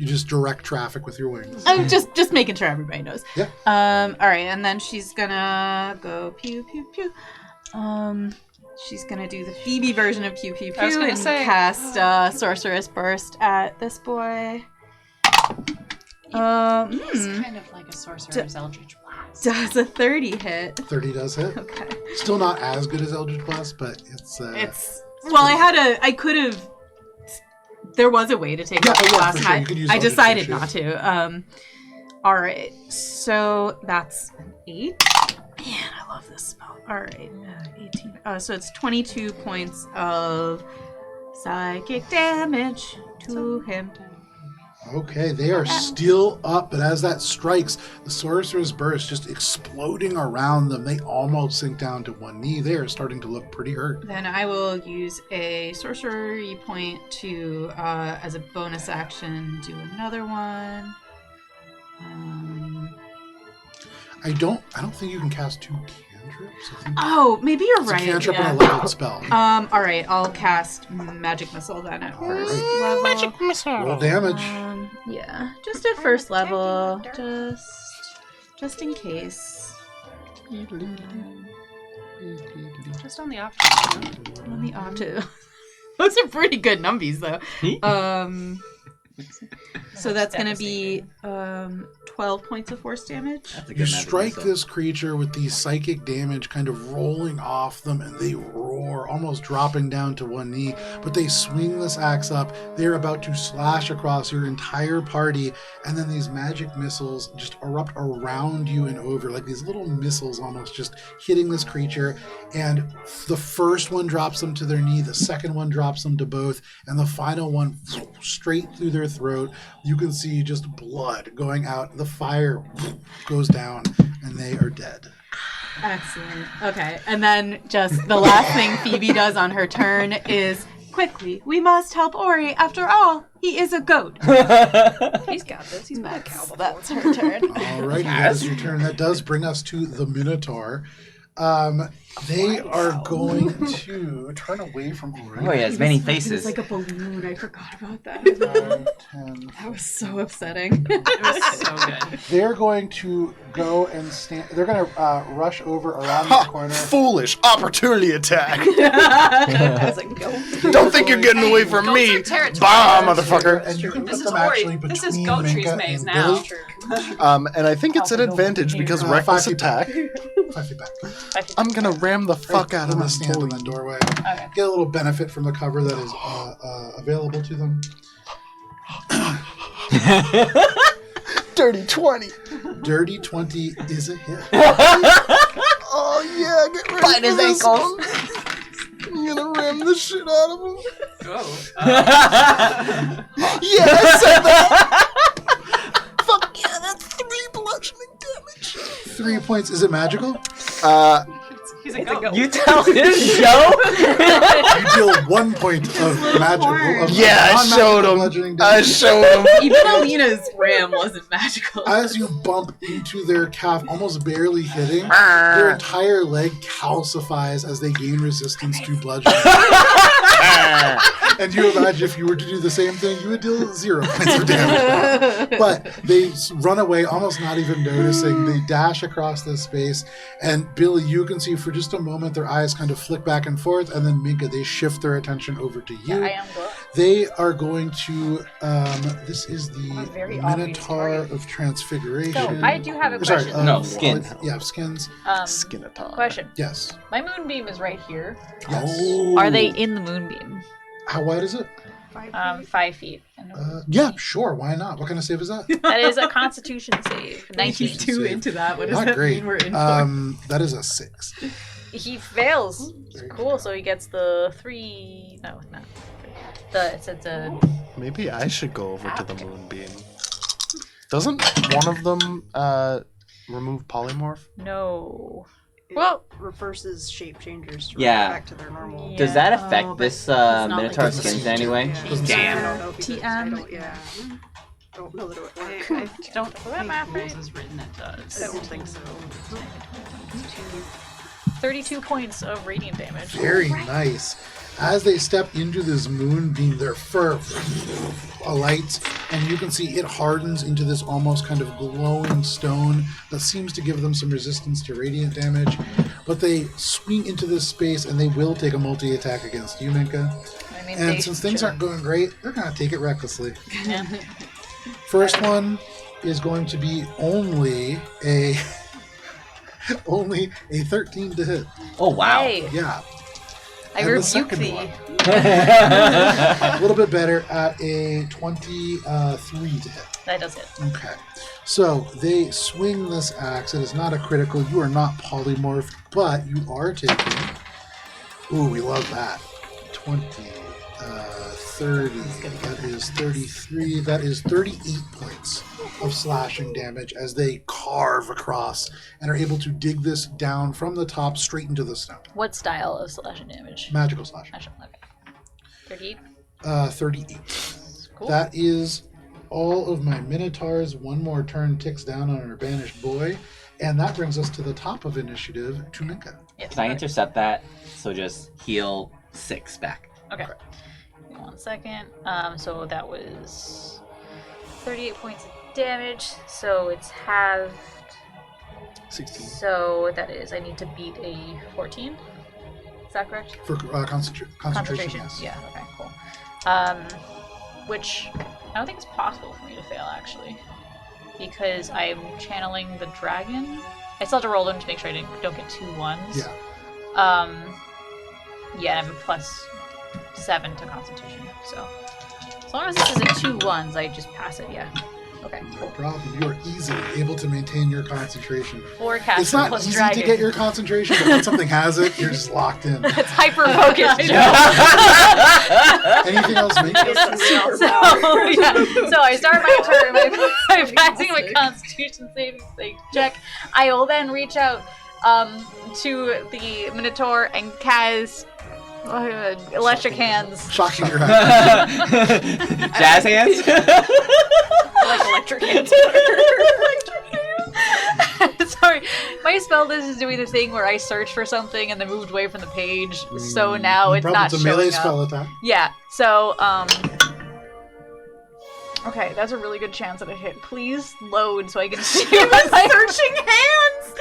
You just direct traffic with your wings. I'm just making sure everybody knows. Yeah. All right, and then she's gonna go pew pew pew. She's gonna do the Phoebe version of pew pew I was pew gonna and say. cast Sorceress Burst at this boy. It's kind of like a sorcerer's Eldritch Blast. Does a 30 hit? 30 does hit. Okay. Still not as good as Eldritch Blast, but it's. Well, I could have. There was a way to take Eldritch Blast, for sure. You and could use I Eldritch decided Blast. not to. All right, so that's an 8. Man, I love this spell. All right, 18. So it's 22 points of psychic damage to him. Okay, they are still up, but as that strikes, the Sorcerer's Burst just exploding around them. They almost sink down to one knee. They are starting to look pretty hurt. Then I will use a sorcery point to, as a bonus action, do another one. I don't think you can cast 2 cantrips. I think Oh, maybe you're it's right. a cantrip yeah. and a leveled spell. All right, I'll cast Magic Missile then at first level. Magic Missile. Roll damage. Yeah, just at first level, just in case. Just on the off chance. On the off too. Those are pretty good numbies though. So that's gonna be 12 points of force damage. You strike this creature with the psychic damage kind of rolling off them, and they roar, almost dropping down to one knee. But they swing this axe up. They're about to slash across your entire party, and then these magic missiles just erupt around you and over, like these little missiles almost just hitting this creature. And the first one drops them to their knee, the second one drops them to both, and the final one straight through their throat. You can see just blood going out. The fire goes down, and they are dead. Excellent. Okay, and then just the last thing Phoebe does on her turn is, quickly, we must help Ori. After all, he is a goat. He's got this. He's been a cow before. That's her turn. Alrighty, that is your turn. That does bring us to the Minotaur. They are going to turn away from Ori. Oh, he has many He was faces. like a balloon. I forgot about that. 10. That was so upsetting. It was so good. They're going to go and stand. They're going to rush over around this corner. Foolish opportunity attack. As a goat. Don't think you're getting away from me. Goats are territory. Bah, motherfucker. And you can This put is them actually Ori. This is between Goat Tree's Minka maze and now. Billy. And I think it's an advantage because reckless 5 feet attack. back. 5 feet back. I'm gonna ram the fuck out of I'm gonna this stand in boy. the doorway. Okay. Get a little benefit from the cover that is available to them. Dirty 20. Dirty 20 is a hit. Oh yeah, get ready Bite for his this ankles. one. I'm gonna ram the shit out of him. Oh. Yeah, I said that. Fuck yeah, that's 3 bludgeoning damage. 3 points. Is it magical? He's a goat. You tell him, Joe. You deal 1 point of magical. Of Yeah, I non-magical showed him. bludgeoning I damage. showed him. Even Alina's ram wasn't magical. As you bump into their calf, almost barely hitting, their entire leg calcifies as they gain resistance to bludgeoning. And you imagine if you were to do the same thing, you would deal 0 points of damage. But they run away, almost not even noticing. They dash across this space, and Billy, you can see for just a moment their eyes kind of flick back and forth, and then Minka, they shift their attention over to you. I am good. They are going to. This is the very obvious Minotaur target. of Transfiguration. So, I do have a Sorry, question. No, skins. Yeah, skins. Skinatar. Question. Yes. My moonbeam is right here. Yes. Are they in the moonbeam? How wide is it? 5 feet. Yeah, sure. Why not? What kind of save is that? That is a Constitution save. 19. He's too into that. What does Not that great. mean we're in for? That is a 6. He fails. Cool. So he gets the 3. No, not 3. It's a Maybe I should go over to the moonbeam. Doesn't one of them remove polymorph? no. Well, reverses shape changers to Yeah. revert back to their normal. Does that Oh, affect but this it's not like Minotaur it's skins like- anyway? Yeah. I Damn. don't know if he does. I TM. don't, yeah. I don't know that it would work. I don't that think math rules right? is written it does. I don't think so. 32 points of radiant damage. Very nice. As they step into this moonbeam, their fur alights, and you can see it hardens into this almost kind of glowing stone that seems to give them some resistance to radiant damage. But they swing into this space, and they will take a multi-attack against you, Minka. I mean, And they since things should. aren't going great, they're going to take it recklessly. Yeah. First one is going to be only a 13 to hit. Oh wow. Hey, Yeah. I And the rebuke second thee. one, a little bit better at a 23 to hit. That does hit. Okay. So they swing this axe. It is not a critical. You are not polymorphed, but you are taking. Ooh, we love that. 20, 30. That is 33. That is 38 points of slashing damage as they carve across and are able to dig this down from the top straight into the stone. What style of slashing damage? Magical slashing. Okay. 38. 38. Cool. That is all of my Minotaurs. One more turn ticks down on our banished boy. And that brings us to the top of initiative to Minka. Yes. Can I intercept that? So just heal 6 back. Okay. Give me 1 second. So that was 38 points of damage. So it's halved. 16. So that is, I need to beat a 14. Is that correct? For concentration, yes. Yeah. Okay. Cool. Which I don't think it's possible for me to fail actually, because I'm channeling the dragon. I still have to roll them to make sure I don't get 2 1s. Yeah. Yeah, I have a +7 to Constitution. So as long as this isn't 2 1s, I just pass it. Yeah. Okay. No problem. You are easily able to maintain your concentration. 4 caster It's not plus easy dragon. to get your concentration, but when something has it, you're just locked in. It's hyper focused, Joe. Anything else, Minka? So I start my turn by passing my Constitution saving check. I will then reach out to the Minotaur and cast electric hands. Shocking your hand. Jazz hands? Like electric hands. Sorry, my spell list is doing the thing where I search for something and then moved away from the page, so now it's not It's a melee showing spell up. attack. Yeah, so, okay, that's a really good chance that it hit. Please load so I can see my searching hands!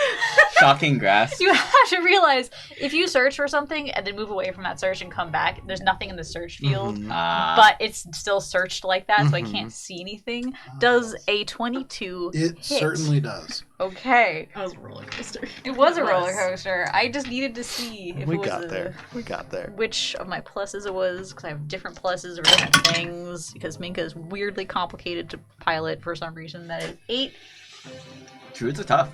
Shocking grasp. You have to realize, if you search for something and then move away from that search and come back, there's nothing in the search field, but it's still searched like that, so I can't see anything. Does a 22 It hit? certainly does. Okay. That was a roller coaster. It was a roller coaster. I just needed to see if We it was got there. We got there. which of my pluses it was, because I have different pluses for different things, because Minka is weirdly complicated to pilot for some reason. That is 8. Druids are tough.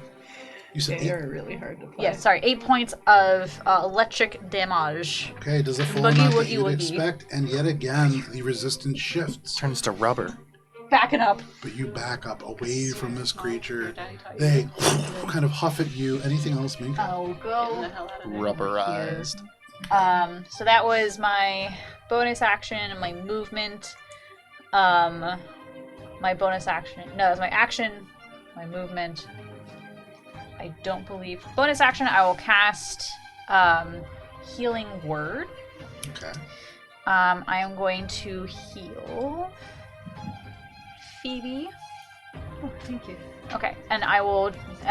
You said They 8. are really hard to play. Yeah, sorry, 8 points of electric damage. Okay, does a full Boogie, amount that woogie, you'd woogie. expect, and yet again, the resistance shifts. Turns to rubber. Backing up. But you back up away from this creature. They kind of huff at you. Anything else, Minka? I'll go. Rubberized. So that was my bonus action and my movement. My bonus action. No, that was my action, my movement. I don't believe. Bonus action, I will cast Healing Word. Okay. I am going to heal Phoebe. Oh, thank you. Okay, and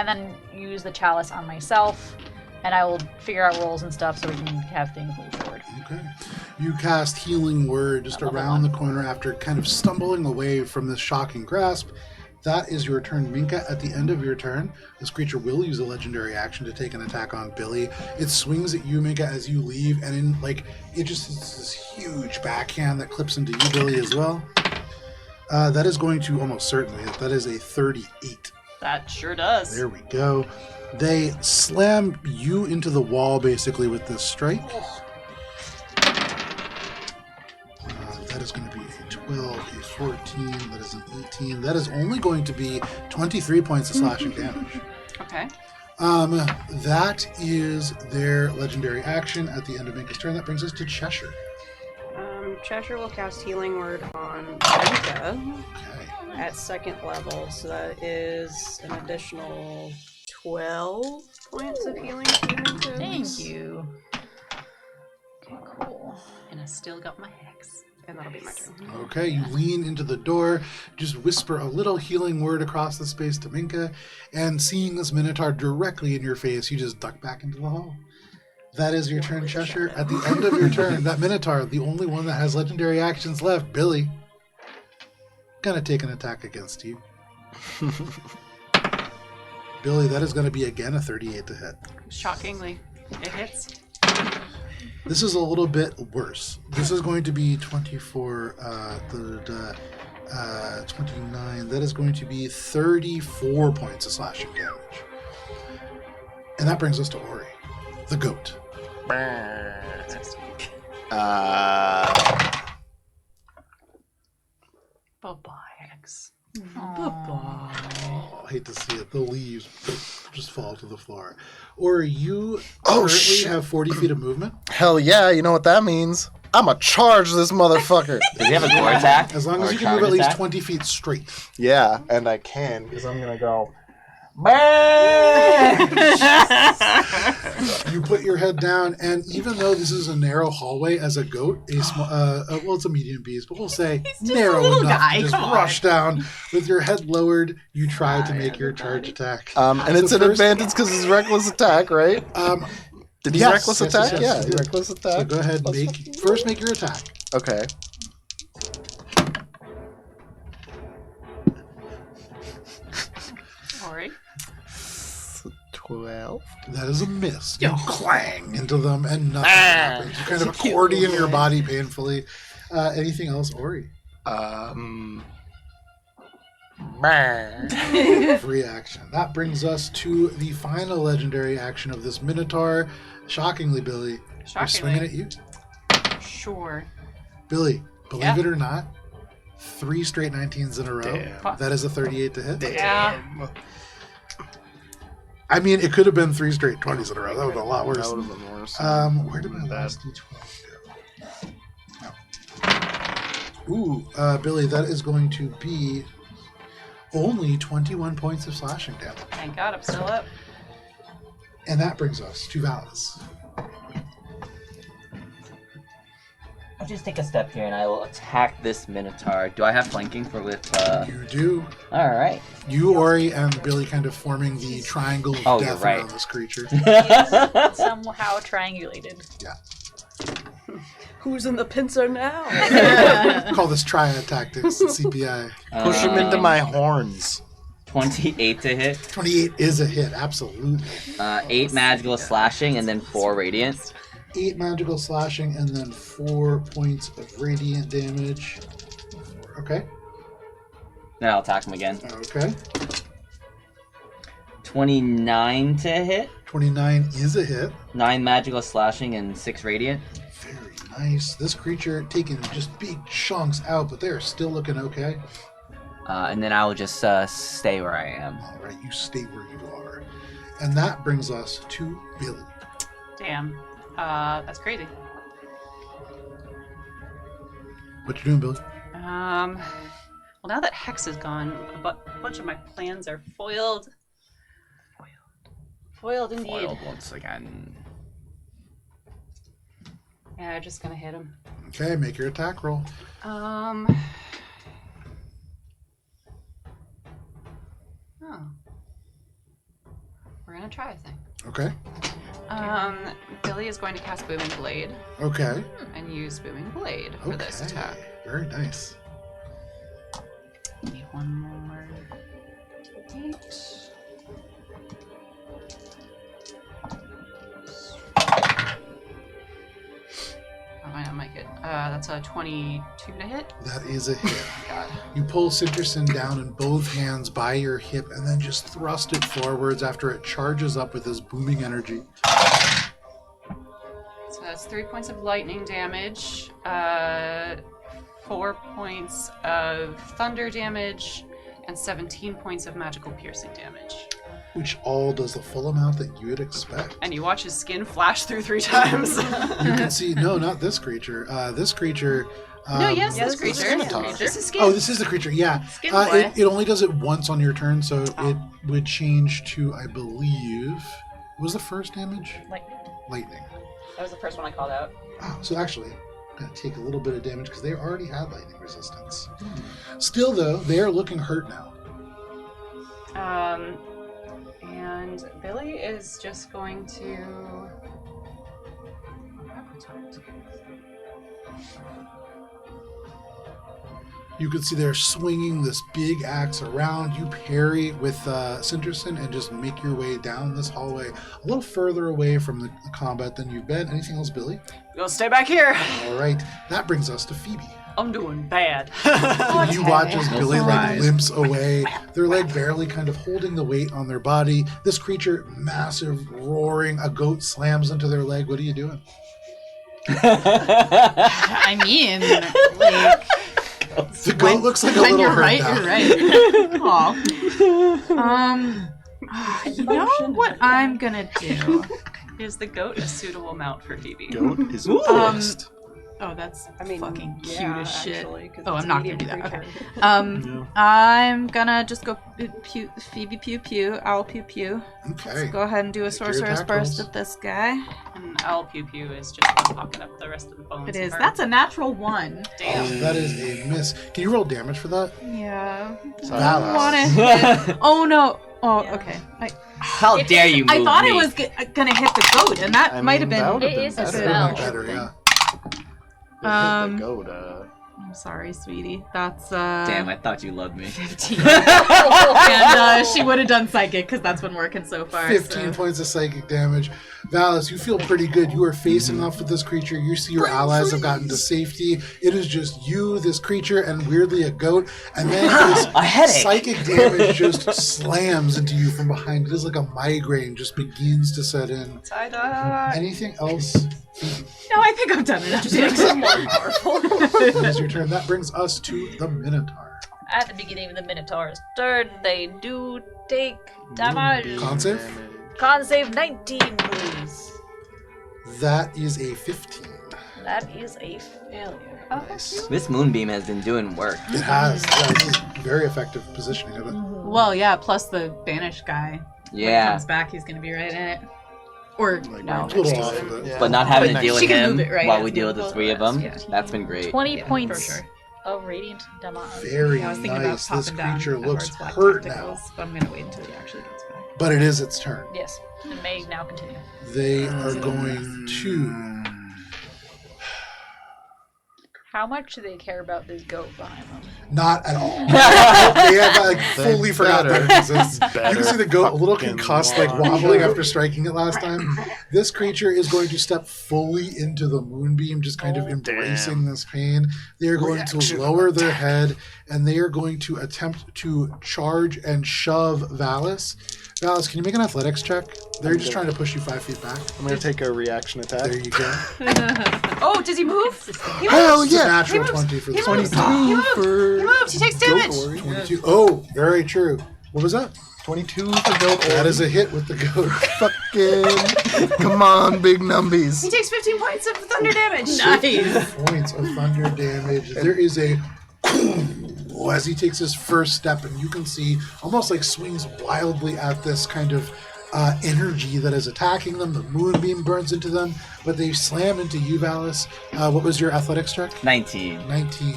then use the chalice on myself, and I will figure out rolls and stuff so we can have things move forward. Okay. You cast Healing Word just around the corner after kind of stumbling away from this shocking grasp. That is your turn, Minka. At the end of your turn, this creature will use a legendary action to take an attack on Billy. It swings at you, Minka, as you leave, and it just is this huge backhand that clips into you, Billy, as well. That is going to almost certainly hit. That is a 38. That sure does. There we go. They slam you into the wall, basically, with this strike. 14. That is an 18. That is only going to be 23 points of slashing damage. Okay. That is their legendary action at the end of Minka's turn. That brings us to Cheshire. Cheshire will cast Healing Word on Minka Okay. at 2nd level, so that is an additional 12 points of healing to Minka. Thank you. Okay, cool. And I still got my hex. And that'll be my turn. Okay, you lean into the door, just whisper a little healing word across the space to Minka, and seeing this Minotaur directly in your face, you just duck back into the hall. That is your turn, Cheshire. At the end of your turn, that Minotaur, the only one that has legendary actions left, Billy, gonna take an attack against you. Billy, that is gonna be again a 38 to hit. Shockingly, it hits. This is a little bit worse. This is going to be 24, 29. That is going to be 34 points of slashing damage. And that brings us to Ori, the goat. Bye-bye, hex. Oh, I hate to see it. The leaves just fall to the floor. Ori, you currently have 40 feet of movement. Hell yeah, you know what that means? I'ma charge this motherfucker. Does he have a gore attack? As long Or as a you can move charge at least attack? 20 feet straight. Yeah, and I can, because I'm gonna go. You put your head down, and even though this is a narrow hallway as a goat, well, it's a medium beast, but we'll say narrow little enough guy, to just come on. rush down. With your head lowered, you try to make your charge attack. And it's So an first- advantage because it's reckless attack, right? Did he yes, reckless yes, attack? yes, yes, Yeah, yes. reckless attack. So go ahead, make your attack. Okay. Ori. 12. That is a miss. You clang into them, and nothing happens. You kind of accordion your body painfully. Anything else, Ori? Free action. That brings us to the final legendary action of this Minotaur. Shockingly, Billy, we're swinging at you. Sure. Billy, believe Yeah. it or not, 3 straight 19s in a row. Damn. That is a 38 to hit. Yeah. I mean, it could have been 3 straight 20s in a row. That would have been a lot worse. That would have been worse. Where did my last D12 go? Ooh, Billy, that is going to be only 21 points of slashing damage. Thank God I'm still up. And that brings us to Valis. I'll just take a step here and I will attack this Minotaur. Do I have flanking for with You do. Alright. You, Ori, and Billy kind of forming the triangle of Oh, you're death right. around this creature. Somehow triangulated. Yeah. Who's in the pincer now? Call this triad tactics, CPI. Push him into my horns. 28 to hit. 28 is a hit, absolutely. 8 magical slashing and then 4 radiant. 8 magical slashing and then 4 points of radiant damage. Okay. Then I'll attack him again. Okay. 29 to hit. 29 is a hit. 9 magical slashing and 6 radiant. Very nice. This creature taking just big chunks out, but they are still looking okay. And then I will just stay where I am. All right, you stay where you are. And that brings us to Billy. Damn. That's crazy. What you doing, Billy? Well, now that Hex is gone, a bunch of my plans are foiled. Foiled indeed. Foiled once again. Yeah, just gonna hit him. Okay, make your attack roll. Oh. We're gonna try a thing. Okay. Billy is going to cast Booming Blade Okay. and use Booming Blade for this attack. Very nice. Need one more. 8. I might get. That's a 22 to hit. That is a hit. You pull Cinderson down in both hands by your hip and then just thrust it forwards after it charges up with this booming energy. So that's 3 points of lightning damage, 4 points of thunder damage and 17 points of magical piercing damage. Which all does the full amount that you would expect. And you watch his skin flash through 3 times. You can see, no, not this creature. This creature. This creature. This is skin. Oh, this is the creature, yeah. It only does it once on your turn, so it would change to, I believe, what was the first damage? Lightning. That was the first one I called out. Oh, so actually, I'm going to take a little bit of damage because they already had lightning resistance. Still, though, they are looking hurt now. And Billy is just going to... You can see they're swinging this big axe around. You parry with Cinderson and just make your way down this hallway a little further away from the combat than you've been. Anything else, Billy? We'll stay back here. All right. That brings us to Phoebe. I'm doing bad. You watch as Billy limps away. They're barely kind of holding the weight on their body. This creature, massive, roaring. A goat slams into their leg. What are you doing? I mean, the goat looks like a little hurt right, now. you're right. You know what I'm gonna do? Is the goat a suitable mount for Phoebe? Goat is best. Oh, that's fucking cute yeah, as shit. actually, 'cause Oh, it's I'm a not gonna do medium that. creature. Okay. I'm gonna just go Phoebe pew pew, owl pew pew. Okay. Let's go ahead and do a Make your sorcerer's attack burst rolls. at this guy. And Owl Pew Pew is just going to pocket up the rest of the bones. It of is. her. That's a natural 1. Damn. Oh, that is a miss. Can you roll damage for that? Yeah. Valis. Want to hit? Oh no. Oh, okay. How dare you move I thought me. it was gonna hit the goat, and that might have been. It is a That spell. would have been better, yeah. The goat, I'm sorry, sweetie. That's Damn, I thought you loved me. 15. And she would have done psychic because that's been working so far. 15 points of psychic damage. Valis, you feel pretty good. You are facing off with this creature. You see your allies have gotten to safety. It is just you, this creature, and weirdly a goat. And then this A headache. psychic damage just slams into you from behind. It is like a migraine just begins to set in. Anything else? No, I think I'm done enough. It is your turn. That brings us to the Minotaur. At the beginning of the Minotaur's turn, they do take damage. Con save? Con save 19, please. That is a 15. That is a failure. Nice. This moonbeam has been doing work. It has. Yeah, this is very effective positioning of it. Well, yeah. Plus the banished guy. When he Yeah. comes back, he's gonna be right in it. Or no. A little off of it. Yeah. But not having to But deal she with can him move it, right? while Yeah, we deal with the move 3 of both them, of us, yeah. that's been great. 20 Yeah, points for sure. of radiant damage. Very Yeah, I was thinking about nice. This popping down creature the looks hard hurt black now. tentacles, but I'm gonna wait until he actually gets back. But it is its turn. Yes, and may now continue. They are going to. How much do they care about this goat behind them? Not at all. They have fully They forgot better. that it exists. You can Better see the goat a little fucking concussed, watch. wobbling after striking it last time. This creature is going to step fully into the moonbeam, just kind of embracing this pain. They are going to lower their head, and they are going to attempt to charge and shove Valis. Valis, can you make an athletics check? They're just trying to push you 5 feet back. I'm gonna take a reaction attack. There you go. Oh, does he move? He Hell moves. yeah! Natural He moves. 20 for He this moves. one. He moves. He takes damage. 22. Oh, very true. What was that? 22 for goat. That is a hit with the goat. Fucking come on, big numbies. He takes 15 points of thunder damage. Nice. Points of thunder damage. There is a as he takes his first step, and you can see almost like swings wildly at this kind of energy that is attacking them. The moonbeam burns into them, but they slam into you, Valis. What was your athletics check? 19. 19.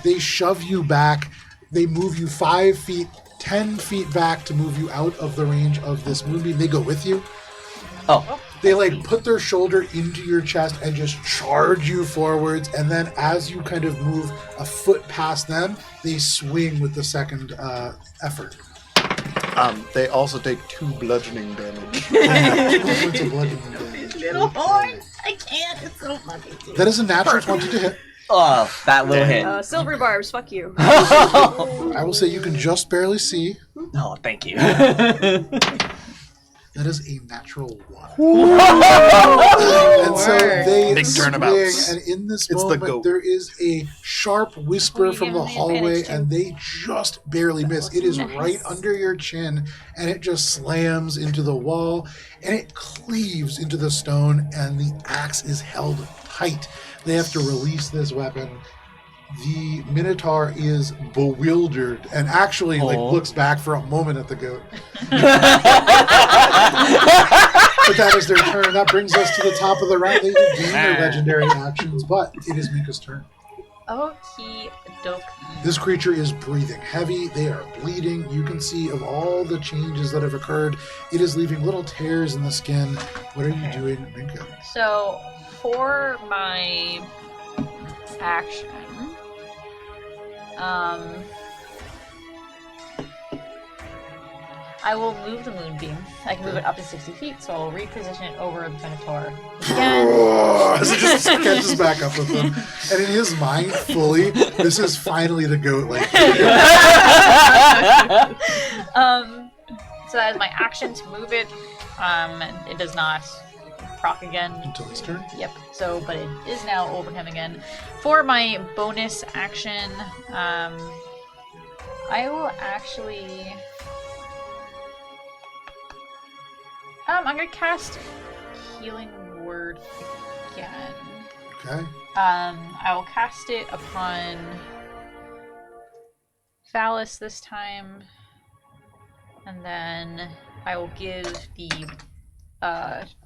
They shove you back. They move you 5 feet, 10 feet back to move you out of the range of this moonbeam. They go with you. Oh. They put their shoulder into your chest and just charge you forwards, and then as you kind of move a foot past them, they swing with the second effort. They also take 2 bludgeoning damage. 2 points of bludgeoning damage. Little horn. I can't. It's so fucking cute. That is a natural 20 to hit. Oh, that little hit. Silver barbs, fuck you. I will say you can just barely see. Oh, thank you. That is a natural 1. Whoa! And so they Big swing, turnabouts. and in this It's the moment, goat. there is a sharp whisper you from give the them the hallway, advantage, too. and they just barely miss. It is Nice. right under your chin, and it just slams into the wall, and it cleaves into the stone, and the axe is held tight. They have to release this weapon. The Minotaur is bewildered and actually looks back for a moment at the goat. But that is their turn. That brings us to the top of the round. They gain their legendary actions, but it is Minka's turn. Okie dokie. This creature is breathing heavy. They are bleeding. You can see of all the changes that have occurred, it is leaving little tears in the skin. What are you doing, Minka? So, for my action, I will move the moonbeam. I can move it up to 60 feet, so I'll reposition it over the Minotaur again. As it just catches back up with him. And in his mind, fully, this is finally the goat. So that is my action to move it. It does not proc again. Until his turn? Yep. So, but it is now over him again. For my bonus action, I will actually... I'm gonna cast Healing Word again. Okay. I will cast it upon Phallus this time, and then I will give the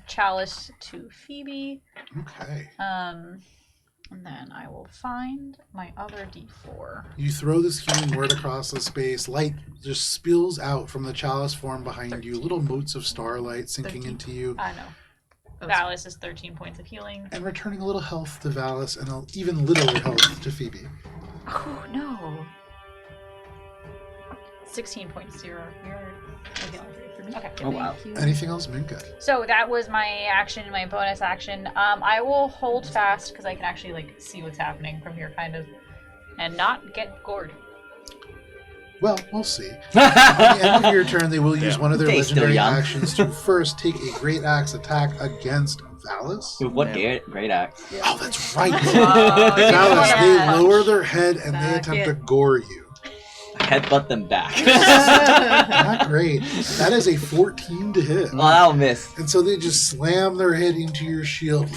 chalice to Phoebe. Okay. And then I will find my other D4. You throw this healing word across the space. Light just spills out from the chalice form behind you. Little motes of starlight sinking into you. I know. Phallus is 13 points of healing. And returning a little health to Valis and even littler health to Phoebe. Oh, no. 16.0. You're healing for me. Okay. Oh, wow. Anything else, Minka? So that was my action, my bonus action. I will hold fast because I can actually see what's happening from here, kind of, and not get gored. Well, we'll see. At the end of your turn, they will use one of their They're still legendary young. actions to first take a great axe attack against Valis. With what great axe? Oh, that's right. Oh, Valis, yeah. they lower their head and they attempt to gore you. Headbutt them back. Not great. That is a 14 to hit. Well, that'll miss. And so they just slam their head into your shield,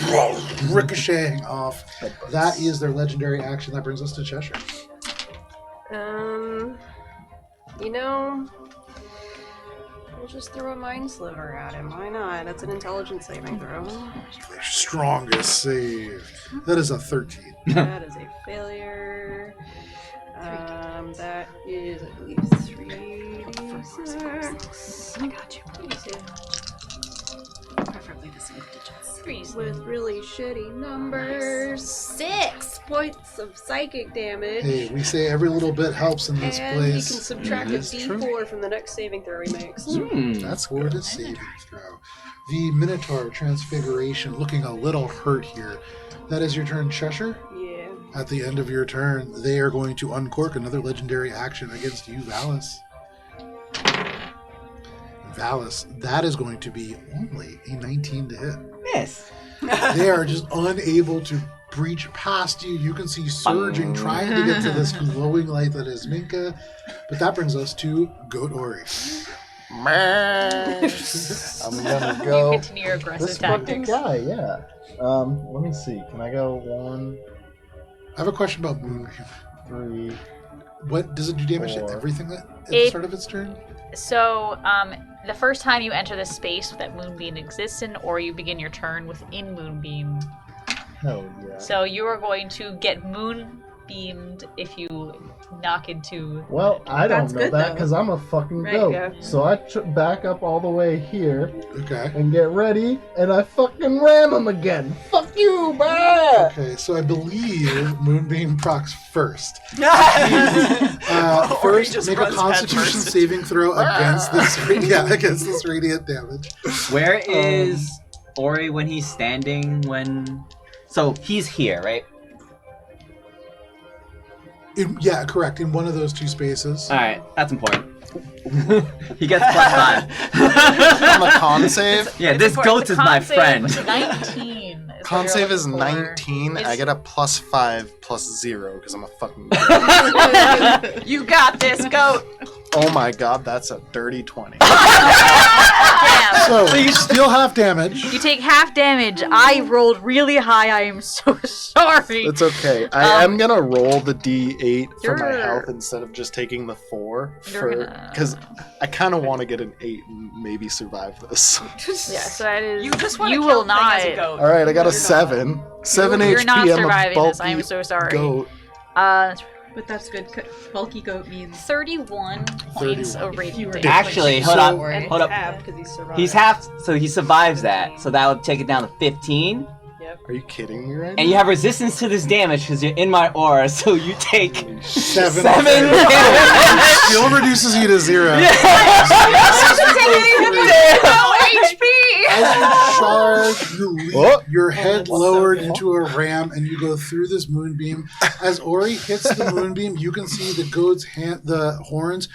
ricocheting off. That is their legendary action. That brings us to Cheshire. We'll just throw a mind sliver at him. Why not? That's an intelligence saving throw. Their strongest save. That is a 13. That is a failure. That is, I believe, 3d6. I got you. Preferably the same digits. With really shitty numbers. 6 points of psychic damage. Hey, we say every little bit helps in this and he place. can subtract a d4 from the next saving throw he makes. That's for the saving throw. The Minotaur Transfiguration looking a little hurt here. That is your turn, Cheshire? Yeah. At the end of your turn, they are going to uncork another legendary action against you, Valis. Valis, that is going to be only a 19 to hit. Miss. They are just unable to breach past you. You can see surging, trying to get to this glowing light that is Minka. But that brings us to Goat Ori. I'm gonna go. You continue your aggressive This fucking tactics. guy, yeah. Let me see. Can I go 1, I have a question about Moonbeam. 3? What does it do damage to 4. everything at the start of its turn? So, the first time you enter the space that Moonbeam exists in, or you begin your turn within Moonbeam. Hell yeah. So you are going to get moonbeamed if you knock into... Well, I don't That's know good, that though. because I'm a fucking Right, goat. yeah. So I back up all the way here Okay. and get ready, and I fucking ram him again. Fuck you, man! Okay, so I believe Moonbeam procs first. Or he First, just make a runs Constitution headfirst. saving throw against this against this radiant damage. Where is Ori when he's standing? So he's here, right? Yeah, correct. In one of those two spaces. All right, that's important. He gets +5. On the con save? Yeah, this goat is my friend. 19. Con save is 19. I get a +5 +0 because I'm a fucking You got this, goat. Oh my god, that's a dirty 20. So you steal half damage. You take half damage. I rolled really high. I am so sorry. It's okay. I am gonna roll the D8 for my health instead of just taking the 4 because I kind of want to get an 8 and maybe survive this. Yeah, so that is. You just want to will kill not. things as a goat. All right, I got a 7. 7 You're HP. not I'm a surviving this. I am bulky so sorry. goat. But that's good. Bulky goat means 31 points of radiant damage. Actually, hold up. Hold up. Because he's survived. He's half, so he survives that. So that would take it down to 15. Are you kidding me right now? And you have resistance to this damage because you're in my aura, so you take 7 damage. Still reduces you to 0. As you charge, you leap, your head lowered into a ram, and you go through this moonbeam. As Ori hits the moonbeam, you can see the goat's the horns,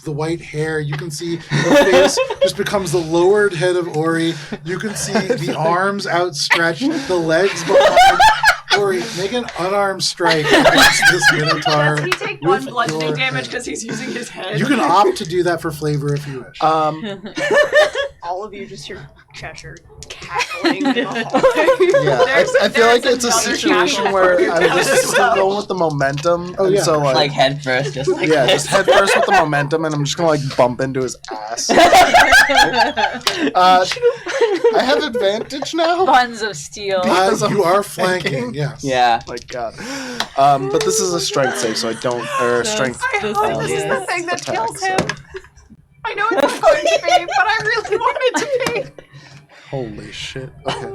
the white hair. You can see the face just becomes the lowered head of Ori. You can see the arms outstretched, the legs behind. Ori, make an unarmed strike against this Minotaur. Does he take one bludgeoning damage because he's using his head? You can opt to do that for flavor if you wish. All of you just hear Cheshire cackling. Yeah, I feel like it's a situation where I'm just still going with the momentum. Oh, and yeah. so Like head first, just like yeah, this. just head first with the momentum, and I'm just gonna like bump into his ass. I have advantage now. Buns of steel. Because I'm You are flanking, yes. Yeah. Like God. But this is a strength save, so I don't strength. I hope this is the thing that kills him. I know it's not going to be, but I really want it to be. Holy shit. Okay.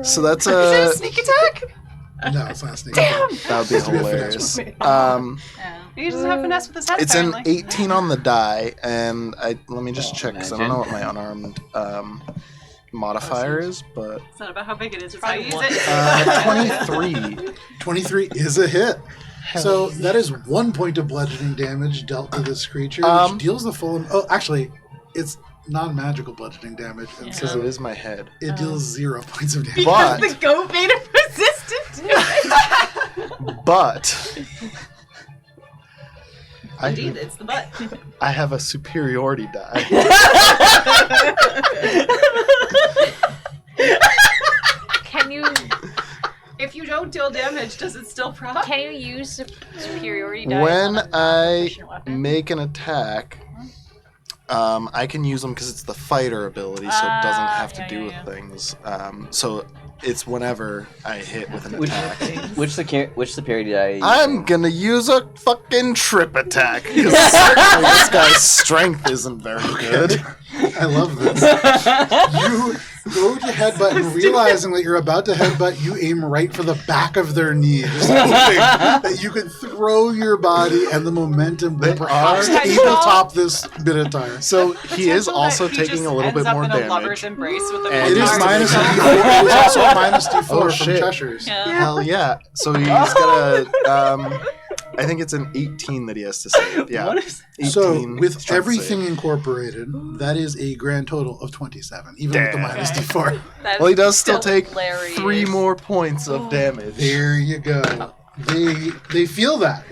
So Is that's it a sneak attack? No, it's not a sneak. Damn. that would be It's to be a hilarious. finesse He doesn't have finesse with his head, It's an apparently. 18 on the die, and let me just check because I don't know what my unarmed modifier is, but It's not about how big it is, it's how you use it. 23. 23 is a hit. So that is 1 point of bludgeoning damage dealt to this creature, which deals the full. Oh, actually, it's non-magical bludgeoning damage, and Because so it is my head. it deals 0 points of damage. But The goat made him resistant to it. but Indeed, it's the butt. I have a superiority die. Can you If you don't deal damage, does it still proc? can you use superiority dice When on a I non-proficient weapon? make an attack, I can use them because it's the fighter ability, so it doesn't have to do with things. So it's whenever I hit with an attack. Which superiority die? I'm gonna use a fucking trip attack because certainly this guy's strength isn't very good. I love this. You go to headbutt, and realizing that you're about to headbutt, you aim right for the back of their knee, just hoping that you can throw your body and the momentum will perhaps tabletop this Minotaur. So he is also taking a little bit more in a lover's damage. embrace with the And It is Minotaur. minus D4. It is also a minus D4 Oh, from shit. Cheshire's. Hell yeah! So he's got a. I think it's an 18 that he has to save. Yeah. What is 18 So, with strength everything save. incorporated, that is a grand total of 27, even with the minus D4. That's Well, he does still take hilarious. 3 more points of damage. There you go. They feel that.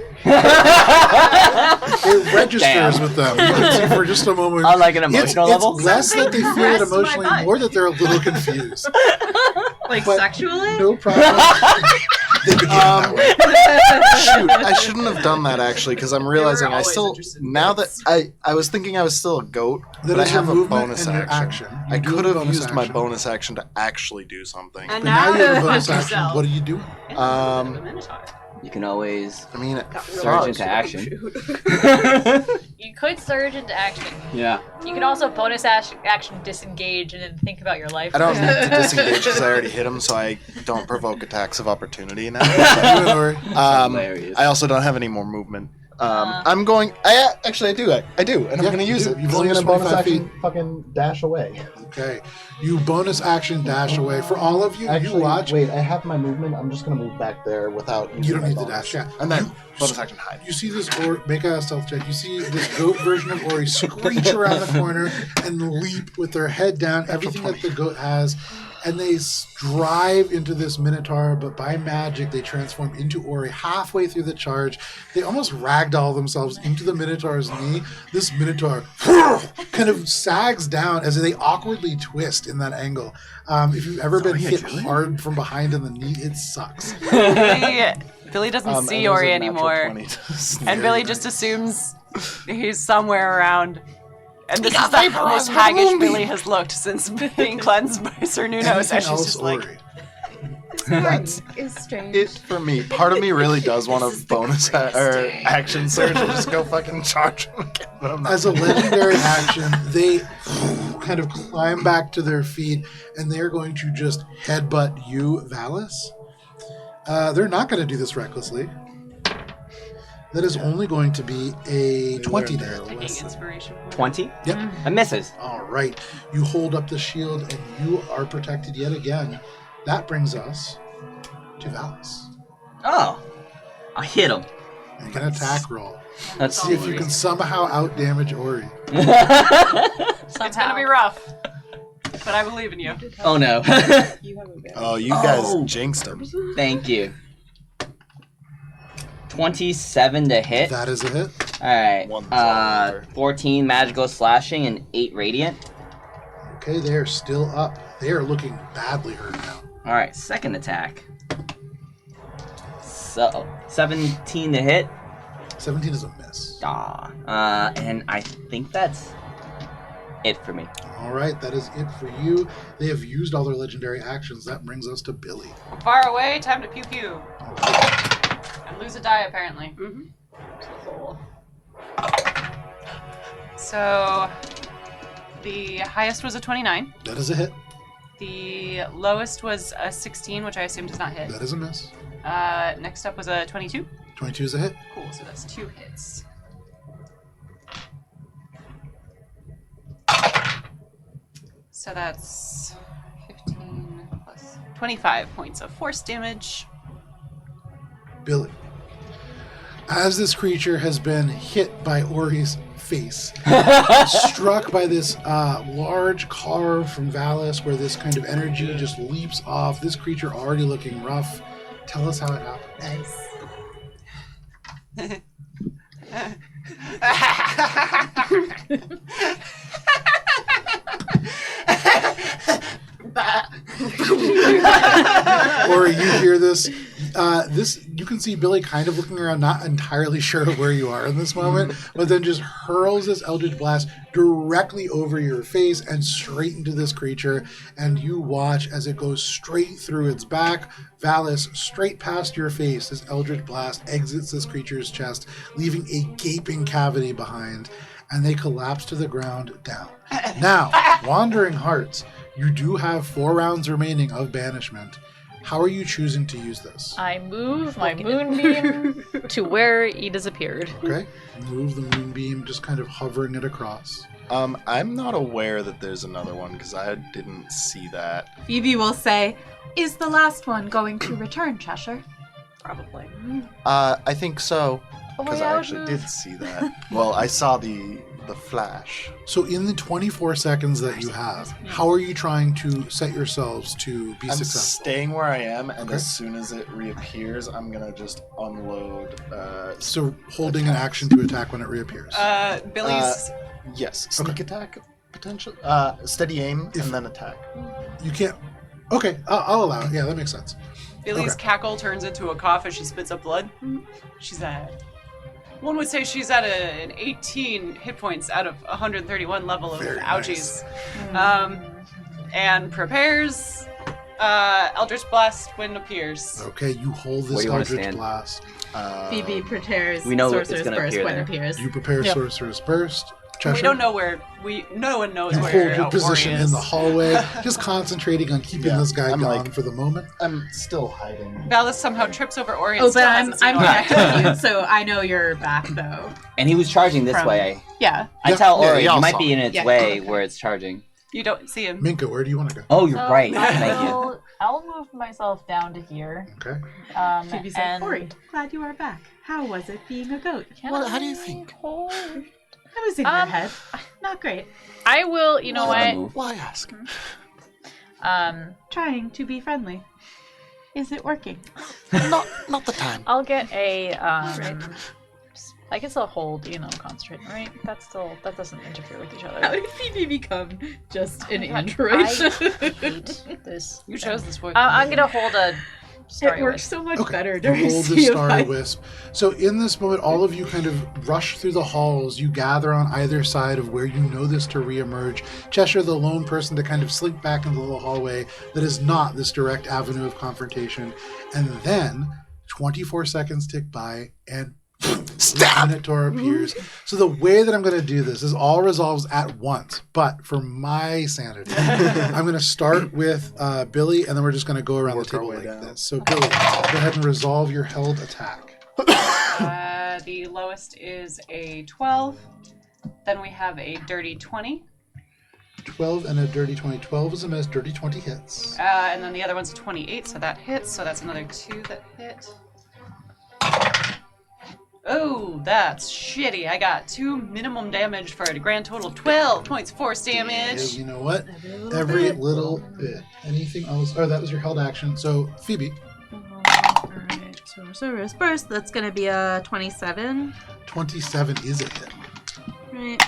It registers with them. You can see for just a moment. On like an emotional level? It's less that they feel it Press my emotionally, butt. more that they're a little confused. Like But sexually? No problem. They begin that way. Shoot, I shouldn't have done that actually because I'm realizing I always still interested in now that I was thinking I was still a goat, That but I is your have a movement bonus and your action. action. You I do could have a have bonus used my action. bonus action to actually do something. And But now you have a bonus Punch action. yourself. What are you doing? You can always I mean, surge into action. You could surge into action. Yeah. You can also bonus action disengage and then think about your life. I don't need to disengage because I already hit him, so I don't provoke attacks of opportunity now. You and Ori. Hilarious. I also don't have any more movement I'm going. Actually, I do, and I'm going to use it. You've I'm only gonna used bonus 25 feet. action fucking dash away. Okay. You bonus action dash away. For all of you, Actually, you watch. wait, I have my movement. I'm just gonna move back there without using You don't my need to bonus. dash, yeah. And then bonus action hide. You see this make a stealth check. You see this goat version of Ori screech around the corner and leap with their head down, everything that the goat has, and they drive into this Minotaur, but by magic they transform into Ori halfway through the charge. They almost ragdoll themselves into the Minotaur's knee. This Minotaur kind of sags down as they awkwardly twist in that angle. If you've ever been hit hard from behind in the knee, it sucks. Billy doesn't And see it was Ori a natural anymore. 20 to snare. And Billy just assumes he's somewhere around. And this is the most haggish Billy has looked since being cleansed by Sir Nunos. Anything And she's else, just like, Ori? That's Is strange. it for me. Part of me really does want a bonus or action surge and just go fucking charge him again. But I'm not. As a legendary action, they kind of climb back to their feet, and they're going to just headbutt you, Valis. They're not going to do this recklessly. That is only going to be a 20 to hit. taking inspiration. 20? Yep. It misses. All right. You hold up the shield, and you are protected yet again. That brings us to Valis. Oh. I hit him. Make an attack roll. Let's See if you can somehow outdamage Ori. It's gonna be rough. But I believe in you. Oh no. Oh, you guys jinxed him. Thank you. 27 to hit. That is a hit. Alright. 14 magical slashing and 8 radiant. Okay, they are still up. They are looking badly hurt now. Alright, second attack. So, 17 to hit. 17 is a miss. And I think that's it for me. All right, that is it for you. They have used all their legendary actions. That brings us to Billy. Far away, time to pew pew. And lose a die, apparently. Cool. So, the highest was a 29. That is a hit. The lowest was a 16, which I assume does not hit. That is a miss. Next up was a 22. 22 is a hit. Cool, so that's 2 hits. So that's 15 plus 25 points of force damage. Billy. As this creature has been hit by Ori's face, struck by this large carve from Valis where this kind of energy just leaps off, this creature already looking rough. Tell us how it happened. Nice. Ori, you hear this. You can see Billy kind of looking around, not entirely sure where you are in this moment, but then just hurls this Eldritch Blast directly over your face and straight into this creature, and you watch as it goes straight through its back. Valis, straight past your face, this Eldritch Blast exits this creature's chest, leaving a gaping cavity behind, and they collapse to the ground down. Now, Wandering Hearts, you do have 4 rounds remaining of banishment. How are you choosing to use this? I move my moonbeam to where he disappeared. Okay. Move the moonbeam, just kind of hovering it across. I'm not aware that there's another one because I didn't see that. Phoebe will say, "Is the last one going to return, Cheshire?" Probably. I think so because yeah, I I would actually move. did see that. Well, I saw the flash. So in the 24 seconds that you have, how are you trying to set yourselves to be I'm successful? staying where I am, and Okay. as soon as it reappears, I'm gonna just unload. So holding an action to attack when it reappears. Billy's... Yes, sneak attack potential. Steady aim and then attack. You can't... Okay, I'll allow it. Yeah, that makes sense. Billy's Okay. cackle turns into a cough as she spits up blood. She's at... One would say she's at an 18 hit points out of 131 level of Very ouchies. And prepares... Eldritch Blast when appears. Okay, you hold Where this do you wanna Eldritch stand? Blast. Phoebe prepares we know it's Sorcerer's gonna Burst appear when there. it appears. You prepare Sorcerer's Burst. Cheshire? We don't know where. No one knows You where hold your Ori position is. in the hallway, just concentrating on keeping this guy I'm gone for the moment. I'm still hiding. Valis somehow trips over Ori. Oh, And but still I'm hasn't seen Ori. connected to you, so I know you're back though. And he was charging this From- way. Yeah. I tell Yeah, Ori, y'all you might saw be in its Yeah. way Okay. where it's charging. You don't see him. Minka, where do you want to go? Oh, you're So right. Thank you. I'll move myself down to here. Okay. Phoebe said, Ori, glad you are back. How was it being a goat? Well, how do you think? I was in your head. Not great. I will. You know what? Move. Why ask? Trying to be friendly. Is it working? Not the time. I'll get a. I guess I'll hold. Concentrate. Right. That doesn't interfere with each How other. did Phoebe become just an God, android? I hate this. You chose this voice. I'm gonna hold a. It works so much better You during hold the Starry CFI. Wisp. So in this moment, all of you kind of rush through the halls. You gather on either side of where you know this to reemerge. Cheshire, the lone person to kind of slink back into the little hallway that is not this direct avenue of confrontation. And then 24 seconds tick by and the Minotaur appears. So the way that I'm going to do this is all resolves at once. But for my sanity, I'm going to start with Billy, and then we're just going to go around the table like this. So Billy, go ahead and resolve your held attack. The lowest is a 12. Then we have a dirty 20. 12 and a dirty 20. 12 is a miss. Dirty 20 hits. And then the other one's a 28, so that hits. So that's another 2 that hit. Oh, that's shitty. I got 2 minimum damage for a grand total of 12 points force damage. Yeah, you know what? Every little bit. Anything else? Oh, that was your held action. So Phoebe. Alright, so Service Burst, that's gonna be a 27. 27 is a hit. Right.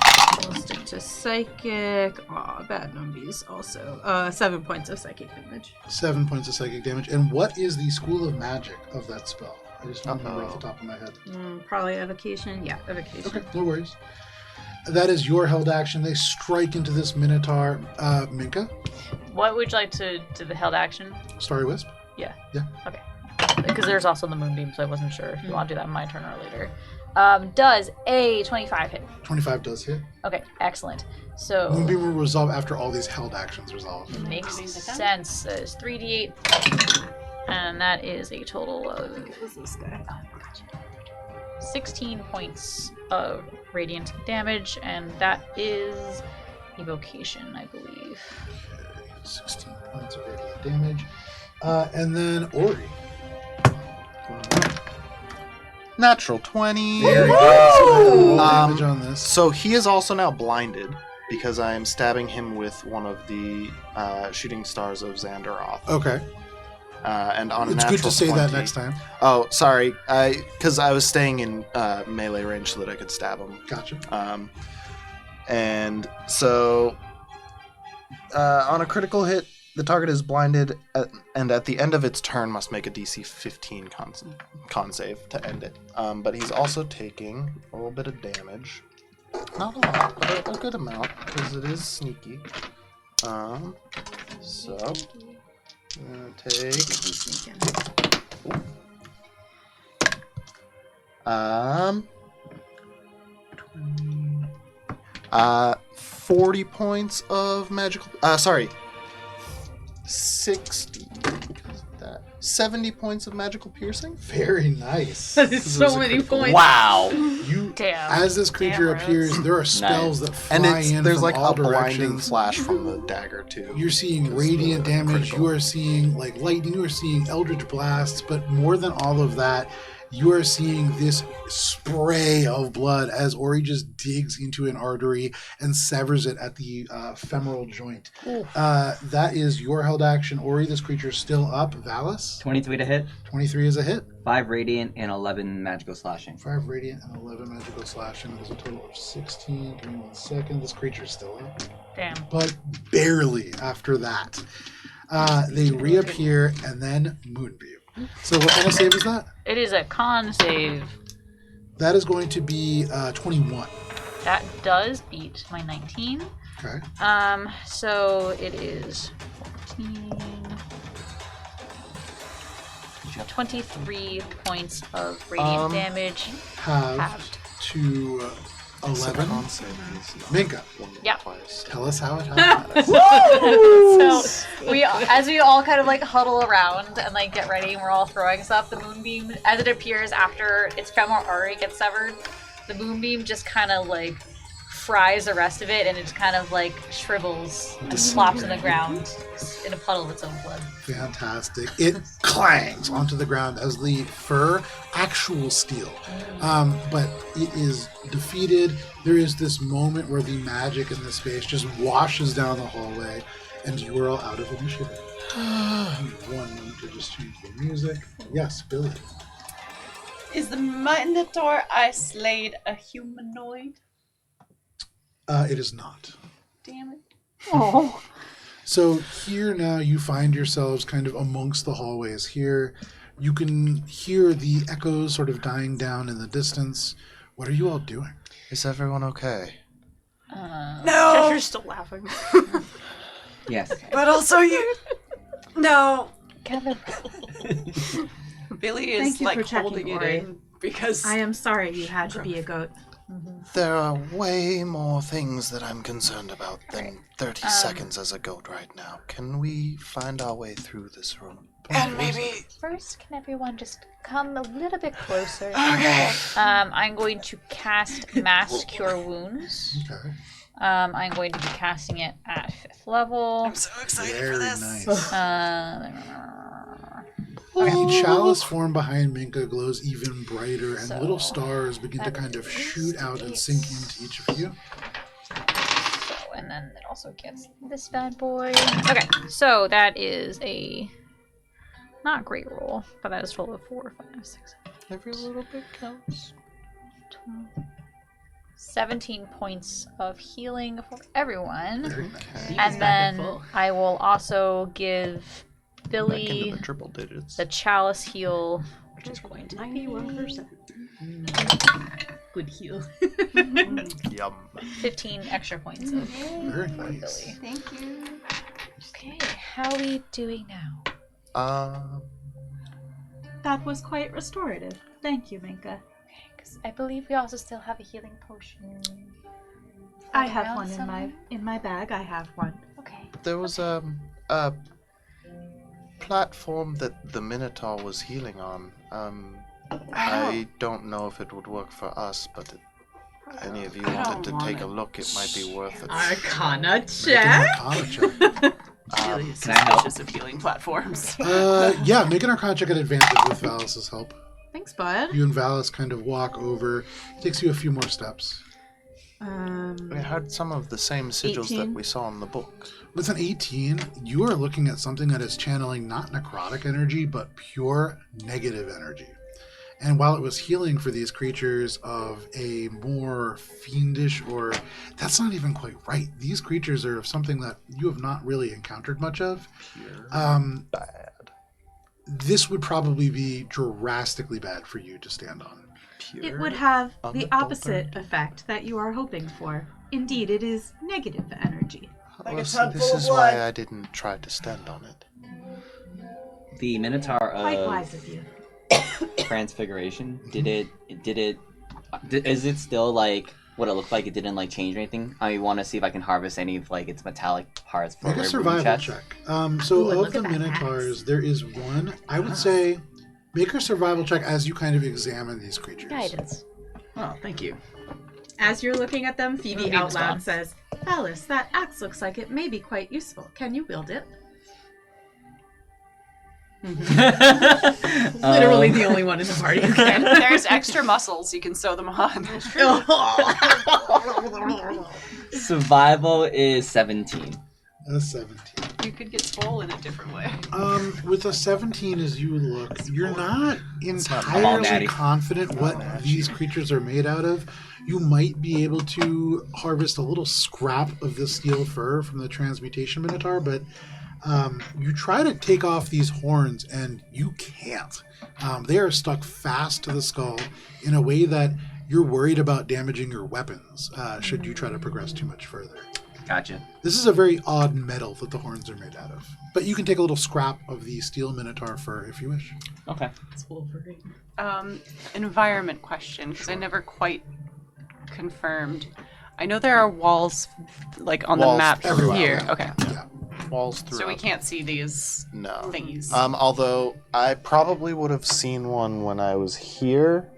We'll stick to Psychic. Aw, bad numbies also. 7 points of Psychic damage. 7 points of psychic damage. And what is the school of magic of that spell? I just don't remember off the top of my head. Probably Evocation. Yeah, Evocation. Okay, no worries. That is your held action. They strike into this Minotaur. Minka, What would you like to do the held action? Starry Wisp. Yeah. Yeah. Okay. Because there's also the moonbeam, so I wasn't sure if you want to do that in my turn or later. Does a 25 hit? 25 does hit. Okay, excellent. So Moonbeam will resolve after all these held actions resolve. makes sense. There's 3d8, and that is a total of 16 points of radiant damage, and that is evocation, I believe. 16 points of radiant damage. And then Ori. Natural 20. Very good. So damage Um, on this. So he is also now blinded because I am stabbing him with one of the shooting stars of Xandaroth. Okay. And on a It's natural good to say 20, that next time. Oh, sorry. Because I was staying in melee range so that I could stab him. Gotcha. And so on a critical hit, the target is blinded, and at the end of its turn must make a DC 15 con save to end it. But he's also taking a little bit of damage. Not a lot, but a good amount, because it is sneaky. So, I'm going to take... 40 points of magical... 70 points of magical piercing. Very nice. That is so many points. Wow. You, Damn. as this creature Damn, appears, there are spells that fly And in there's from like all a blinding directions. flash from the dagger too. You're seeing Because radiant the damage. critical. You are seeing like lightning. You are seeing eldritch blasts. But more than all of that, you are seeing this spray of blood as Ori just digs into an artery and severs it at the femoral joint. That is your held action. Ori, this creature is still up. Valis, 23 to hit, 23 is a hit. 5 radiant, and 11 magical slashing. 5 radiant and 11 magical slashing. There's a total of 16. Give me 1 second. This creature is still up. Damn. But barely after that. They reappear and then Moonbeam. So what kind of save is that? It is a con save. That is going to be 21. That does beat my 19. Okay. So it is 14... 23 points of radiant damage. Have Halved. to 11. Minka, tell us how it happens. So as we all kind of like huddle around and like get ready and we're all throwing stuff, the moonbeam, as it appears after its femur already gets severed, the moonbeam just kind of like fries the rest of it and it just kind of like shrivels and flops on the ground in a puddle of its own blood. Fantastic. It clangs onto the ground as the fur, actual steel. But it is defeated. There is this moment where the magic in the space just washes down the hallway and you are all out of initiative. 1 moment to just change the music. Yes, Billy. Is the Minotaur I slayed a humanoid? It is not. Damn it. Oh. So here now you find yourselves kind of amongst the hallways here. You can hear the echoes sort of dying down in the distance. What are you all doing? Is everyone okay? No! Treasure's still laughing. Yes. But also you... No. Kevin. Billy Thank is you like for checking, holding it Ori. in because... I am sorry you had to be a goat. There are way more things that I'm concerned about than 30 seconds as a goat right now. Can we find our way through this room? And maybe... First, can everyone just come a little bit closer? Okay. I'm going to cast Mass Cure Wounds. Okay. I'm going to be casting it at 5th level. I'm so excited Very for this. nice. The chalice form behind Minka glows even brighter, and little stars begin to kind of shoot out and sink into each of you. So, and then it also gets this bad boy. Okay, so that is a not great roll, but that is a total of 4, 5, 6, 7, Every little bit counts. 12, 17 points of healing for everyone. Okay. And then I will also give Back Billy into the triple digits. the chalice heal, which is going to 91%. Good heal. Yum. 15 extra points of Very nice. Billy. Thank you. Okay, how are we doing now? That was quite restorative. Thank you, Minka. Because I believe we also still have a healing potion. I have around one somewhere. in my bag. I have one. Okay. There was a platform that the Minotaur was healing on. I don't know if it would work for us, but if any of you wanted to take a look, it might be worth it. Arcana Make check. an Arcana check. Billy is Can I help? suspicious of healing platforms. Yeah, make an Arcana check at advantage with Valis' help. Thanks, bud. You and Valis kind of walk over. It takes you a few more steps. We had some of the same sigils 18. that we saw in the book. With an 18, you are looking at something that is channeling not necrotic energy, but pure negative energy. And while it was healing for these creatures of a more fiendish, or that's not even quite right. These creatures are of something that you have not really encountered much of. Bad. This would probably be drastically bad for you to stand on. It would have the unadulterated. opposite effect that you are hoping for. Indeed, it is negative energy. Well, see, this is why I didn't try to stand on it. The Minotaur Quite of wise of you. Transfiguration, is it still like what it looked like? It didn't like change anything? I want to see if I can harvest any of like its metallic parts for Make a my survival chest. check. Ooh, So and of look the at that Minotaurs, axe. there is one. I would say make a survival check as you kind of examine these creatures. Guidance. Oh, thank you. As you're looking at them, Phoebe Moonbeam out loud spots. says, Alice, that axe looks like it may be quite useful. Can you wield it? literally the only one in the party who can. There's extra muscles. You can sew them on. Survival is 17. A 17. You could get swole in a different way. With a 17 as you look, you're not Come on, entirely Natty. confident what these creatures are made out of. You might be able to harvest a little scrap of the steel fur from the transmutation Minotaur, but you try to take off these horns and you can't. They are stuck fast to the skull in a way that you're worried about damaging your weapons should you try to progress too much further. Gotcha. This is a very odd metal that the horns are made out of. But you can take a little scrap of the steel Minotaur fur if you wish. Okay. It's Wolverine. Environment question, because I never quite confirmed. I know there are walls, like on Walls the map everywhere, here. yeah. Okay. Yeah. Walls throughout. So we can't see these No. thingies. Although I probably would have seen one when I was here,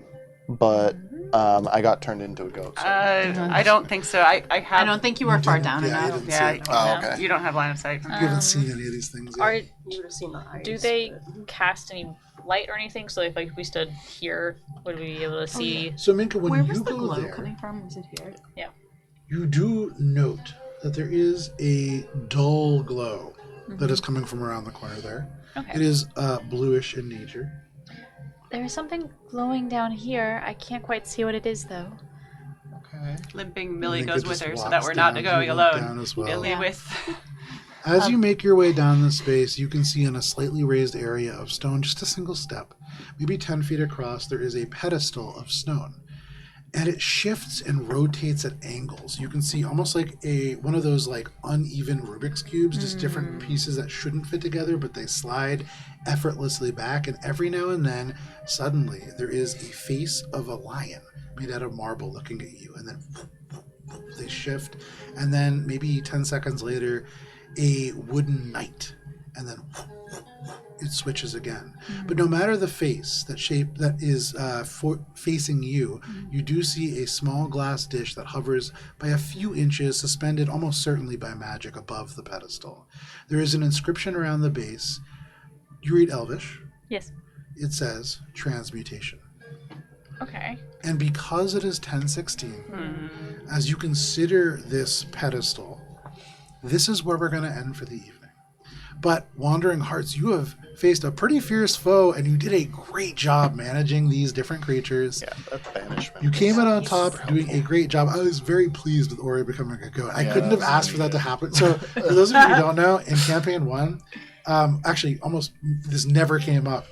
but I got turned into a goat. So. I don't think so. I have. I don't think you were far down Yeah, you enough. didn't Yeah. see it. Oh, no, okay. You don't have line of sight. You haven't seen any of these things yet. Are You would have seen the eyes. do they but- cast any light or anything? So if like we stood here, would we be able to see? So Minka, when Where you was the go glow there, coming from? Was it here? you do note that there is a dull glow that is coming from around the corner there. Okay. It is bluish in nature. There is something glowing down here. I can't quite see what it is though. Okay. Limping Millie Minka goes with just her so walks that we're not down. going You walk alone. down as well. Millie Yeah. with. As you make your way down the space, you can see in a slightly raised area of stone, just a single step, maybe 10 feet across, there is a pedestal of stone. And it shifts and rotates at angles. You can see almost like one of those like uneven Rubik's cubes, just different pieces that shouldn't fit together, but they slide effortlessly back. And every now and then, suddenly, there is a face of a lion made out of marble looking at you. And then they shift. And then maybe 10 seconds later, a wooden knight. And then it switches again. But no matter the face, that is facing you, you do see a small glass dish that hovers by a few inches, suspended almost certainly by magic above the pedestal. There is an inscription around the base. You read Elvish. Yes. It says transmutation. Okay. And because it is 10:16, as you consider this pedestal, this is where we're going to end for the evening. But Wandering Hearts, you have faced a pretty fierce foe, and you did a great job managing these different creatures. Yeah, that banishment. You came in on top, doing a great job. I was very pleased with Ori becoming a goat. I couldn't have asked for that to happen. So, for those of you who don't know, in Campaign 1, actually, almost this never came up.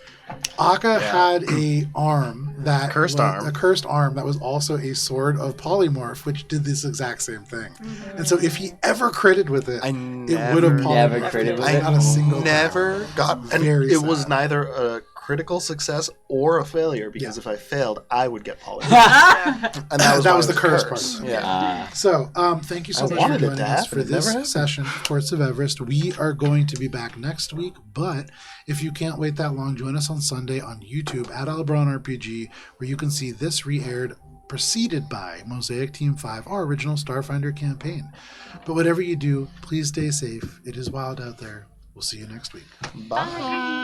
Akka had a arm that a cursed arm that was also a sword of polymorph, which did this exact same thing. And so, if he ever critted with it, it would have never polymorphed. critted with I it. not a single Never time. got, and Very it was sad. neither a critical success or a failure because Yeah. if I failed, I would get polymorphed. And That was the curse part. Yeah. So, thank you so I much for wanted it joining to us happen. for It this never happened. session of Courts of Everest. We are going to be back next week, but if you can't wait that long, join us on Sunday on YouTube at AlberonRPG, where you can see this re-aired, preceded by Mosaic Team 5, our original Starfinder campaign. But whatever you do, please stay safe. It is wild out there. We'll see you next week. Bye.